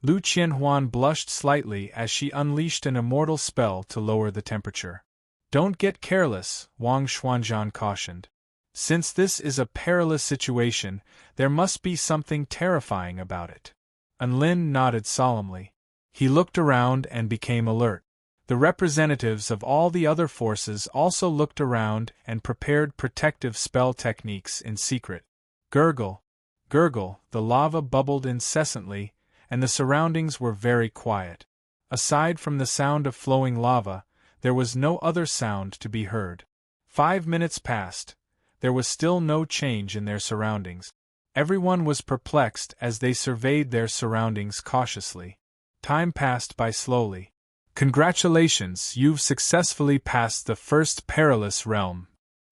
S1: Lu Qianhuan blushed slightly as she unleashed an immortal spell to lower the temperature. "Don't get careless," Wang Xuanzhan cautioned. "Since this is a perilous situation, there must be something terrifying about it." Lin nodded solemnly. He looked around and became alert. The representatives of all the other forces also looked around and prepared protective spell techniques in secret. Gurgle, gurgle, the lava bubbled incessantly, and the surroundings were very quiet. Aside from the sound of flowing lava, there was no other sound to be heard. 5 minutes passed. There was still no change in their surroundings. Everyone was perplexed as they surveyed their surroundings cautiously. Time passed by slowly. "Congratulations, you've successfully passed the first perilous realm."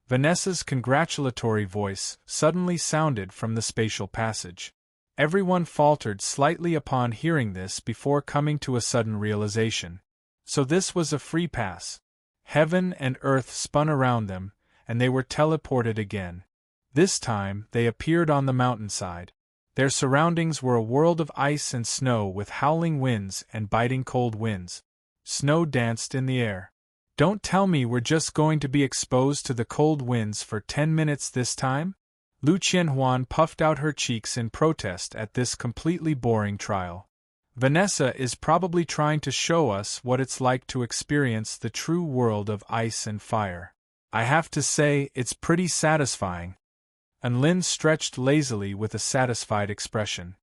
S1: Vanessa's congratulatory voice suddenly sounded from the spatial passage. Everyone faltered slightly upon hearing this before coming to a sudden realization. So this was a free pass. Heaven and earth spun around them, and they were teleported again. This time, they appeared on the mountainside. Their surroundings were a world of ice and snow with howling winds and biting cold winds. Snow danced in the air. "Don't tell me we're just going to be exposed to the cold winds for 10 minutes this time?" Lu Qianhuan puffed out her cheeks in protest at this completely boring trial. "Vanessa is probably trying to show us what it's like to experience the true world of ice and fire. I have to say, it's pretty satisfying." Lin stretched lazily with a satisfied expression.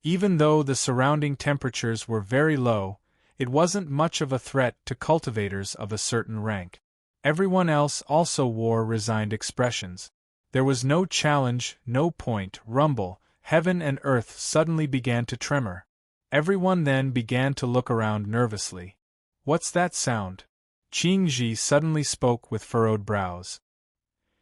S1: Even though the surrounding temperatures were very low, it wasn't much of a threat to cultivators of a certain rank. Everyone else also wore resigned expressions. There was no challenge, no point, rumble. Heaven and earth suddenly began to tremor. Everyone then began to look around nervously. "What's that sound?" Qingji suddenly spoke with furrowed brows.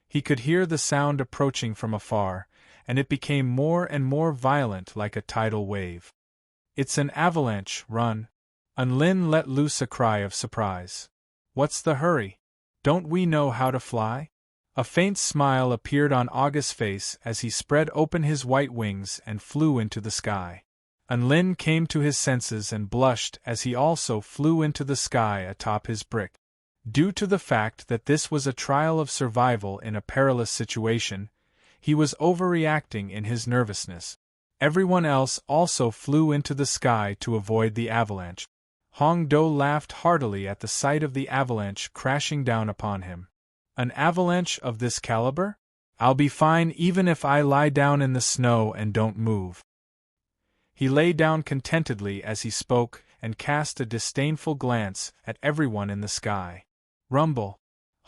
S1: He could hear the sound approaching from afar, and it became more and more violent like a tidal wave. "It's an avalanche, run!" Lin let loose a cry of surprise. "What's the hurry? Don't we know how to fly?" A faint smile appeared on August's face as he spread open his white wings and flew into the sky. Lin came to his senses and blushed as he also flew into the sky atop his brick. Due to the fact that this was a trial of survival in a perilous situation, he was overreacting in his nervousness. Everyone else also flew into the sky to avoid the avalanche. Hong Do laughed heartily at the sight of the avalanche crashing down upon him. "An avalanche of this caliber? I'll be fine even if I lie down in the snow and don't move." He lay down contentedly as he spoke and cast a disdainful glance at everyone in the sky. Rumble.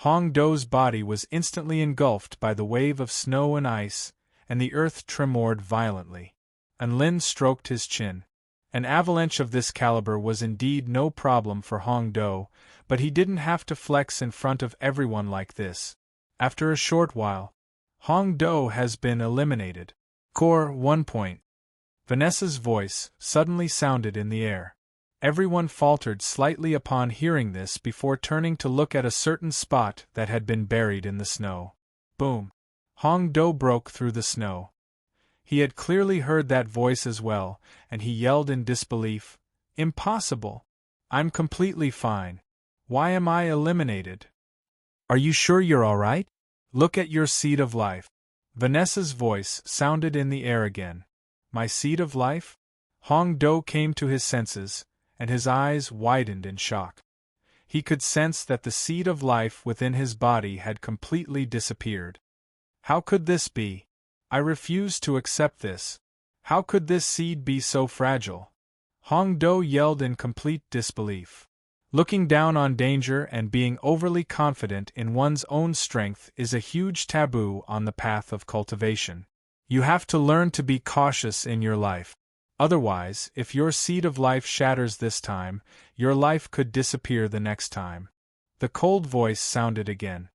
S1: Hong Do's body was instantly engulfed by the wave of snow and ice, and the earth tremored violently. And Lin stroked his chin. An avalanche of this caliber was indeed no problem for Hong Do, but he didn't have to flex in front of everyone like this. After a short while, Hong Do has been eliminated. Core 1 point. Vanessa's voice suddenly sounded in the air. Everyone faltered slightly upon hearing this before turning to look at a certain spot that had been buried in the snow. Boom! Hong Do broke through the snow. He had clearly heard that voice as well, and he yelled in disbelief, "Impossible! I'm completely fine. Why am I eliminated? Are you sure you're all right? Look at your seed of life." Vanessa's voice sounded in the air again. My seed of life? Hong Do came to his senses, and his eyes widened in shock. He could sense that the seed of life within his body had completely disappeared. How could this be? I refuse to accept this. How could this seed be so fragile? Hong Do yelled in complete disbelief. Looking down on danger and being overly confident in one's own strength is a huge taboo on the path of cultivation. You have to learn to be cautious in your life. Otherwise, if your seed of life shatters this time, your life could disappear the next time. The cold voice sounded again.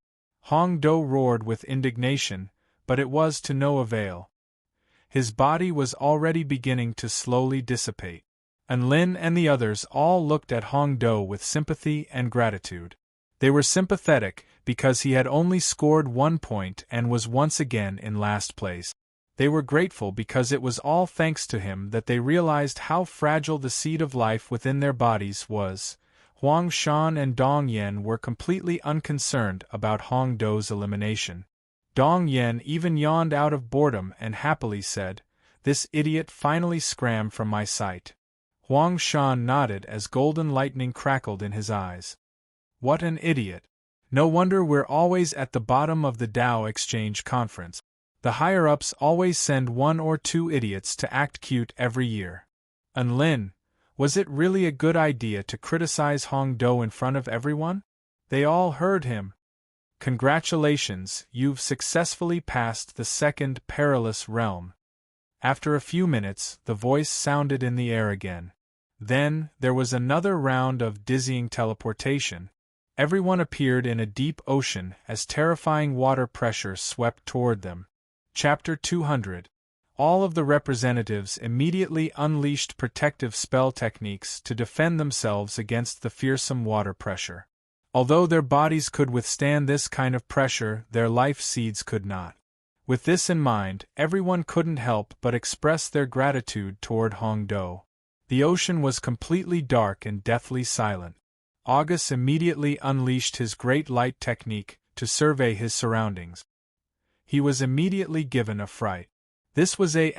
S1: Hong Do roared with indignation, but it was to no avail. His body was already beginning to slowly dissipate. And Lin and the others all looked at Hong Do with sympathy and gratitude. They were sympathetic because he had only scored 1 point and was once again in last place. They were grateful because it was all thanks to him that they realized how fragile the seed of life within their bodies was. Huang Shan and Dong Yen were completely unconcerned about Hong Do's elimination. Dong Yen even yawned out of boredom and happily said, "This idiot finally scram from my sight." Huang Shan nodded as golden lightning crackled in his eyes. What an idiot! No wonder we're always at the bottom of the Tao Exchange Conference. The higher-ups always send 1 or 2 idiots to act cute every year. And Lin, was it really a good idea to criticize Hong Do in front of everyone? They all heard him. Congratulations, you've successfully passed the second perilous realm. After a few minutes, the voice sounded in the air again. Then, there was another round of dizzying teleportation. Everyone appeared in a deep ocean as terrifying water pressure swept toward them. Chapter 200. All of the representatives immediately unleashed protective spell techniques to defend themselves against the fearsome water pressure. Although their bodies could withstand this kind of pressure, their life seeds could not. With this in mind, everyone couldn't help but express their gratitude toward Hong Do. The ocean was completely dark and deathly silent. August immediately unleashed his great light technique to survey his surroundings. He was immediately given a fright. This was a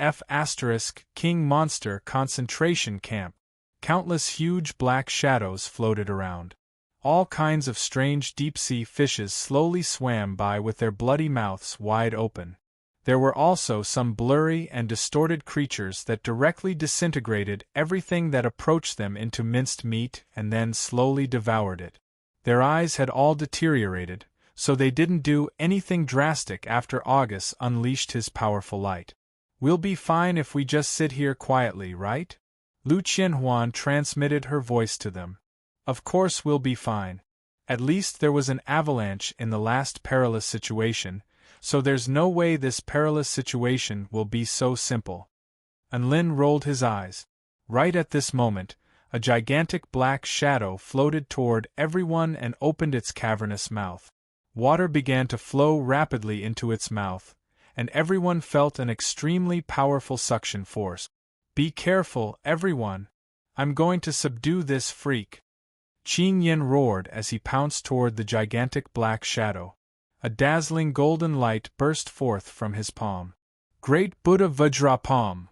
S1: King monster concentration camp. Countless huge black shadows floated around. All kinds of strange deep-sea fishes slowly swam by with their bloody mouths wide open. There were also some blurry and distorted creatures that directly disintegrated everything that approached them into minced meat and then slowly devoured it. Their eyes had all deteriorated, so they didn't do anything drastic after August unleashed his powerful light. "We'll be fine if we just sit here quietly, right?" Lu Qianhuan transmitted her voice to them. "Of course we'll be fine. At least there was an avalanche in the last perilous situation, so there's no way this perilous situation will be so simple." And Lin rolled his eyes. Right at this moment, a gigantic black shadow floated toward everyone and opened its cavernous mouth. Water began to flow rapidly into its mouth, and everyone felt an extremely powerful suction force. "Be careful, everyone! I'm going to subdue this freak!" Qing Yin roared as he pounced toward the gigantic black shadow. A dazzling golden light burst forth from his palm. "Great Buddha Vajra palm!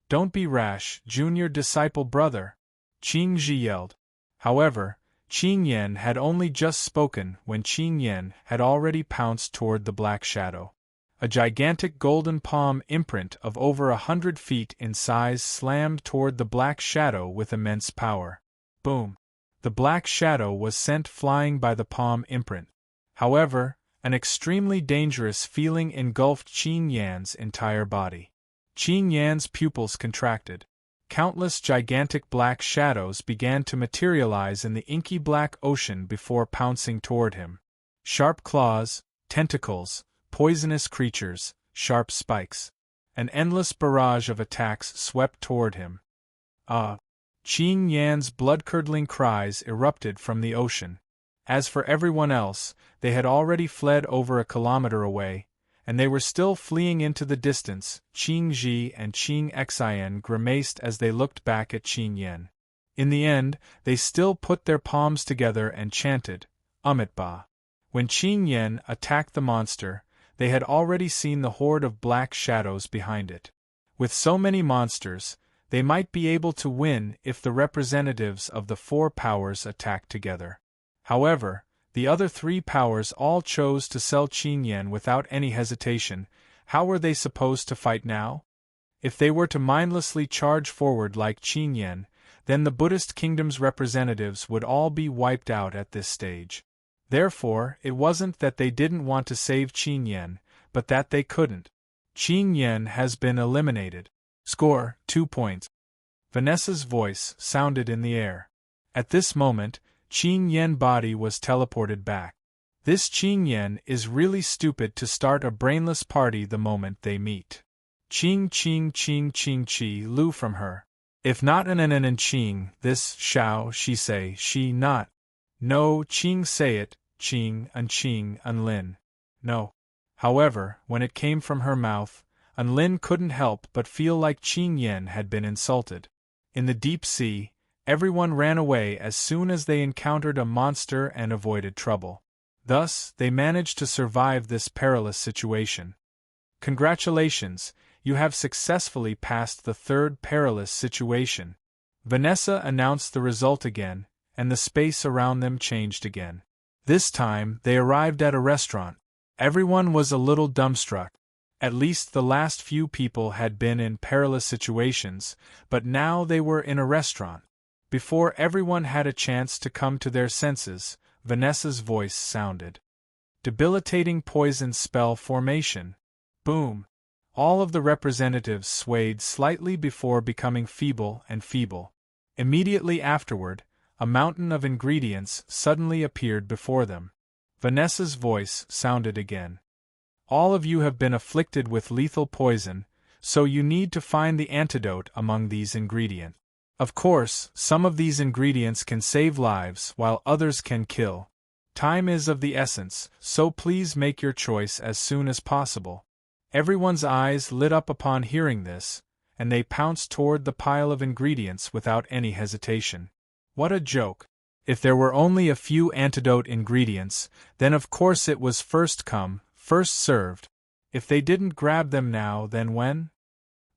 S1: Don't be rash, junior disciple brother!" Qing Ji yelled. However, Qing Yin had only just spoken when Qing Yin had already pounced toward the black shadow. A gigantic golden palm imprint of over 100 feet in size slammed toward the black shadow with immense power. Boom! The black shadow was sent flying by the palm imprint. However, an extremely dangerous feeling engulfed Qin Yan's entire body. Qin Yan's pupils contracted. Countless gigantic black shadows began to materialize in the inky black ocean before pouncing toward him. Sharp claws, tentacles, poisonous creatures, sharp spikes. An endless barrage of attacks swept toward him. Qin Yan's blood-curdling cries erupted from the ocean. As for everyone else, they had already fled over a kilometer away, and they were still fleeing into the distance. Qing Ji and Qing Xian grimaced as they looked back at Qin Yan. In the end, they still put their palms together and chanted, Amitabha. When Qin Yan attacked the monster, they had already seen the horde of black shadows behind it. With so many monsters, they might be able to win if the representatives of the four powers attacked together. However, the other three powers all chose to sell Qin Yan without any hesitation. How were they supposed to fight now? If they were to mindlessly charge forward like Qin Yan, then the Buddhist kingdom's representatives would all be wiped out at this stage. Therefore, it wasn't that they didn't want to save Qin Yan, but that they couldn't. Qin Yan has been eliminated. Score, 2 points. Vanessa's voice sounded in the air. At this moment, Qin Yan's body was teleported back. This Qin Yan is really stupid to start a brainless party the moment they meet. Qing Qing Qing Qing Qi Lu from her. If not an Qing, this shall she say she not. No Qing say it, Qing an Lin. No. However, when it came from her mouth, Lin couldn't help but feel like Qin Yan had been insulted. In the deep sea, everyone ran away as soon as they encountered a monster and avoided trouble. Thus, they managed to survive this perilous situation. Congratulations, you have successfully passed the third perilous situation. Vanessa announced the result again, and the space around them changed again. This time, they arrived at a restaurant. Everyone was a little dumbstruck. At least the last few people had been in perilous situations, but now they were in a restaurant. Before everyone had a chance to come to their senses, Vanessa's voice sounded. Debilitating poison spell formation. Boom! All of the representatives swayed slightly before becoming feeble and feeble. Immediately afterward, a mountain of ingredients suddenly appeared before them. Vanessa's voice sounded again. All of you have been afflicted with lethal poison, so you need to find the antidote among these ingredients. Of course, some of these ingredients can save lives while others can kill. Time is of the essence, so please make your choice as soon as possible. Everyone's eyes lit up upon hearing this, and they pounced toward the pile of ingredients without any hesitation. What a joke! If there were only a few antidote ingredients, then of course it was first come, first served. If they didn't grab them now, then when?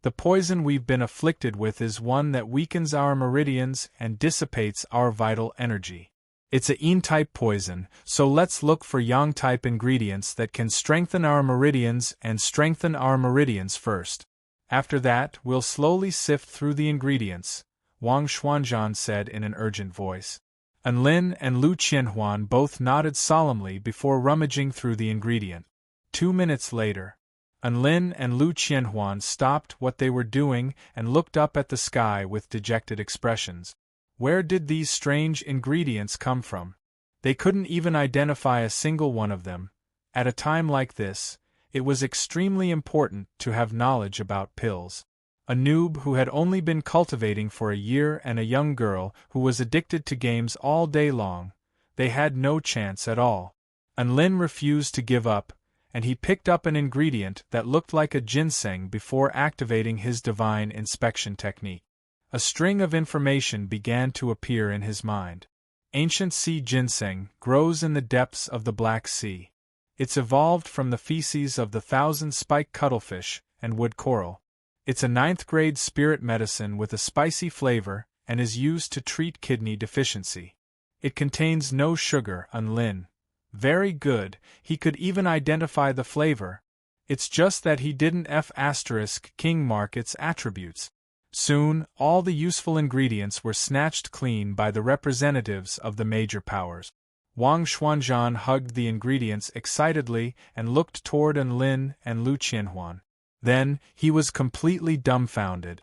S1: The poison we've been afflicted with is one that weakens our meridians and dissipates our vital energy. It's a yin-type poison, so let's look for yang-type ingredients that can strengthen our meridians and strengthen our meridians first. After that, we'll slowly sift through the ingredients, Wang Xuanzhan said in an urgent voice. Lin and Lu Qianhuan both nodded solemnly before rummaging through the ingredient. 2 minutes later, Lin and Lu Qianhuan stopped what they were doing and looked up at the sky with dejected expressions. Where did these strange ingredients come from? They couldn't even identify a single one of them. At a time like this, it was extremely important to have knowledge about pills. A noob who had only been cultivating for a year and a young girl who was addicted to games all day long, they had no chance at all. Lin refused to give up, and he picked up an ingredient that looked like a ginseng before activating his divine inspection technique. A string of information began to appear in his mind. Ancient sea ginseng grows in the depths of the Black Sea. It's evolved from the feces of the thousand-spiked cuttlefish and wood coral. It's a 9th-grade spirit medicine with a spicy flavor and is used to treat kidney deficiency. It contains no sugar, Lin. Very good, he could even identify the flavor. It's just that he didn't F***king mark its attributes. Soon, all the useful ingredients were snatched clean by the representatives of the major powers. Wang Xuanzhan hugged the ingredients excitedly and looked toward Enlin and Lu Qianhuan. Then, he was completely dumbfounded.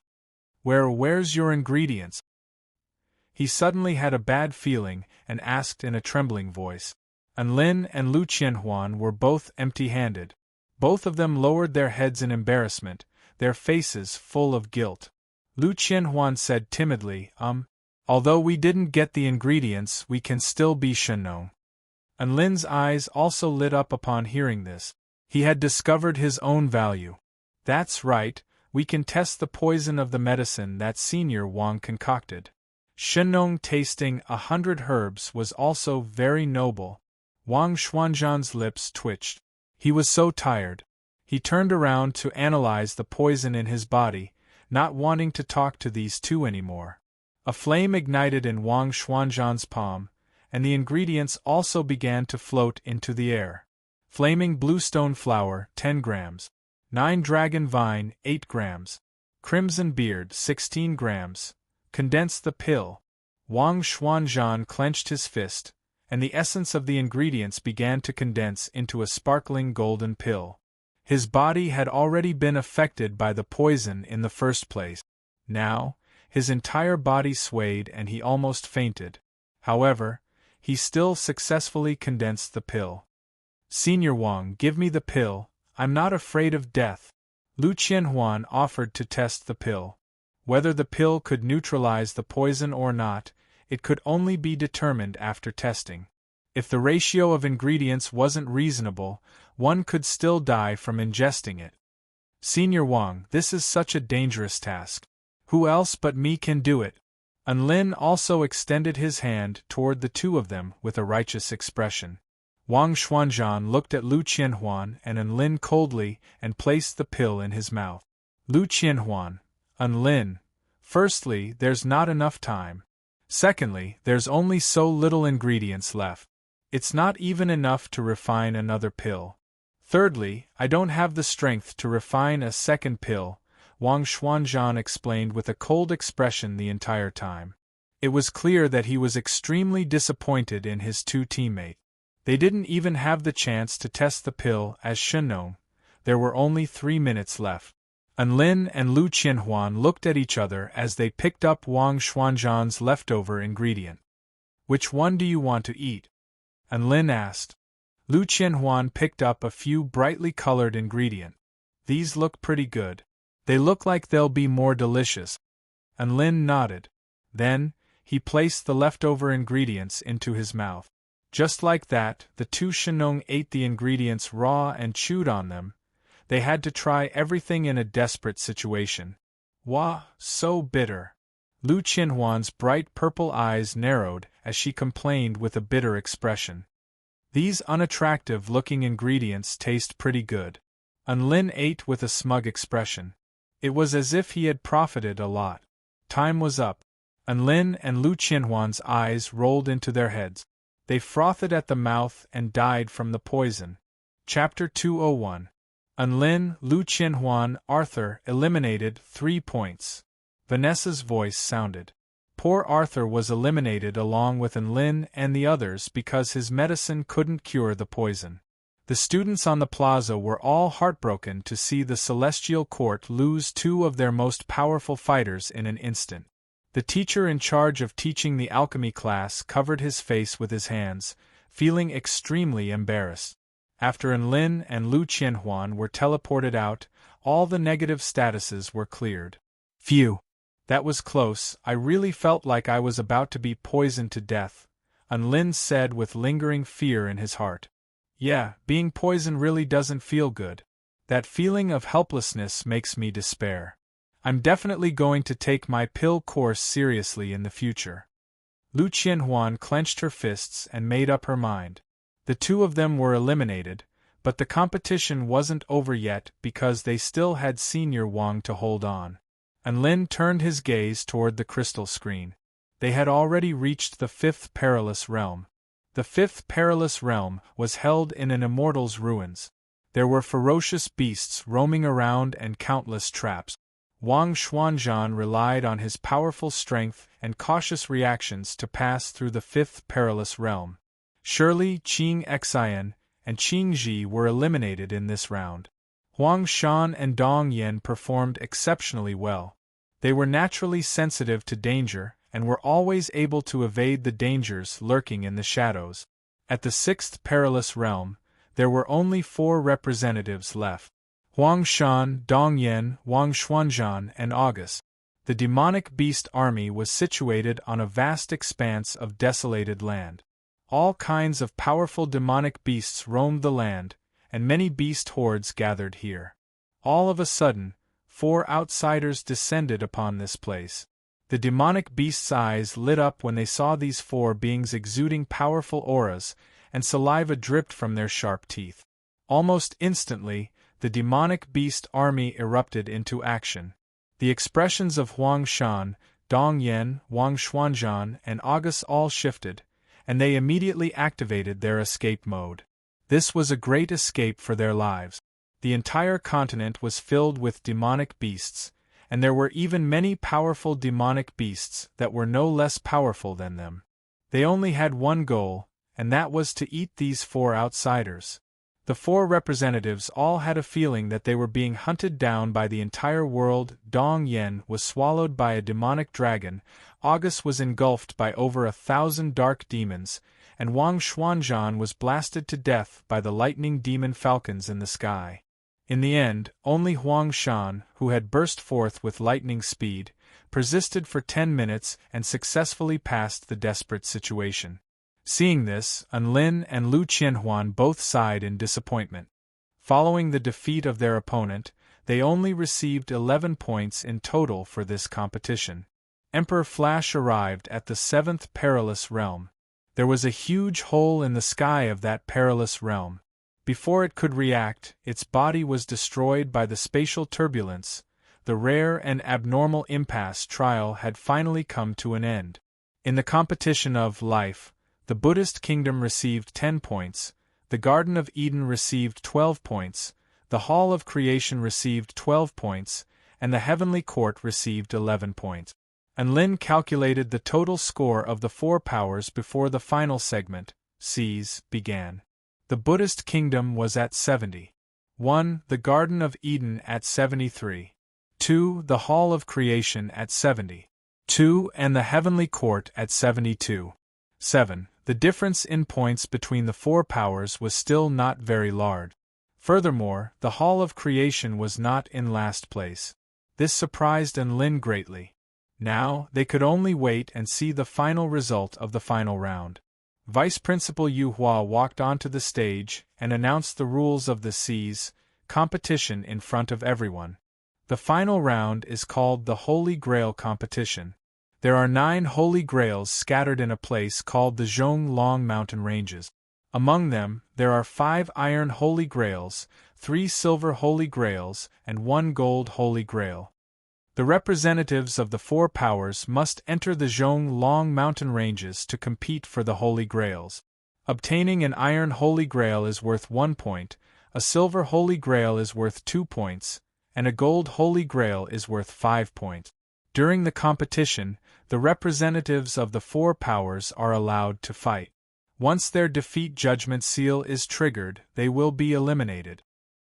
S1: Where's your ingredients? He suddenly had a bad feeling and asked in a trembling voice. Enlin and Lu Qianhuan were both empty-handed. Both of them lowered their heads in embarrassment, their faces full of guilt. Lu Qianhuan said timidly, Although we didn't get the ingredients, we can still be Shenong. Enlin's eyes also lit up upon hearing this. He had discovered his own value. That's right, we can test the poison of the medicine that Senior Wang concocted. Shenong tasting 100 herbs was also very noble. Wang Xuanzhan's lips twitched. He was so tired. He turned around to analyze the poison in his body, not wanting to talk to these two anymore. A flame ignited in Wang Xuanzhan's palm, and the ingredients also began to float into the air. Flaming bluestone flower, 10 grams. 9 dragon vine, 8 grams. Crimson beard, 16 grams. Condense the pill. Wang Xuanzhan clenched his fist, and the essence of the ingredients began to condense into a sparkling golden pill. His body had already been affected by the poison in the first place. Now, his entire body swayed and he almost fainted. However, he still successfully condensed the pill. Senior Wang, give me the pill, I'm not afraid of death. Lu Qianhuan offered to test the pill. Whether the pill could neutralize the poison or not, it could only be determined after testing. If the ratio of ingredients wasn't reasonable, one could still die from ingesting it. Senior Wang, this is such a dangerous task. Who else but me can do it? Enlin also extended his hand toward the two of them with a righteous expression. Wang Xuanzhan looked at Lu Qianhuan and Enlin coldly and placed the pill in his mouth. Lu Qianhuan, Enlin, firstly, there's not enough time. Secondly, there's only so little ingredients left. It's not even enough to refine another pill. Thirdly, I don't have the strength to refine a second pill, Wang Xuanzhan explained with a cold expression the entire time. It was clear that he was extremely disappointed in his two teammates. They didn't even have the chance to test the pill as Shenong. There were only 3 minutes left. Enlin and Lu Qianhuan looked at each other as they picked up Wang Xuanzhan's leftover ingredient. Which one do you want to eat? Enlin asked. Lu Qianhuan picked up a few brightly colored ingredients. These look pretty good. They look like they'll be more delicious. Enlin nodded. Then, he placed the leftover ingredients into his mouth. Just like that, the two Shenong ate the ingredients raw and chewed on them. They had to try everything in a desperate situation. Wah, so bitter. Lu Qianhuan's bright purple eyes narrowed as she complained with a bitter expression. These unattractive-looking ingredients taste pretty good. Enlin ate with a smug expression. It was as if he had profited a lot. Time was up. Enlin and Lu Qianhuan's eyes rolled into their heads. They frothed at the mouth and died from the poison. Chapter 201. Enlin, Lu Qianhuan, Arthur eliminated 3 points. Vanessa's voice sounded. Poor Arthur was eliminated along with Enlin and the others because his medicine couldn't cure the poison. The students on the plaza were all heartbroken to see the Celestial Court lose 2 of their most powerful fighters in an instant. The teacher in charge of teaching the alchemy class covered his face with his hands, feeling extremely embarrassed. After Enlin and Lu Qianhuan were teleported out, all the negative statuses were cleared. Phew! That was close. I really felt like I was about to be poisoned to death, Enlin said with lingering fear in his heart. Yeah, being poisoned really doesn't feel good. That feeling of helplessness makes me despair. I'm definitely going to take my pill course seriously in the future. Lu Qianhuan clenched her fists and made up her mind. The 2 of them were eliminated, but the competition wasn't over yet because they still had Senior Wang to hold on. Enlin turned his gaze toward the crystal screen. They had already reached the 5th perilous realm. The 5th perilous realm was held in an immortal's ruins. There were ferocious beasts roaming around and countless traps. Wang Xuanzhan relied on his powerful strength and cautious reactions to pass through the 5th perilous realm. Surely Qing Xian and Qing Ji were eliminated in this round. Huang Shan and Dong Yen performed exceptionally well. They were naturally sensitive to danger and were always able to evade the dangers lurking in the shadows. At the sixth perilous realm, there were only 4 representatives left: Huang Shan, Dong Yen, Wang Xuanzhan, and August. The demonic beast army was situated on a vast expanse of desolated land. All kinds of powerful demonic beasts roamed the land, and many beast hordes gathered here. All of a sudden, 4 outsiders descended upon this place. The demonic beasts' eyes lit up when they saw these 4 beings exuding powerful auras, and saliva dripped from their sharp teeth. Almost instantly, the demonic beast army erupted into action. The expressions of Huang Shan, Dong Yen, Wang Xuanzhan, and August all shifted, and they immediately activated their escape mode. This was a great escape for their lives. The entire continent was filled with demonic beasts, and there were even many powerful demonic beasts that were no less powerful than them. They only had one goal, and that was to eat these 4 outsiders. The 4 representatives all had a feeling that they were being hunted down by the entire world. Dong Yen was swallowed by a demonic dragon, August was engulfed by over 1,000 dark demons, and Wang Xuanzhan was blasted to death by the lightning demon falcons in the sky. In the end, only Huang Shan, who had burst forth with lightning speed, persisted for 10 minutes and successfully passed the desperate situation. Seeing this, Lin and Lu Qianhuan both sighed in disappointment. Following the defeat of their opponent, they only received 11 points in total for this competition. Emperor Flash arrived at the 7th perilous realm. There was a huge hole in the sky of that perilous realm. Before it could react, its body was destroyed by the spatial turbulence. The rare and abnormal impasse trial had finally come to an end. In the competition of life, the Buddhist kingdom received 10 points, the Garden of Eden received 12 points, the Hall of Creation received 12 points, and the Heavenly Court received 11 points. And Lin calculated the total score of the 4 powers before the final segment, C's, began. The Buddhist kingdom was at 70. 1. The Garden of Eden at 73. 2. The Hall of Creation at 70. 2. And the Heavenly Court at 72. 7. The difference in points between the 4 powers was still not very large. Furthermore, the Hall of Creation was not in last place. This surprised Lin greatly. Now, they could only wait and see the final result of the final round. Vice Principal Yu Hua walked onto the stage and announced the rules of the C's competition in front of everyone. The final round is called the Holy Grail competition. There are 9 Holy Grails scattered in a place called the Zhonglong Mountain Ranges. Among them, there are 5 iron Holy Grails, 3 silver Holy Grails, and 1 gold Holy Grail. The representatives of the 4 powers must enter the Zhonglong Mountain Ranges to compete for the Holy Grails. Obtaining an iron Holy Grail is worth 1 point, a silver Holy Grail is worth 2 points, and a gold Holy Grail is worth 5 points. During the competition, the representatives of the 4 powers are allowed to fight. Once their defeat judgment seal is triggered, they will be eliminated.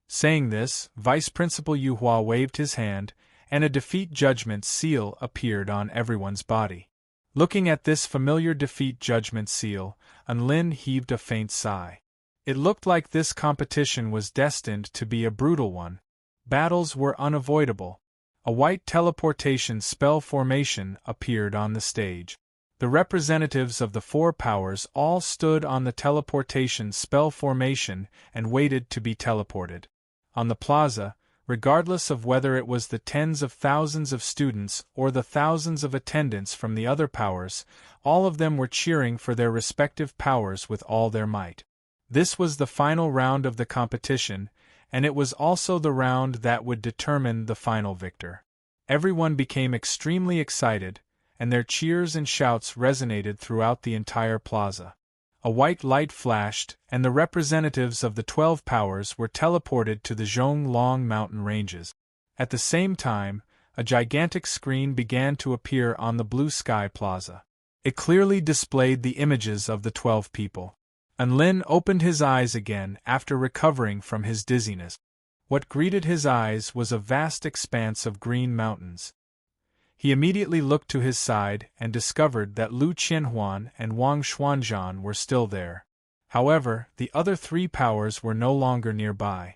S1: Saying this, Vice Principal Yu Hua waved his hand, and a defeat judgment seal appeared on everyone's body. Looking at this familiar defeat judgment seal, Lin heaved a faint sigh. It looked like this competition was destined to be a brutal one. Battles were unavoidable. A white teleportation spell formation appeared on the stage. The representatives of the 4 powers all stood on the teleportation spell formation and waited to be teleported. On the plaza, regardless of whether it was the tens of thousands of students or the thousands of attendants from the other powers, all of them were cheering for their respective powers with all their might. This was the final round of the competition, and it was also the round that would determine the final victor. Everyone became extremely excited, and their cheers and shouts resonated throughout the entire plaza. A white light flashed, and the representatives of the 12 powers were teleported to the Zhonglong Mountain Ranges. At the same time, a gigantic screen began to appear on the blue sky plaza. It clearly displayed the images of the 12 people. And Lin opened his eyes again after recovering from his dizziness. What greeted his eyes was a vast expanse of green mountains. He immediately looked to his side and discovered that Lu Qianhuan and Wang Xuanzhan were still there. However, the other three powers were no longer nearby.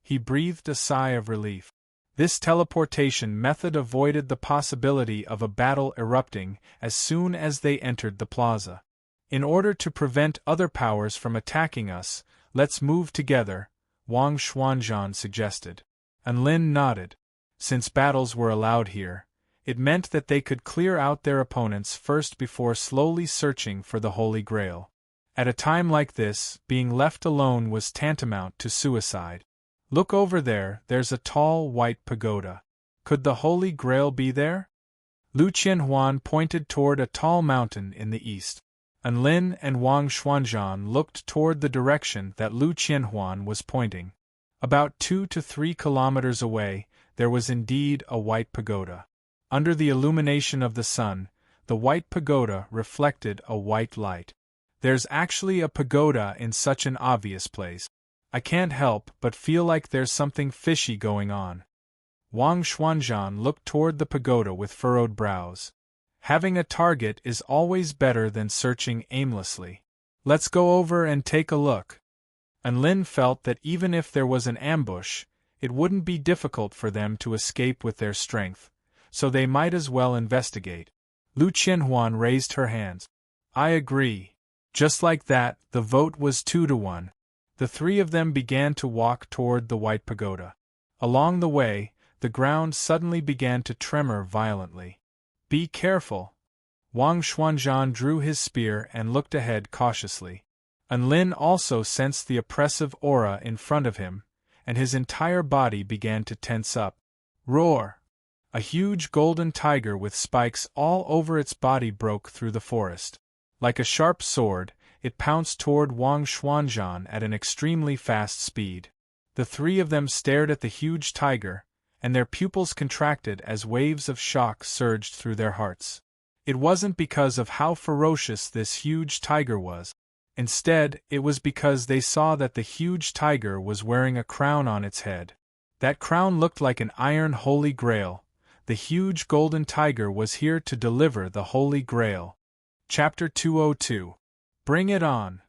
S1: He breathed a sigh of relief. This teleportation method avoided the possibility of a battle erupting as soon as they entered the plaza. In order to prevent other powers from attacking us, let's move together, Wang Xuanzhan suggested. And Lin nodded. Since battles were allowed here, it meant that they could clear out their opponents first before slowly searching for the Holy Grail. At a time like this, being left alone was tantamount to suicide. Look over there, there's a tall white pagoda. Could the Holy Grail be there? Lu Qianhuan pointed toward a tall mountain in the east. And Lin and Wang Xuanzhan looked toward the direction that Lu Qianhuan was pointing. About 2 to 3 kilometers away, there was indeed a white pagoda. Under the illumination of the sun, the white pagoda reflected a white light. There's actually a pagoda in such an obvious place. I can't help but feel like there's something fishy going on. Wang Xuanzhan looked toward the pagoda with furrowed brows. Having a target is always better than searching aimlessly. Let's go over and take a look. And Lin felt that even if there was an ambush, it wouldn't be difficult for them to escape with their strength, so they might as well investigate. Lu Qianhuan raised her hands. I agree. Just like that, the vote was 2 to 1. The three of them began to walk toward the white pagoda. Along the way, the ground suddenly began to tremor violently. Be careful. Wang Xuanzhan drew his spear and looked ahead cautiously. And Lin also sensed the oppressive aura in front of him, and his entire body began to tense up. Roar! A huge golden tiger with spikes all over its body broke through the forest. Like a sharp sword, it pounced toward Wang Xuanzhan at an extremely fast speed. The three of them stared at the huge tiger, and their pupils contracted as waves of shock surged through their hearts. It wasn't because of how ferocious this huge tiger was. Instead, it was because they saw that the huge tiger was wearing a crown on its head. That crown looked like an iron Holy Grail. The huge golden tiger was here to deliver the Holy Grail. Chapter 202. Bring it on!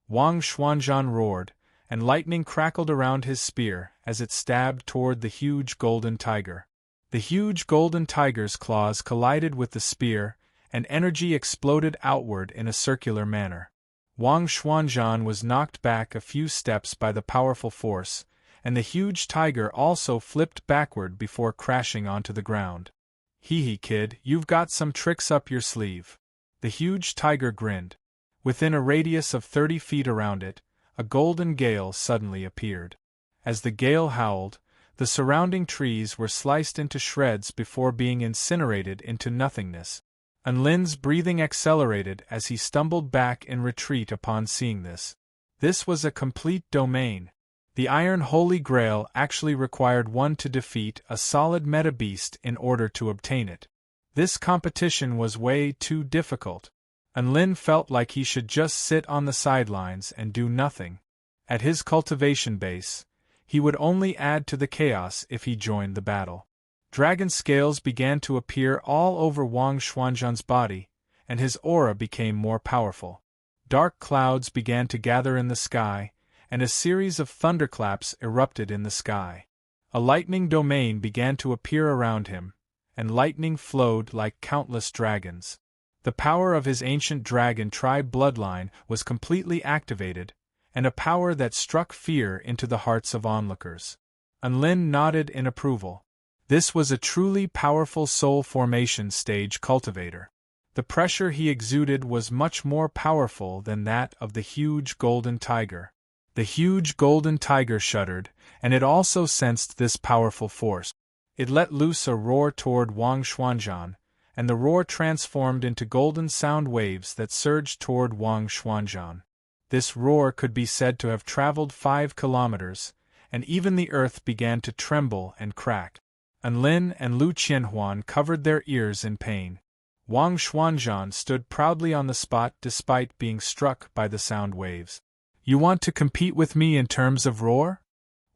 S1: Wang Xuanzhan roared, and lightning crackled around his spear as it stabbed toward the huge golden tiger. The huge golden tiger's claws collided with the spear, and energy exploded outward in a circular manner. Wang Xuanzhan was knocked back a few steps by the powerful force, and the huge tiger also flipped backward before crashing onto the ground. Hee kid, you've got some tricks up your sleeve. The huge tiger grinned. Within a radius of 30 feet around it, a golden gale suddenly appeared. As the gale howled, the surrounding trees were sliced into shreds before being incinerated into nothingness. And Lin's breathing accelerated as he stumbled back in retreat upon seeing this. This was a complete domain. The Iron Holy Grail actually required one to defeat a solid meta beast in order to obtain it. This competition was way too difficult. And Lin felt like he should just sit on the sidelines and do nothing. At his cultivation base, he would only add to the chaos if he joined the battle. Dragon scales began to appear all over Wang Xuanzhan's body, and his aura became more powerful. Dark clouds began to gather in the sky, and a series of thunderclaps erupted in the sky. A lightning domain began to appear around him, and lightning flowed like countless dragons. The power of his ancient dragon tribe bloodline was completely activated, and a power that struck fear into the hearts of onlookers. And Lin nodded in approval. This was a truly powerful soul formation stage cultivator. The pressure he exuded was much more powerful than that of the huge golden tiger. The huge golden tiger shuddered, and it also sensed this powerful force. It let loose a roar toward Wang Xuanzhan, and the roar transformed into golden sound waves that surged toward Wang Xuanzhan. This roar could be said to have traveled 5 kilometers, and even the earth began to tremble and crack. And Lin and Lu Qianhuan covered their ears in pain. Wang Xuanzhan stood proudly on the spot despite being struck by the sound waves. You want to compete with me in terms of roar?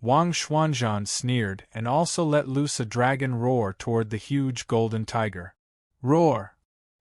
S1: Wang Xuanzhan sneered and also let loose a dragon roar toward the huge golden tiger. Roar!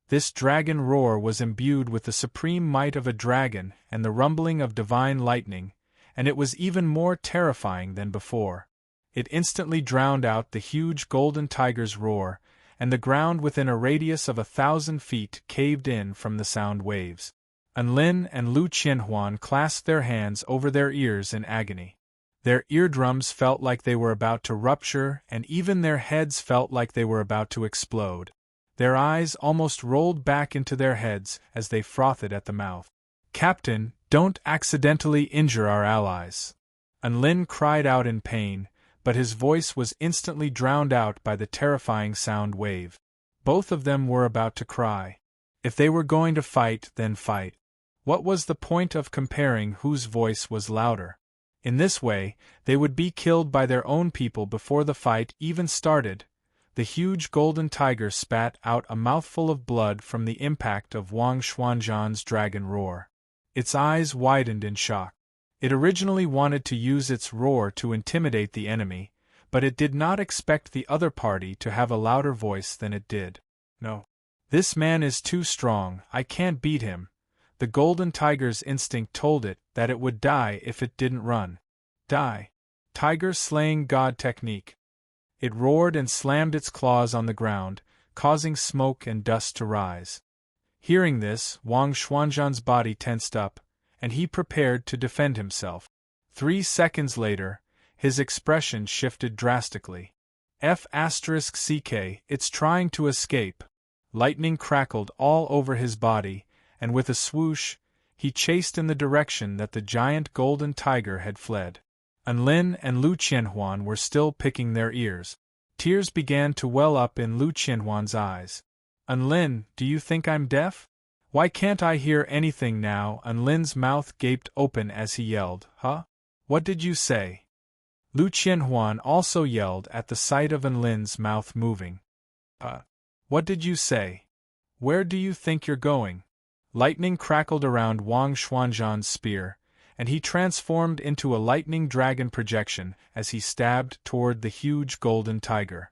S1: This dragon roar was imbued with the supreme might of a dragon and the rumbling of divine lightning, and it was even more terrifying than before. It instantly drowned out the huge golden tiger's roar, and the ground within a radius of 1,000 feet caved in from the sound waves. Anlin and Lu Qianhuan clasped their hands over their ears in agony. Their eardrums felt like they were about to rupture, and even their heads felt like they were about to explode. Their eyes almost rolled back into their heads as they frothed at the mouth. Captain, don't accidentally injure our allies. Anlin cried out in pain, but his voice was instantly drowned out by the terrifying sound wave. Both of them were about to cry. If they were going to fight, then fight. What was the point of comparing whose voice was louder? In this way, they would be killed by their own people before the fight even started. The huge golden tiger spat out a mouthful of blood from the impact of Wang Xuanzhan's dragon roar. Its eyes widened in shock. It originally wanted to use its roar to intimidate the enemy, but it did not expect the other party to have a louder voice than it did. No. This man is too strong, I can't beat him. The golden tiger's instinct told it that it would die if it didn't run. Die. Tiger slaying god technique. It roared and slammed its claws on the ground, causing smoke and dust to rise. Hearing this, Wang Xuanzhan's body tensed up, and he prepared to defend himself. 3 seconds later, his expression shifted drastically. F***CK, it's trying to escape. Lightning crackled all over his body, and with a swoosh, he chased in the direction that the giant golden tiger had fled. Anlin and Lu Qianhuan were still picking their ears. Tears began to well up in Lu Qianhuan's eyes. Anlin, do you think I'm deaf? Why can't I hear anything now? Anlin's mouth gaped open as he yelled, Huh? What did you say? Lu Qianhuan also yelled at the sight of Anlin's mouth moving. What did you say? Where do you think you're going? Lightning crackled around Wang Xuanzhan's spear, and he transformed into a lightning dragon projection as he stabbed toward the huge golden tiger.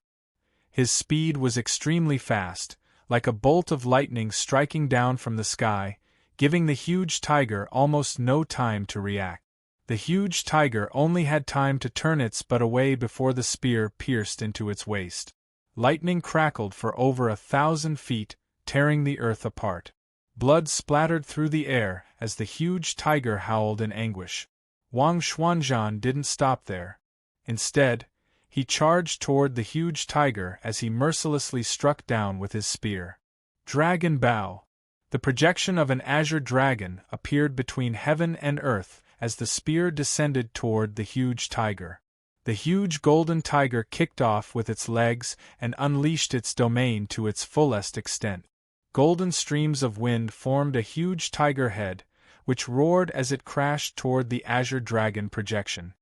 S1: His speed was extremely fast, like a bolt of lightning striking down from the sky, giving the huge tiger almost no time to react. The huge tiger only had time to turn its butt away before the spear pierced into its waist. Lightning crackled for over 1,000 feet, tearing the earth apart. Blood splattered through the air as the huge tiger howled in anguish. Wang Xuanzhan didn't stop there. Instead, he charged toward the huge tiger as he mercilessly struck down with his spear. Dragon Bow. The projection of an azure dragon appeared between heaven and earth as the spear descended toward the huge tiger. The huge golden tiger kicked off with its legs and unleashed its domain to its fullest extent. Golden streams of wind formed a huge tiger head, which roared as it crashed toward the azure dragon projection.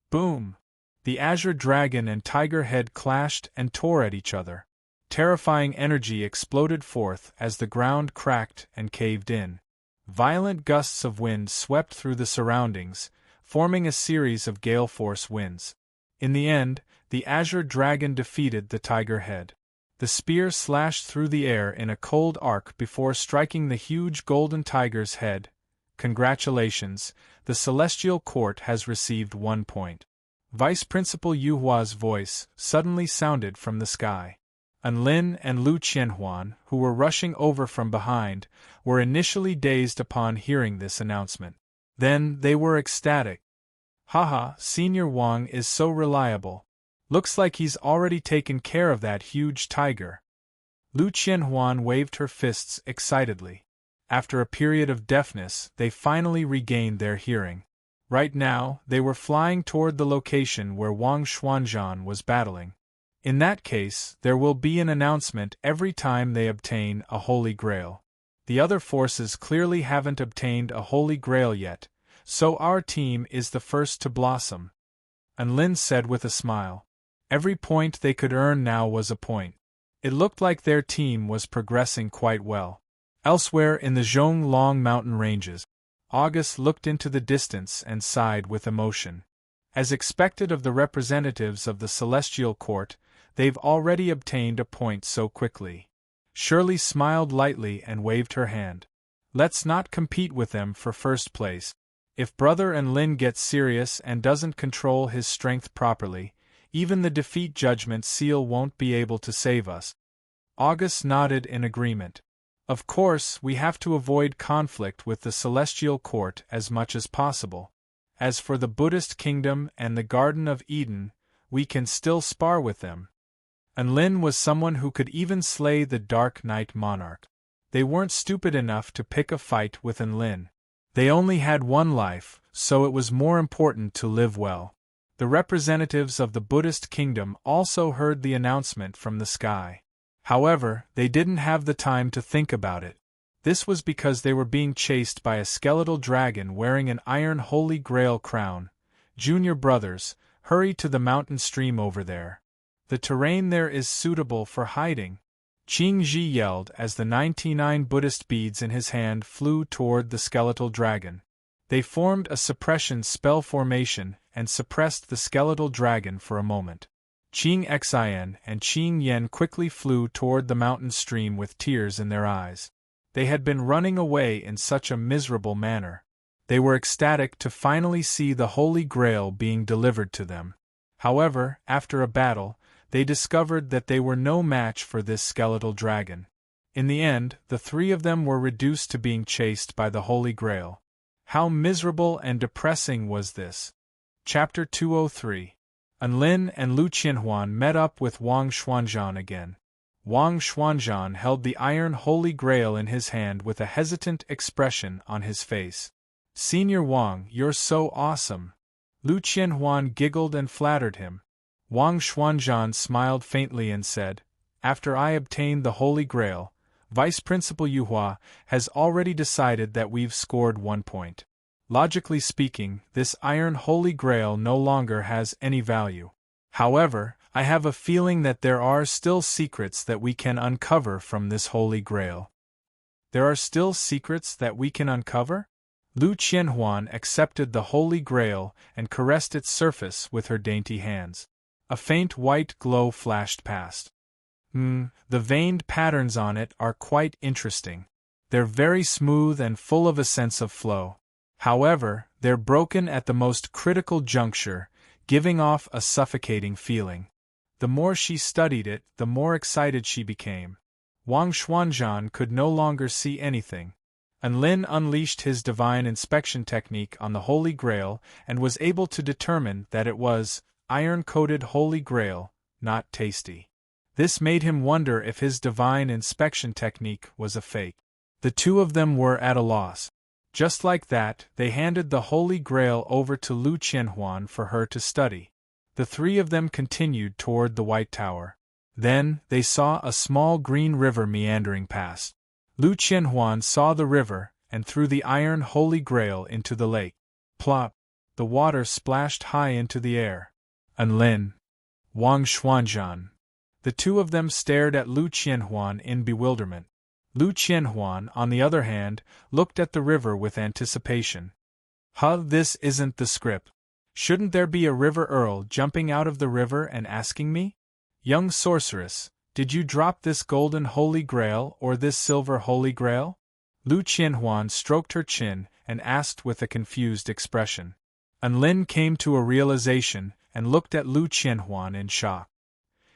S1: Boom! The azure dragon and tiger head clashed and tore at each other. Terrifying energy exploded forth as the ground cracked and caved in. Violent gusts of wind swept through the surroundings, forming a series of gale-force winds. In the end, the azure dragon defeated the tiger head. The spear slashed through the air in a cold arc before striking the huge golden tiger's head. Congratulations, the Celestial Court has received 1 point. Vice Principal Yu Hua's voice suddenly sounded from the sky. Anlin and Lu Qianhuan, who were rushing over from behind, were initially dazed upon hearing this announcement. Then they were ecstatic. Haha, Senior Wang is so reliable. Looks like he's already taken care of that huge tiger. Lu Qianhuan waved her fists excitedly. After a period of deafness, they finally regained their hearing. Right now, they were flying toward the location where Wang Xuanzhan was battling. In that case, there will be an announcement every time they obtain a Holy Grail. The other forces clearly haven't obtained a Holy Grail yet, so our team is the first to blossom. Anlin said with a smile. Every point they could earn now was a point. It looked like their team was progressing quite well. Elsewhere in the Zhonglong mountain ranges, August looked into the distance and sighed with emotion. As expected of the representatives of the Celestial Court, they've already obtained a point so quickly. Shirley smiled lightly and waved her hand. Let's not compete with them for first place. If Brother and Lin gets serious and doesn't control his strength properly, even the defeat judgment seal won't be able to save us. August nodded in agreement. Of course, we have to avoid conflict with the Celestial Court as much as possible. As for the Buddhist kingdom and the Garden of Eden, we can still spar with them. And Lin was someone who could even slay the Dark Knight Monarch. They weren't stupid enough to pick a fight with Lin. They only had one life, so it was more important to live well. The representatives of the Buddhist kingdom also heard the announcement from the sky. However, they didn't have the time to think about it. This was because they were being chased by a skeletal dragon wearing an iron Holy Grail crown. Junior brothers, hurry to the mountain stream over there. The terrain there is suitable for hiding. Qing Ji yelled as the 99 Buddhist beads in his hand flew toward the skeletal dragon. They formed a suppression spell formation and suppressed the skeletal dragon for a moment. Qing Xin and Qing Yen quickly flew toward the mountain stream with tears in their eyes. They had been running away in such a miserable manner. They were ecstatic to finally see the Holy Grail being delivered to them. However, after a battle, they discovered that they were no match for this skeletal dragon. In the end, the three of them were reduced to being chased by the Holy Grail. How miserable and depressing was this? Chapter 203. Lin and Lu Qianhuan met up with Wang Xuanzhan again. Wang Xuanzhan held the iron Holy Grail in his hand with a hesitant expression on his face. "Senior Wang, you're so awesome." Lu Qianhuan giggled and flattered him. Wang Xuanzhan smiled faintly and said, "After I obtained the Holy Grail, Vice Principal Yuhua has already decided that we've scored 1 point. Logically speaking, this iron Holy Grail no longer has any value. However, I have a feeling that there are still secrets that we can uncover from this Holy Grail." "There are still secrets that we can uncover?" Lu Qianhuan accepted the Holy Grail and caressed its surface with her dainty hands. A faint white glow flashed past. The veined patterns on it are quite interesting. They're very smooth and full of a sense of flow. However, they're broken at the most critical juncture, giving off a suffocating feeling." The more she studied it, the more excited she became. Wang Xuanzhan could no longer see anything. Lin unleashed his divine inspection technique on the Holy Grail and was able to determine that it was iron-coated Holy Grail, not tasty. This made him wonder if his divine inspection technique was a fake. The two of them were at a loss. Just like that, they handed the Holy Grail over to Lu Qianhuan for her to study. The three of them continued toward the White Tower. Then, they saw a small green river meandering past. Lu Qianhuan saw the river and threw the iron Holy Grail into the lake. Plop! The water splashed high into the air. Lin, Wang Xuanzhan. The two of them stared at Lu Qianhuan in bewilderment. Lu Qianhuan, on the other hand, looked at the river with anticipation. This isn't the script. Shouldn't there be a river earl jumping out of the river and asking me? Young sorceress, did you drop this golden Holy Grail or this silver Holy Grail? Lu Qianhuan stroked her chin and asked with a confused expression. Lin came to a realization and looked at Lu Qianhuan in shock.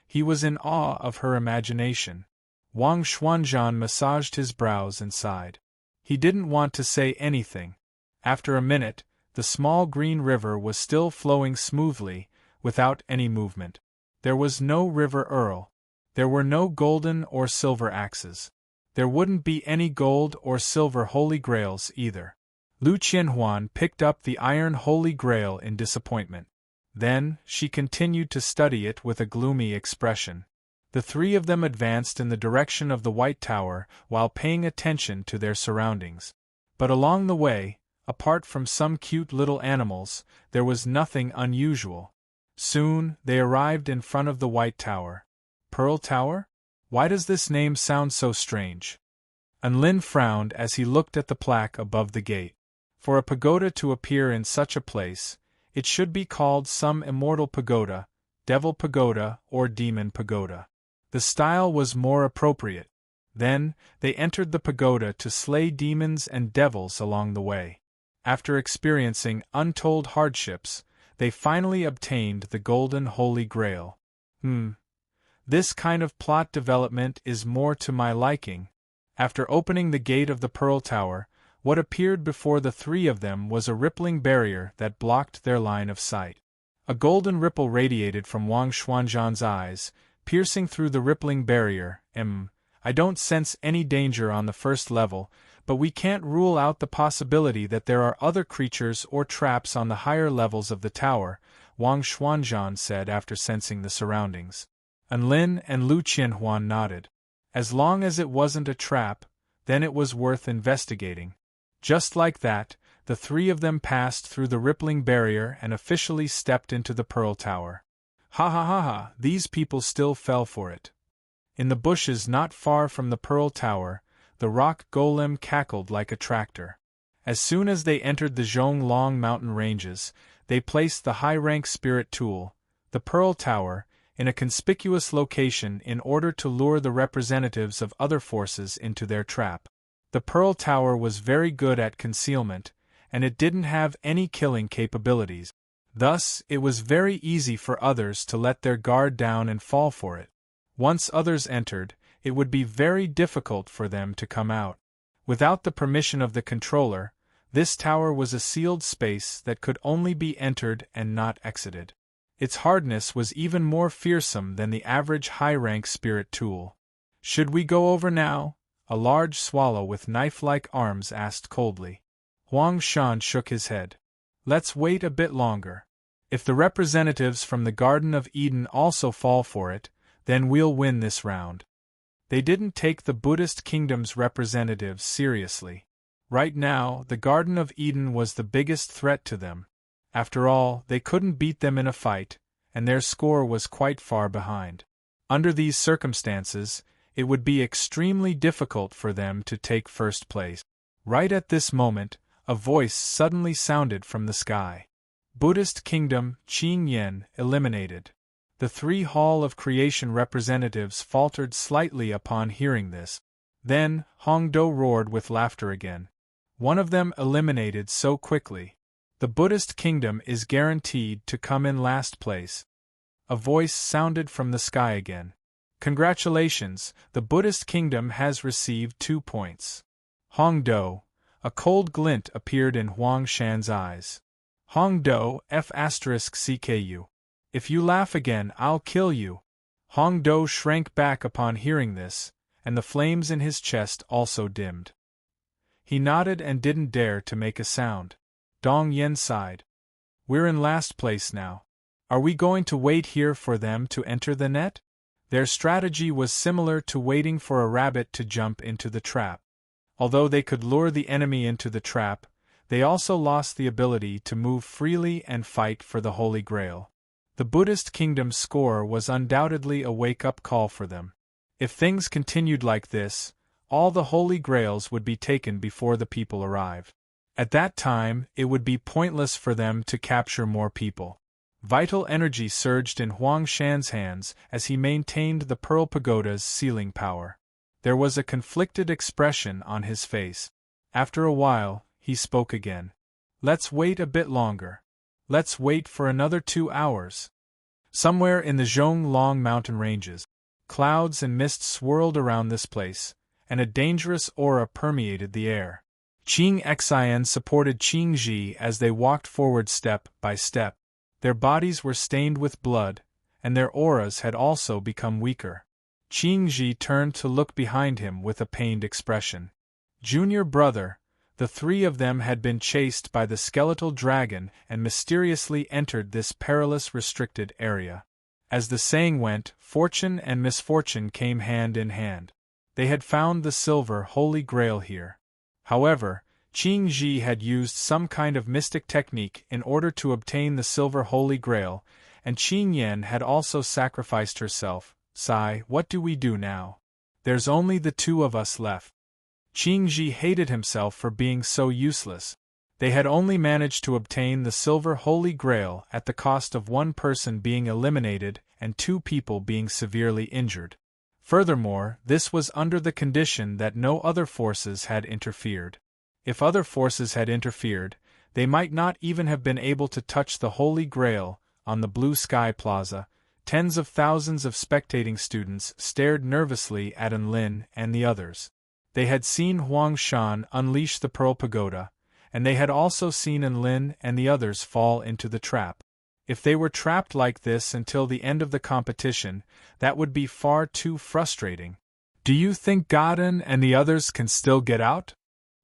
S1: He was in awe of her imagination. Wang Xuanzhan massaged his brows and sighed. He didn't want to say anything. After a minute, the small green river was still flowing smoothly, without any movement. There was no river earl. There were no golden or silver axes. There wouldn't be any gold or silver Holy Grails either. Lu Qianhuan picked up the iron Holy Grail in disappointment. Then, she continued to study it with a gloomy expression. The three of them advanced in the direction of the White Tower while paying attention to their surroundings. But along the way, apart from some cute little animals, there was nothing unusual. Soon, they arrived in front of the White Tower. Pearl Tower? Why does this name sound so strange? And Lin frowned as he looked at the plaque above the gate. For a pagoda to appear in such a place, it should be called some immortal pagoda, devil pagoda, or demon pagoda. The style was more appropriate. Then, they entered the pagoda to slay demons and devils along the way. After experiencing untold hardships, they finally obtained the golden Holy Grail. This kind of plot development is more to my liking. After opening the gate of the Pearl Tower, what appeared before the three of them was a rippling barrier that blocked their line of sight. A golden ripple radiated from Wang Xuanzhan's eyes, piercing through the rippling barrier. I don't sense any danger on the first level, but we can't rule out the possibility that there are other creatures or traps on the higher levels of the tower, Wang Xuanzhan said after sensing the surroundings. And Lin and Lu Qianhuan nodded. As long as it wasn't a trap, then it was worth investigating. Just like that, the three of them passed through the rippling barrier and officially stepped into the Pearl Tower. Ha ha ha ha, these people still fell for it. In the bushes not far from the Pearl Tower, the rock golem cackled like a tractor. As soon as they entered the Zhonglong mountain ranges, they placed the high-rank spirit tool, the Pearl Tower, in a conspicuous location in order to lure the representatives of other forces into their trap. The Pearl Tower was very good at concealment, and it didn't have any killing capabilities. Thus, it was very easy for others to let their guard down and fall for it. Once others entered, it would be very difficult for them to come out. Without the permission of the controller, this tower was a sealed space that could only be entered and not exited. Its hardness was even more fearsome than the average high-rank spirit tool. Should we go over now? A large swallow with knife-like arms asked coldly. Huang Shan shook his head. Let's wait a bit longer. If the representatives from the Garden of Eden also fall for it, then we'll win this round. They didn't take the Buddhist kingdom's representatives seriously. Right now, the Garden of Eden was the biggest threat to them. After all, they couldn't beat them in a fight, and their score was quite far behind. Under these circumstances, it would be extremely difficult for them to take first place. Right at this moment, a voice suddenly sounded from the sky. Buddhist Kingdom, Qing Yen, eliminated. The three Hall of Creation representatives faltered slightly upon hearing this. Then, Hongdo roared with laughter again. One of them eliminated so quickly. The Buddhist Kingdom is guaranteed to come in last place. A voice sounded from the sky again. Congratulations, the Buddhist Kingdom has received 2 points. Hongdo. A cold glint appeared in Huang Shan's eyes. Hongdo, F*CKU. If you laugh again, I'll kill you. Hongdo shrank back upon hearing this, and the flames in his chest also dimmed. He nodded and didn't dare to make a sound. Dong Yen sighed. We're in last place now. Are we going to wait here for them to enter the net? Their strategy was similar to waiting for a rabbit to jump into the trap. Although they could lure the enemy into the trap, they also lost the ability to move freely and fight for the Holy Grail. The Buddhist Kingdom's score was undoubtedly a wake-up call for them. If things continued like this, all the Holy Grails would be taken before the people arrive. At that time, it would be pointless for them to capture more people. Vital energy surged in Huang Shan's hands as he maintained the Pearl Pagoda's sealing power. There was a conflicted expression on his face. After a while, he spoke again. Let's wait a bit longer. Let's wait for another 2 hours. Somewhere in the Zhonglong mountain ranges, clouds and mist swirled around this place, and a dangerous aura permeated the air. Qing Xian supported Qing Ji as they walked forward step by step. Their bodies were stained with blood, and their auras had also become weaker. Qing Ji turned to look behind him with a pained expression. Junior brother, the three of them had been chased by the skeletal dragon and mysteriously entered this perilous restricted area. As the saying went, fortune and misfortune came hand in hand. They had found the silver Holy Grail here. However, Qing Ji had used some kind of mystic technique in order to obtain the silver Holy Grail, and Qing Yan had also sacrificed herself. Sigh, what do we do now? There's only the two of us left. Qingji hated himself for being so useless. They had only managed to obtain the silver Holy Grail at the cost of one person being eliminated and two people being severely injured. Furthermore, this was under the condition that no other forces had interfered. If other forces had interfered, they might not even have been able to touch the Holy Grail. On the Blue Sky Plaza, tens of thousands of spectating students stared nervously at Enlin and the others. They had seen Huang Shan unleash the Pearl Pagoda, and they had also seen Enlin and the others fall into the trap. If they were trapped like this until the end of the competition, that would be far too frustrating. Do you think Godin and the others can still get out?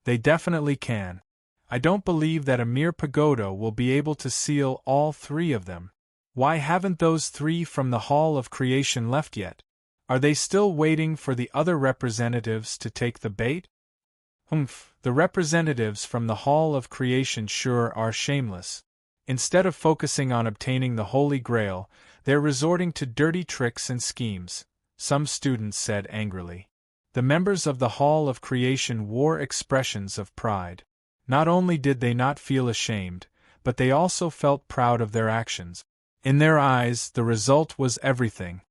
S1: They definitely can. I don't believe that a mere pagoda will be able to seal all three of them. Why haven't those three from the Hall of Creation left yet? Are they still waiting for the other representatives to take the bait? The representatives from the Hall of Creation sure are shameless. Instead of focusing on obtaining the Holy Grail, they're resorting to dirty tricks and schemes, some students said angrily. The members of the Hall of Creation wore expressions of pride. Not only did they not feel ashamed, but they also felt proud of their actions. In their eyes, the result was everything.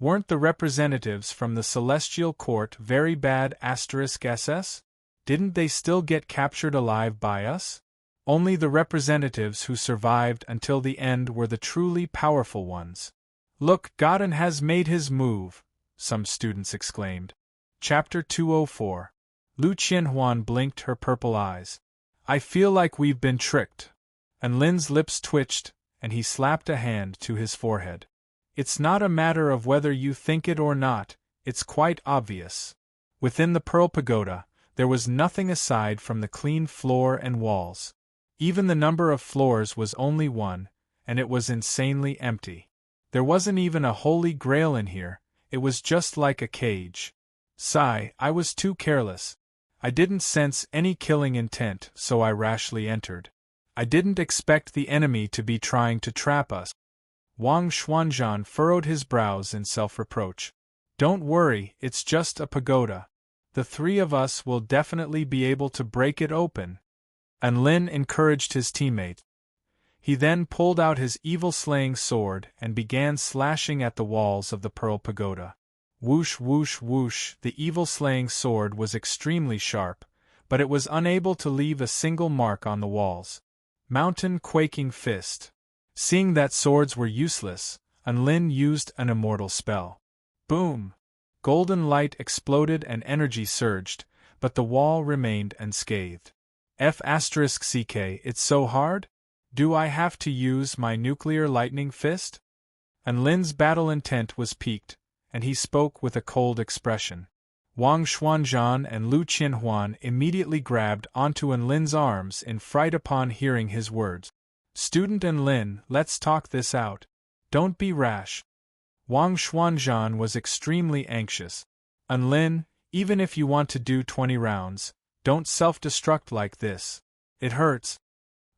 S1: Weren't the representatives from the Celestial Court very bad *SS? Didn't they still get captured alive by us? Only the representatives who survived until the end were the truly powerful ones. Look, Godin has made his move, some students exclaimed. Chapter 204. Lu Qianhuan blinked her purple eyes. I feel like we've been tricked. And Lin's lips twitched, and he slapped a hand to his forehead. It's not a matter of whether you think it or not, it's quite obvious. Within the Pearl Pagoda, there was nothing aside from the clean floor and walls. Even the number of floors was only one, and it was insanely empty. There wasn't even a Holy Grail in here, it was just like a cage. Sigh, I was too careless. I didn't sense any killing intent, so I rashly entered. I didn't expect the enemy to be trying to trap us. Wang Xuanzhan furrowed his brows in self-reproach. Don't worry, it's just a pagoda. The three of us will definitely be able to break it open. And Lin encouraged his teammate. He then pulled out his evil-slaying sword and began slashing at the walls of the Pearl Pagoda. Whoosh whoosh whoosh, the evil-slaying sword was extremely sharp, but it was unable to leave a single mark on the walls. Mountain Quaking Fist. Seeing that swords were useless, Enlin used an immortal spell. Boom! Golden light exploded and energy surged, but the wall remained unscathed. F***ck, it's so hard? Do I have to use my nuclear lightning fist? Enlin's battle intent was piqued, and he spoke with a cold expression. Wang Xuanzhan and Lu Qianhuan immediately grabbed onto Enlin's arms in fright upon hearing his words. Student Enlin, let's talk this out. Don't be rash. Wang Xuanzhan was extremely anxious. Enlin, even if you want to do 20 rounds, don't self-destruct like this. It hurts.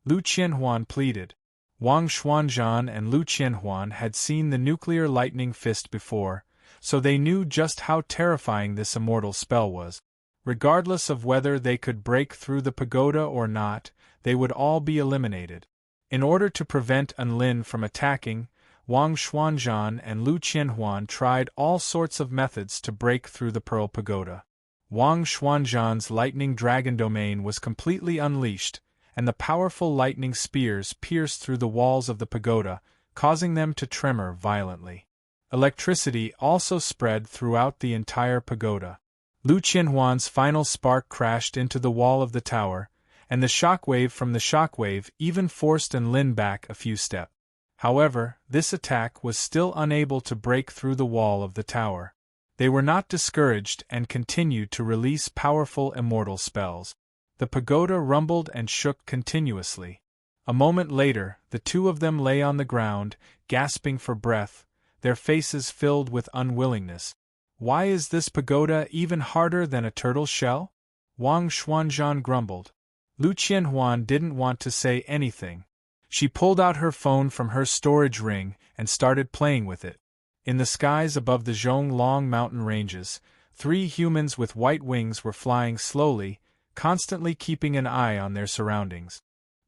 S1: Lu Qianhuan pleaded. Wang Xuanzhan and Lu Qianhuan had seen the nuclear lightning fist before, so they knew just how terrifying this immortal spell was. Regardless of whether they could break through the pagoda or not, they would all be eliminated. In order to prevent Enlin from attacking, Wang Xuanzhan and Lu Qianhuan tried all sorts of methods to break through the Pearl Pagoda. Wang Xuanzhan's lightning dragon domain was completely unleashed, and the powerful lightning spears pierced through the walls of the pagoda, causing them to tremor violently. Electricity also spread throughout the entire pagoda. Lu Qianhuan's final spark crashed into the wall of the tower, and the shockwave from the shockwave even forced Enlin back a few steps. However, this attack was still unable to break through the wall of the tower. They were not discouraged and continued to release powerful immortal spells. The pagoda rumbled and shook continuously. A moment later, the two of them lay on the ground, gasping for breath, their faces filled with unwillingness. Why is this pagoda even harder than a turtle shell? Wang Xuanzhan grumbled. Lu Qianhuan didn't want to say anything. She pulled out her phone from her storage ring and started playing with it. In the skies above the Zhonglong mountain ranges, 3 humans with white wings were flying slowly, constantly keeping an eye on their surroundings.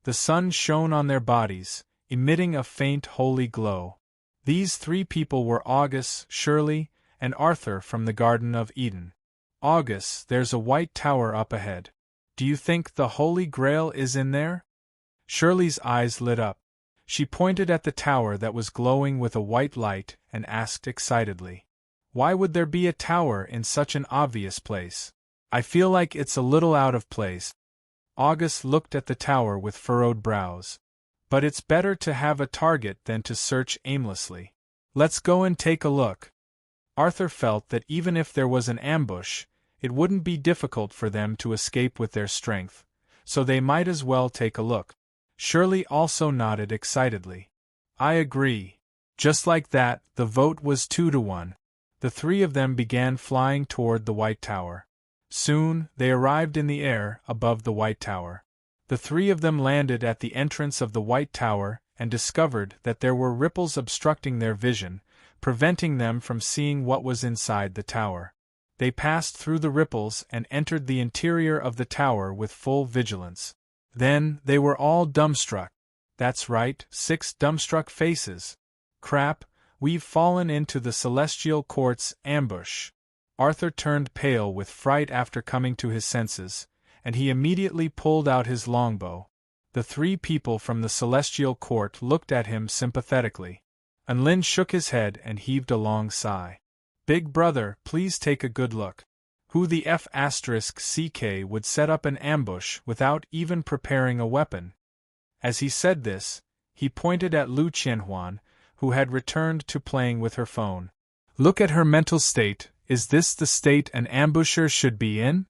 S1: The sun shone on their bodies, emitting a faint holy glow. These 3 people were August, Shirley, and Arthur from the Garden of Eden. August, there's a white tower up ahead. Do you think the Holy Grail is in there? Shirley's eyes lit up. She pointed at the tower that was glowing with a white light and asked excitedly, "Why would there be a tower in such an obvious place? I feel like it's a little out of place." August looked at the tower with furrowed brows. "But it's better to have a target than to search aimlessly. Let's go and take a look." Arthur felt that even if there was an ambush, it wouldn't be difficult for them to escape with their strength, so they might as well take a look. Shirley also nodded excitedly. "I agree." Just like that, the vote was 2-1. The 3 of them began flying toward the White Tower. Soon, they arrived in the air above the White Tower. The 3 of them landed at the entrance of the White Tower and discovered that there were ripples obstructing their vision, preventing them from seeing what was inside the tower. They passed through the ripples and entered the interior of the tower with full vigilance. Then, they were all dumbstruck. That's right, 6 dumbstruck faces. "Crap, we've fallen into the Celestial Court's ambush." Arthur turned pale with fright after coming to his senses, and he immediately pulled out his longbow. The 3 people from the Celestial Court looked at him sympathetically. And Lin shook his head and heaved a long sigh. "Big brother, please take a good look. Who the F***ck would set up an ambush without even preparing a weapon?" As he said this, he pointed at Lu Qianhuan, who had returned to playing with her phone. "Look at her mental state. Is this the state an ambusher should be in?"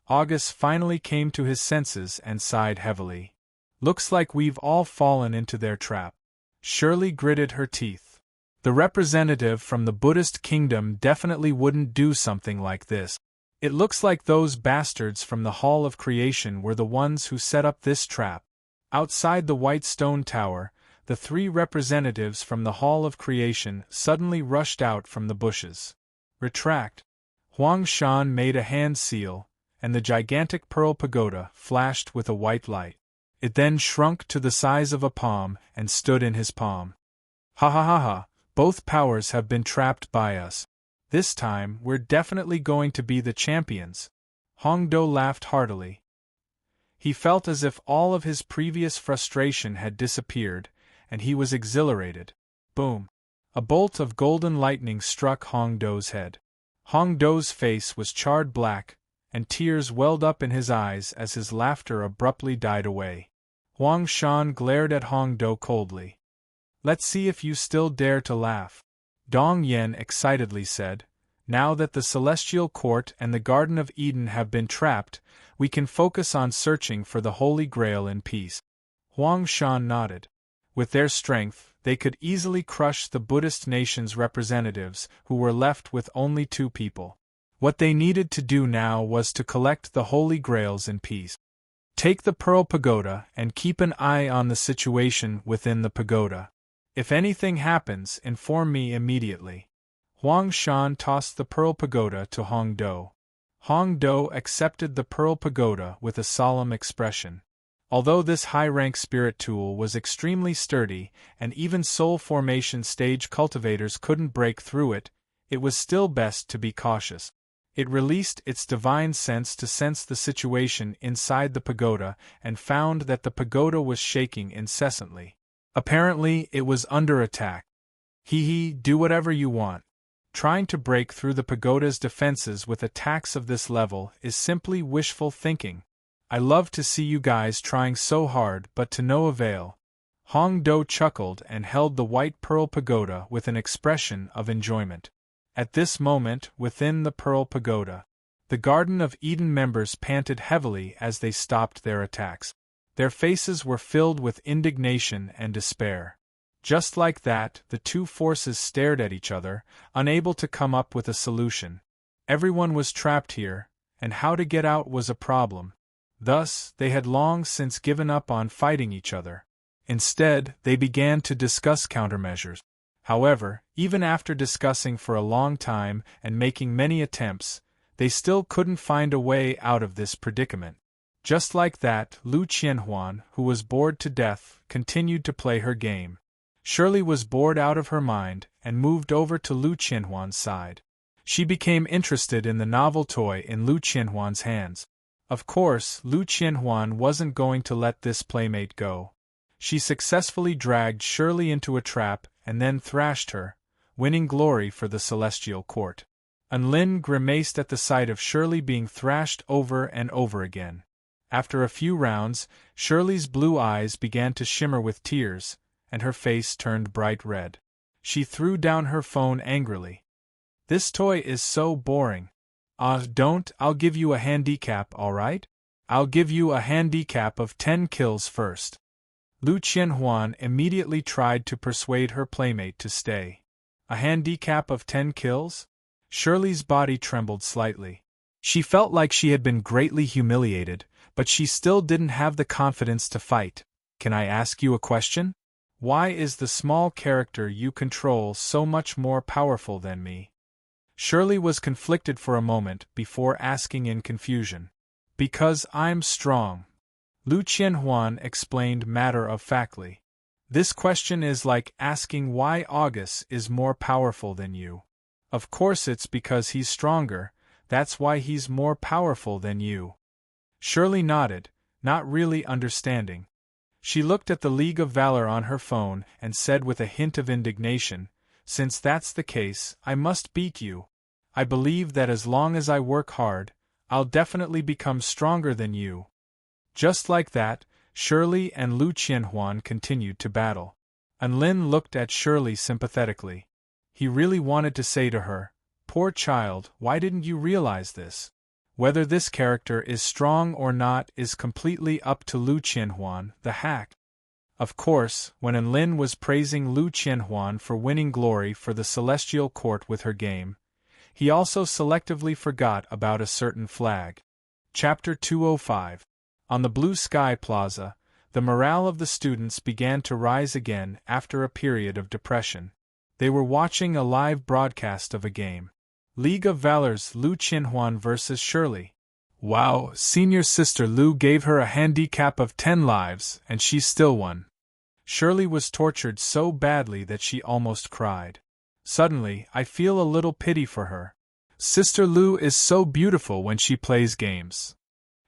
S1: August finally came to his senses and sighed heavily. "Looks like we've all fallen into their trap." Shirley gritted her teeth. The representative from the Buddhist kingdom definitely wouldn't do something like this. "It looks like those bastards from the Hall of Creation were the ones who set up this trap." Outside the white stone tower, the 3 representatives from the Hall of Creation suddenly rushed out from the bushes. "Retract." Huang Shan made a hand seal, and the gigantic pearl pagoda flashed with a white light. It then shrunk to the size of a palm and stood in his palm. "Ha ha ha ha, both powers have been trapped by us. This time we're definitely going to be the champions." Hongdo laughed heartily. He felt as if all of his previous frustration had disappeared, and he was exhilarated. Boom! A bolt of golden lightning struck Hongdo's head. Hongdo's face was charred black, and tears welled up in his eyes as his laughter abruptly died away. Huang Shan glared at Hongdo coldly. "Let's see if you still dare to laugh." Dong Yen excitedly said, "Now that the Celestial Court and the Garden of Eden have been trapped, we can focus on searching for the Holy Grail in peace." Huang Shan nodded. With their strength, they could easily crush the Buddhist nation's representatives, who were left with only 2 people. What they needed to do now was to collect the Holy Grails in peace. "Take the Pearl Pagoda and keep an eye on the situation within the pagoda. If anything happens, inform me immediately." Huang Shan tossed the Pearl Pagoda to Hongdo. Hongdo accepted the Pearl Pagoda with a solemn expression. Although this high-rank spirit tool was extremely sturdy, and even soul formation stage cultivators couldn't break through it, it was still best to be cautious. It released its divine sense to sense the situation inside the pagoda and found that the pagoda was shaking incessantly. Apparently, it was under attack. Do whatever you want. Trying to break through the pagoda's defenses with attacks of this level is simply wishful thinking. I love to see you guys trying so hard but to no avail. Hongdo chuckled and held the white pearl pagoda with an expression of enjoyment. At this moment, within the Pearl Pagoda, the Garden of Eden members panted heavily as they stopped their attacks. Their faces were filled with indignation and despair. Just like that, the 2 forces stared at each other, unable to come up with a solution. Everyone was trapped here, and how to get out was a problem. Thus, they had long since given up on fighting each other. Instead, they began to discuss countermeasures. However, even after discussing for a long time and making many attempts, they still couldn't find a way out of this predicament. Just like that, Lu Qianhuan, who was bored to death, continued to play her game. Shirley was bored out of her mind and moved over to Lu Qianhuan's side. She became interested in the novel toy in Lu Qianhuan's hands. Of course, Lu Qianhuan wasn't going to let this playmate go. She successfully dragged Shirley into a trap and then thrashed her, winning glory for the celestial court. Lin grimaced at the sight of Shirley being thrashed over and over again. After a few rounds, Shirley's blue eyes began to shimmer with tears, and her face turned bright red. She threw down her phone angrily. "This toy is so boring. Don't, I'll give you a handicap, alright? I'll give you a handicap of 10 kills first." Lu Qianhuan immediately tried to persuade her playmate to stay. A handicap of 10 kills? Shirley's body trembled slightly. She felt like she had been greatly humiliated, but she still didn't have the confidence to fight. "Can I ask you a question? Why is the small character you control so much more powerful than me?" Shirley was conflicted for a moment before asking in confusion. "Because I'm strong," Lu Qianhuan explained matter-of-factly. "This question is like asking why August is more powerful than you. Of course it's because he's stronger, that's why he's more powerful than you." Shirley nodded, not really understanding. She looked at the League of Valor on her phone and said with a hint of indignation, "Since that's the case, I must beat you. I believe that as long as I work hard, I'll definitely become stronger than you." Just like that, Shirley and Lu Qianhuan continued to battle. Lin looked at Shirley sympathetically. He really wanted to say to her, "Poor child, why didn't you realize this? Whether this character is strong or not is completely up to Lu Qianhuan, the hack." Of course, when Lin was praising Lu Qianhuan for winning glory for the Celestial Court with her game, he also selectively forgot about a certain flag. Chapter 205. On the Blue Sky Plaza, the morale of the students began to rise again after a period of depression. They were watching a live broadcast of a game. League of Valor's Lu Qianhuan versus Shirley. Wow, senior sister Lu gave her a handicap of 10 lives, and she still won. Shirley was tortured so badly that she almost cried. Suddenly, I feel a little pity for her. Sister Lu is so beautiful when she plays games.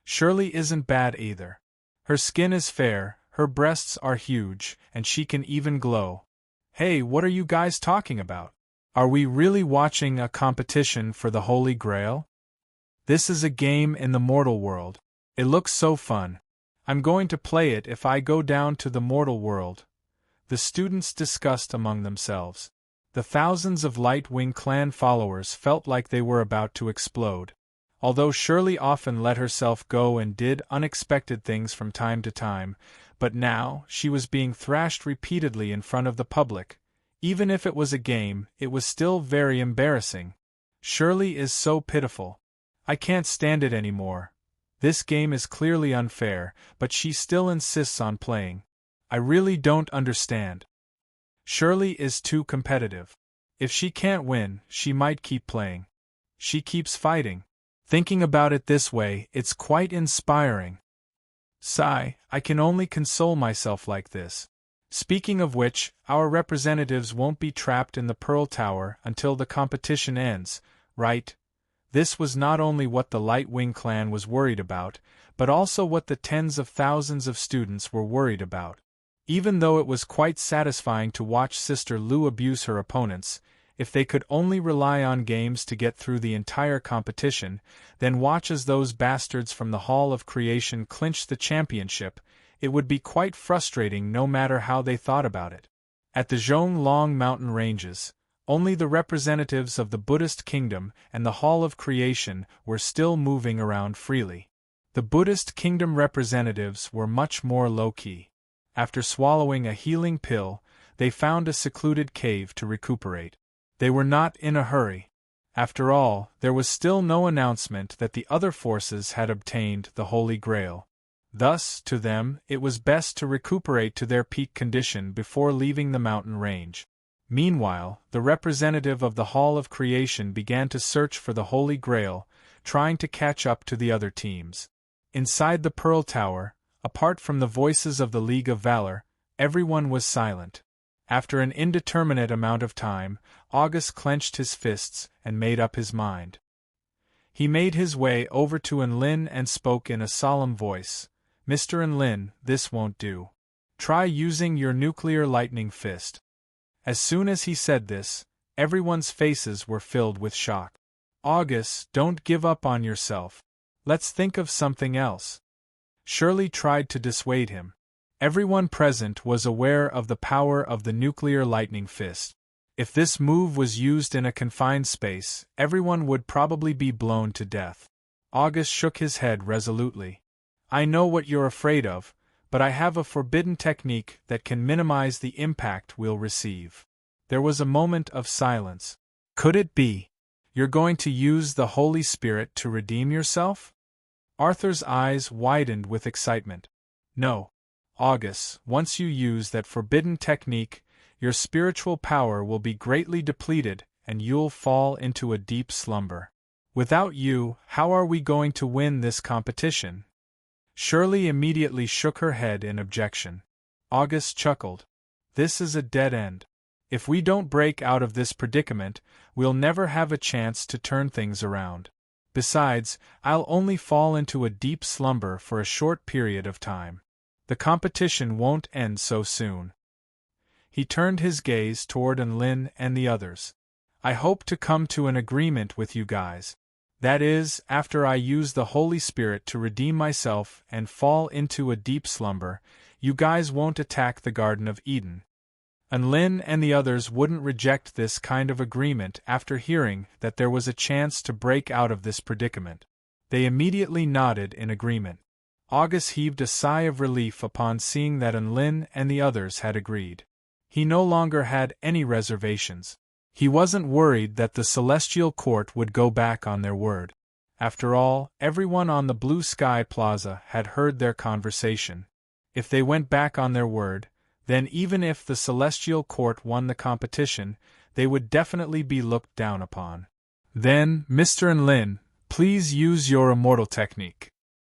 S1: Shirley isn't bad either. Her skin is fair, her breasts are huge, and she can even glow. Hey, what are you guys talking about? Are we really watching a competition for the Holy Grail? This is a game in the mortal world. It looks so fun. I'm going to play it if I go down to the mortal world. The students discussed among themselves. The thousands of Lightwing clan followers felt like they were about to explode. Although Shirley often let herself go and did unexpected things from time to time, but now she was being thrashed repeatedly in front of the public. Even if it was a game, it was still very embarrassing. Shirley is so pitiful. I can't stand it anymore. This game is clearly unfair, but she still insists on playing. I really don't understand. Shirley is too competitive. If she can't win, she might keep playing. She keeps fighting. Thinking about it this way, it's quite inspiring. Sigh, I can only console myself like this. Speaking of which, our representatives won't be trapped in the Pearl Tower until the competition ends, right? This was not only what the Lightwing clan was worried about, but also what the tens of thousands of students were worried about. Even though it was quite satisfying to watch Sister Lu abuse her opponents, if they could only rely on games to get through the entire competition, then watch as those bastards from the Hall of Creation clinch the championship, it would be quite frustrating no matter how they thought about it. At the Zhonglong mountain ranges, only the representatives of the Buddhist kingdom and the Hall of Creation were still moving around freely. The Buddhist kingdom representatives were much more low-key. After swallowing a healing pill, they found a secluded cave to recuperate. They were not in a hurry. After all, there was still no announcement that the other forces had obtained the Holy Grail. Thus, to them, it was best to recuperate to their peak condition before leaving the mountain range. Meanwhile, the representative of the Hall of Creation began to search for the Holy Grail, trying to catch up to the other teams. Inside the Pearl Tower, apart from the voices of the League of Valor, everyone was silent. After an indeterminate amount of time, August clenched his fists and made up his mind. He made his way over to Enlin and spoke in a solemn voice. "Mr. Enlin, this won't do. Try using your nuclear lightning fist." As soon as he said this, everyone's faces were filled with shock. "August, don't give up on yourself. Let's think of something else." Shirley tried to dissuade him. Everyone present was aware of the power of the nuclear lightning fist. If this move was used in a confined space, everyone would probably be blown to death. August shook his head resolutely. "I know what you're afraid of, but I have a forbidden technique that can minimize the impact we'll receive." There was a moment of silence. "Could it be you're going to use the Holy Spirit to redeem yourself?" Arthur's eyes widened with excitement. "No, August, once you use that forbidden technique, your spiritual power will be greatly depleted and you'll fall into a deep slumber. Without you, how are we going to win this competition?" Shirley immediately shook her head in objection. August chuckled. "This is a dead end. If we don't break out of this predicament, we'll never have a chance to turn things around. Besides, I'll only fall into a deep slumber for a short period of time. The competition won't end so soon." He turned his gaze toward Enlin and the others. "I hope to come to an agreement with you guys. That is, after I use the Holy Spirit to redeem myself and fall into a deep slumber, you guys won't attack the Garden of Eden." Enlin and the others wouldn't reject this kind of agreement after hearing that there was a chance to break out of this predicament. They immediately nodded in agreement. August heaved a sigh of relief upon seeing that Enlin and the others had agreed. He no longer had any reservations. He wasn't worried that the Celestial Court would go back on their word. After all, everyone on the Blue Sky Plaza had heard their conversation. If they went back on their word, then even if the Celestial Court won the competition, they would definitely be looked down upon. "Then, Mr. Enlin, please use your immortal technique."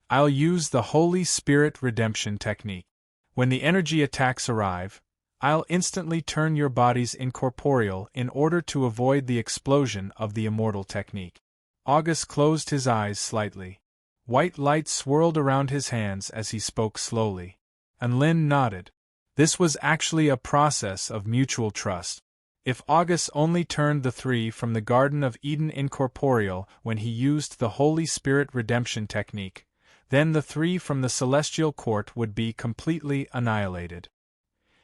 S1: "I'll use the Holy Spirit redemption technique. When the energy attacks arrive, I'll instantly turn your bodies incorporeal in order to avoid the explosion of the immortal technique." August closed his eyes slightly. White light swirled around his hands as he spoke slowly. Enlin nodded. This was actually a process of mutual trust. If August only turned the three from the Garden of Eden incorporeal when he used the Holy Spirit redemption technique, then the three from the Celestial Court would be completely annihilated.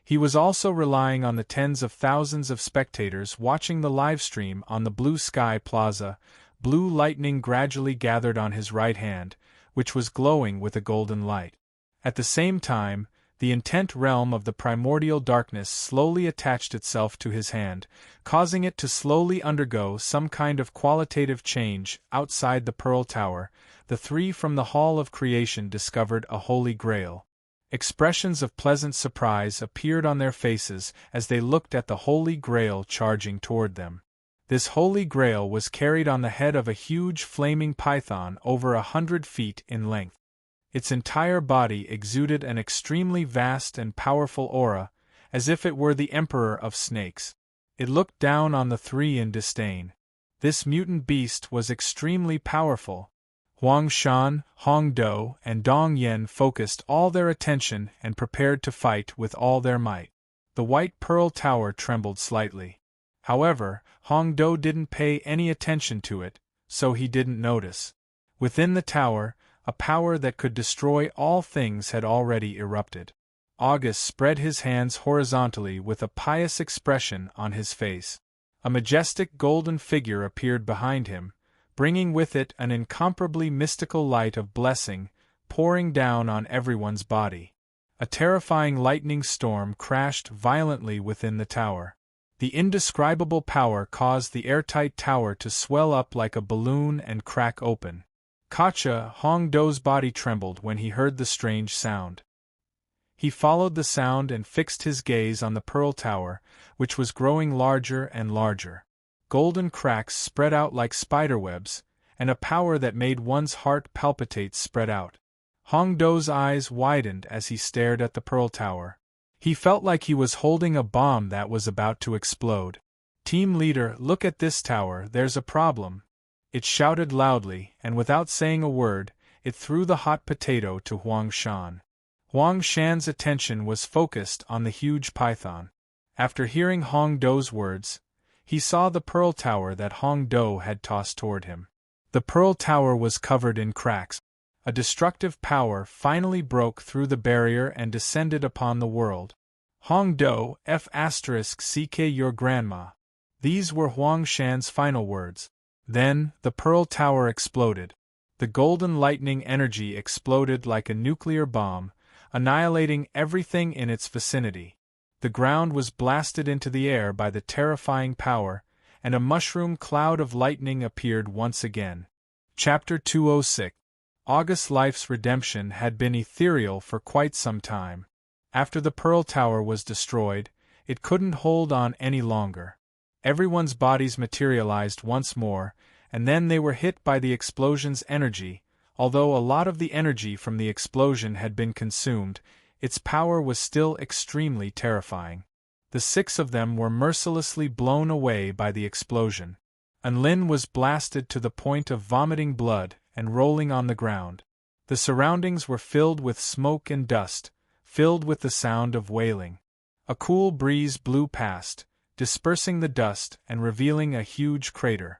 S1: He was also relying on the tens of thousands of spectators watching the livestream on the Blue Sky Plaza. Blue lightning gradually gathered on his right hand, which was glowing with a golden light. At the same time, the intent realm of the primordial darkness slowly attached itself to his hand, causing it to slowly undergo some kind of qualitative change. Outside the Pearl Tower, the three from the Hall of Creation discovered a Holy Grail. Expressions of pleasant surprise appeared on their faces as they looked at the Holy Grail charging toward them. This Holy Grail was carried on the head of a huge flaming python over 100 feet in length. Its entire body exuded an extremely vast and powerful aura, as if it were the Emperor of Snakes. It looked down on the three in disdain. This mutant beast was extremely powerful. Huang Shan, Hong Do, and Dong Yen focused all their attention and prepared to fight with all their might. The White Pearl Tower trembled slightly. However, Hong Do didn't pay any attention to it, so he didn't notice. Within the tower, a power that could destroy all things had already erupted. August spread his hands horizontally with a pious expression on his face. A majestic golden figure appeared behind him, bringing with it an incomparably mystical light of blessing, pouring down on everyone's body. A terrifying lightning storm crashed violently within the tower. The indescribable power caused the airtight tower to swell up like a balloon and crack open. Kacha, Hong Do's body trembled when he heard the strange sound. He followed the sound and fixed his gaze on the pearl tower, which was growing larger and larger. Golden cracks spread out like spiderwebs, and a power that made one's heart palpitate spread out. Hong Do's eyes widened as he stared at the pearl tower. He felt like he was holding a bomb that was about to explode. "Team leader, look at this tower, there's a problem." It shouted loudly, and without saying a word, it threw the hot potato to Huang Shan. Huang Shan's attention was focused on the huge python. After hearing Hong Do's words, he saw the pearl tower that Hong Do had tossed toward him. The pearl tower was covered in cracks. A destructive power finally broke through the barrier and descended upon the world. "Hong Do, F***ck your grandma." These were Huang Shan's final words. Then, the pearl tower exploded. The golden lightning energy exploded like a nuclear bomb, annihilating everything in its vicinity. The ground was blasted into the air by the terrifying power, and a mushroom cloud of lightning appeared once again. Chapter 206. August's life's redemption had been ethereal for quite some time. After the pearl tower was destroyed, it couldn't hold on any longer. Everyone's bodies materialized once more, and then they were hit by the explosion's energy. Although a lot of the energy from the explosion had been consumed, its power was still extremely terrifying. The 6 of them were mercilessly blown away by the explosion. Lin was blasted to the point of vomiting blood and rolling on the ground. The surroundings were filled with smoke and dust, filled with the sound of wailing. A cool breeze blew past, dispersing the dust and revealing a huge crater.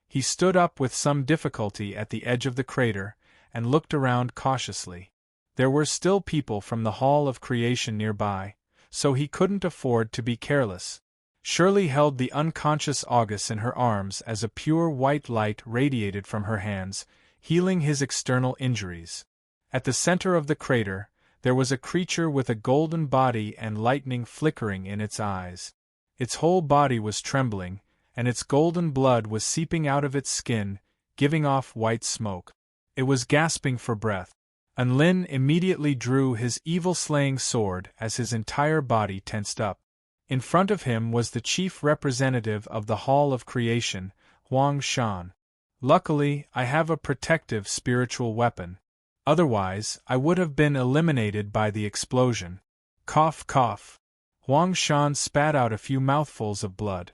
S1: He stood up with some difficulty at the edge of the crater, and looked around cautiously. There were still people from the Hall of Creation nearby, so he couldn't afford to be careless. Shirley held the unconscious August in her arms as a pure white light radiated from her hands, healing his external injuries. At the center of the crater, there was a creature with a golden body and lightning flickering in its eyes. Its whole body was trembling, and its golden blood was seeping out of its skin, giving off white smoke. It was gasping for breath. Lin immediately drew his evil-slaying sword as his entire body tensed up. In front of him was the chief representative of the Hall of Creation, Huang Shan. "Luckily, I have a protective spiritual weapon. Otherwise, I would have been eliminated by the explosion." Cough, cough. Huang Shan spat out a few mouthfuls of blood.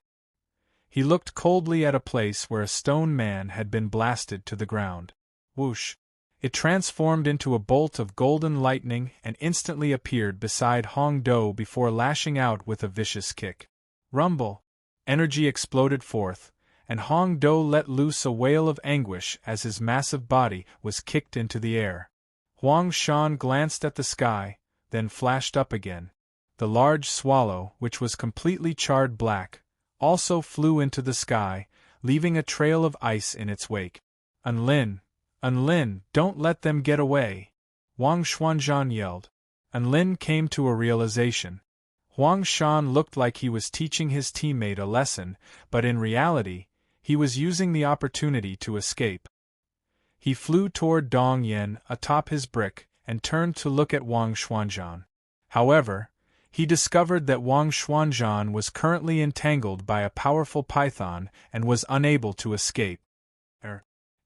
S1: He looked coldly at a place where a stone man had been blasted to the ground. Whoosh! It transformed into a bolt of golden lightning and instantly appeared beside Hong Do before lashing out with a vicious kick. Rumble! Energy exploded forth, and Hong Do let loose a wail of anguish as his massive body was kicked into the air. Huang Shan glanced at the sky, then flashed up again. The large swallow, which was completely charred black, also flew into the sky, leaving a trail of ice in its wake. "Lin! Lin, don't let them get away!" Huang Xuanzhan yelled. Lin came to a realization. Huang Shan looked like he was teaching his teammate a lesson, but in reality, he was using the opportunity to escape. He flew toward Dong Yen atop his brick and turned to look at Huang Xuanzhan. However, he discovered that Huang Xuanzhan was currently entangled by a powerful python and was unable to escape.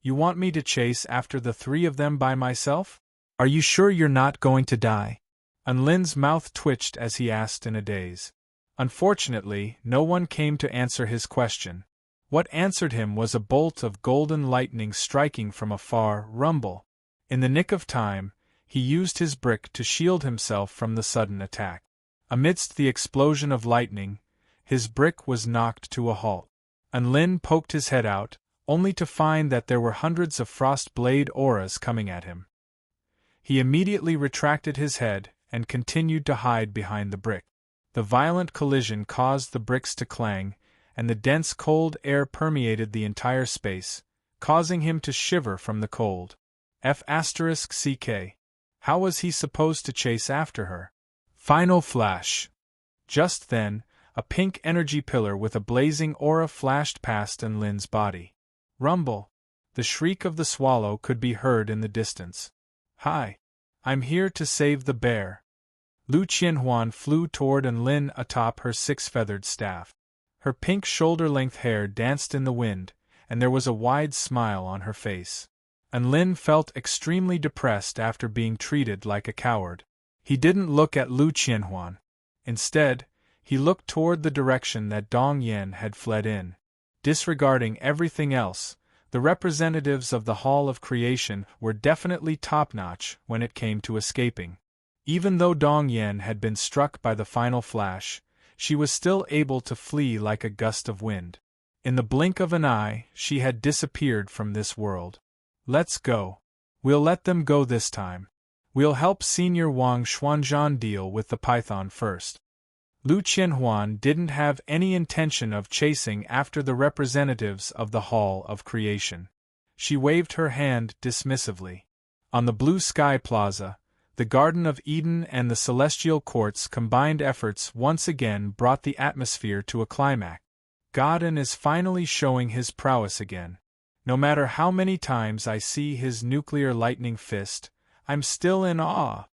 S1: "You want me to chase after the 3 of them by myself? Are you sure you're not going to die?" Lin's mouth twitched as he asked in a daze. Unfortunately, no one came to answer his question. What answered him was a bolt of golden lightning striking from afar. Rumble! In the nick of time, he used his brick to shield himself from the sudden attack. Amidst the explosion of lightning, his brick was knocked to a halt. Lin poked his head out, only to find that there were hundreds of frost blade auras coming at him. He immediately retracted his head and continued to hide behind the brick. The violent collision caused the bricks to clang, and the dense cold air permeated the entire space, causing him to shiver from the cold. F***ck. How was he supposed to chase after her? Final flash. Just then, a pink energy pillar with a blazing aura flashed past Lin's body. Rumble! The shriek of the swallow could be heard in the distance. "Hi! I'm here to save the bear." Lu Qianhuan flew toward Enlin atop her six-feathered staff. Her pink shoulder-length hair danced in the wind, and there was a wide smile on her face. Enlin felt extremely depressed after being treated like a coward. He didn't look at Lu Qianhuan. Instead, he looked toward the direction that Dong Yen had fled in. Disregarding everything else, the representatives of the Hall of Creation were definitely top-notch when it came to escaping. Even though Dong Yen had been struck by the final flash, she was still able to flee like a gust of wind. In the blink of an eye, she had disappeared from this world. Let's go. We'll let them go this time. We'll help Senior Wang Xuanzhan deal with the python first. Lu Qianhuan didn't have any intention of chasing after the representatives of the Hall of Creation. She waved her hand dismissively. On the Blue Sky Plaza, the Garden of Eden and the Celestial Court's combined efforts once again brought the atmosphere to a climax. Godin is finally showing his prowess again. No matter how many times I see his nuclear lightning fist, I'm still in awe.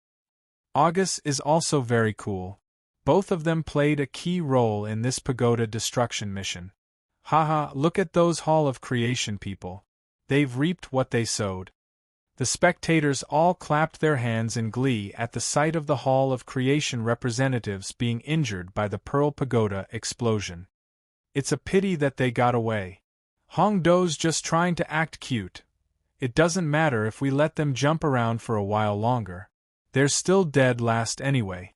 S1: August is also very cool. Both of them played a key role in this pagoda destruction mission. Haha, look at those Hall of Creation people. They've reaped what they sowed. The spectators all clapped their hands in glee at the sight of the Hall of Creation representatives being injured by the Pearl Pagoda explosion. It's a pity that they got away. Hongdo's just trying to act cute. It doesn't matter if we let them jump around for a while longer. They're still dead last anyway.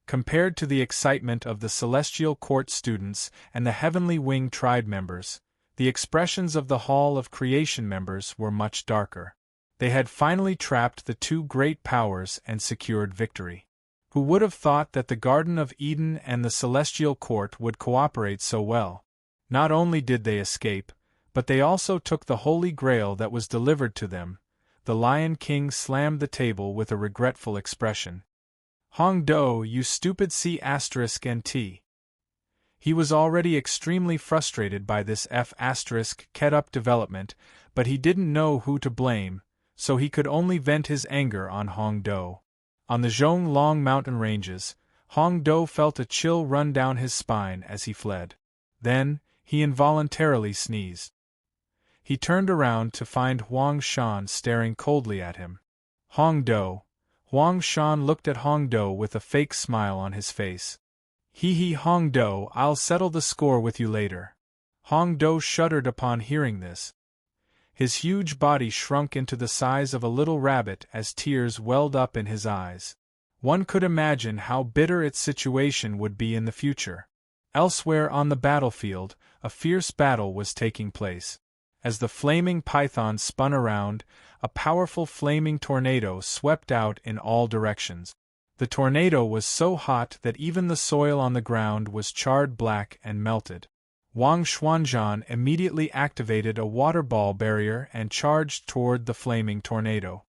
S1: Compared to the excitement of the Celestial Court students and the Heavenly Wing tribe members, the expressions of the Hall of Creation members were much darker. They had finally trapped the two great powers and secured victory. Who would have thought that the Garden of Eden and the Celestial Court would cooperate so well? Not only did they escape, but they also took the Holy Grail that was delivered to them. The Lion King slammed the table with a regretful expression. Hongdo, you stupid C***NT. He was already extremely frustrated by this F***-ket-up development, but he didn't know who to blame, so he could only vent his anger on Hongdo. On the Zhonglong mountain ranges, Hongdo felt a chill run down his spine as he fled. Then, he involuntarily sneezed. He turned around to find Huang Shan staring coldly at him. Hongdo. Huang Shan looked at Hongdo with a fake smile on his face. Hee Hongdo, I'll settle the score with you later. Hongdo shuddered upon hearing this. His huge body shrunk into the size of a little rabbit as tears welled up in his eyes. One could imagine how bitter its situation would be in the future. Elsewhere on the battlefield, a fierce battle was taking place. As the flaming python spun around, a powerful flaming tornado swept out in all directions. The tornado was so hot that even the soil on the ground was charred black and melted. Wang Xuanzhan immediately activated a water ball barrier and charged toward the flaming tornado.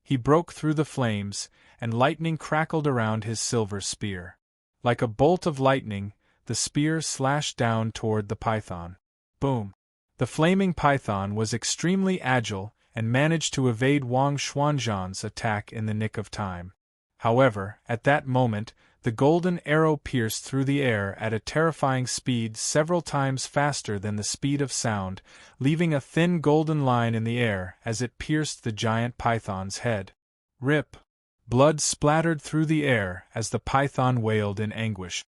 S1: He broke through the flames, and lightning crackled around his silver spear. Like a bolt of lightning, the spear slashed down toward the python. Boom! The flaming python was extremely agile and managed to evade Wang Xuanzhan's attack in the nick of time. However, at that moment, the golden arrow pierced through the air at a terrifying speed several times faster than the speed of sound, leaving a thin golden line in the air as it pierced the giant python's head. Rip! Blood splattered through the air as the python wailed in anguish.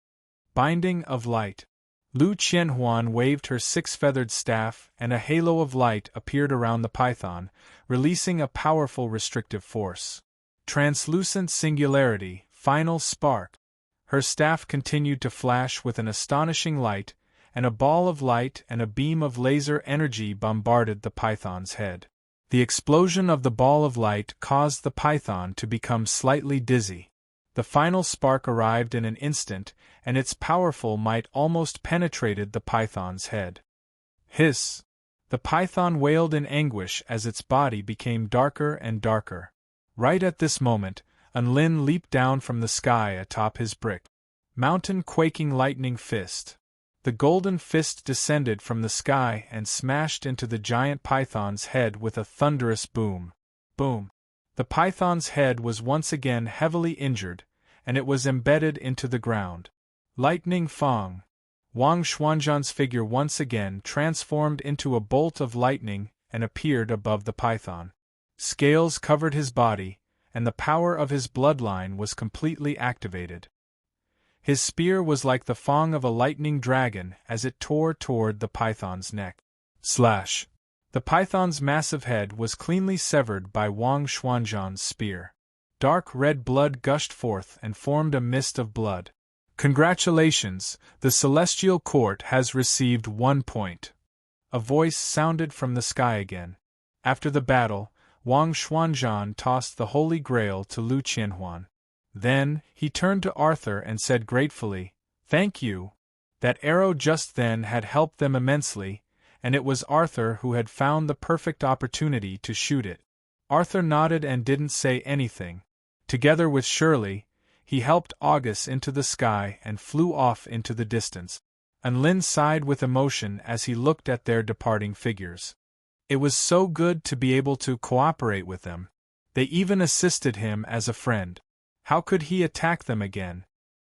S1: Binding of light. Lu Qianhuan waved her six-feathered staff and a halo of light appeared around the python, releasing a powerful restrictive force. Translucent singularity, final spark. Her staff continued to flash with an astonishing light, and a ball of light and a beam of laser energy bombarded the python's head. The explosion of the ball of light caused the python to become slightly dizzy. The final spark arrived in an instant, and its powerful might almost penetrated the python's head. Hiss! The python wailed in anguish as its body became darker and darker. Right at this moment, Enlin leaped down from the sky atop his brick. Mountain quaking lightning fist. The golden fist descended from the sky and smashed into the giant python's head with a thunderous boom. Boom! The python's head was once again heavily injured, and it was embedded into the ground. Lightning Fang. Wang Xuanzhan's figure once again transformed into a bolt of lightning and appeared above the python. Scales covered his body, and the power of his bloodline was completely activated. His spear was like the fang of a lightning dragon as it tore toward the python's neck. Slash! The python's massive head was cleanly severed by Wang Xuanzhan's spear. Dark red blood gushed forth and formed a mist of blood. Congratulations, the Celestial Court has received 1 point. A voice sounded from the sky again. After the battle, Wang Xuanzhan tossed the Holy Grail to Lu Qianhuan. Then, he turned to Arthur and said gratefully, "Thank you." That arrow just then had helped them immensely, and it was Arthur who had found the perfect opportunity to shoot it. Arthur nodded and didn't say anything. Together with Shirley, he helped August into the sky and flew off into the distance. And Lin sighed with emotion as he looked at their departing figures. It was so good to be able to cooperate with them. They even assisted him as a friend. How could he attack them again,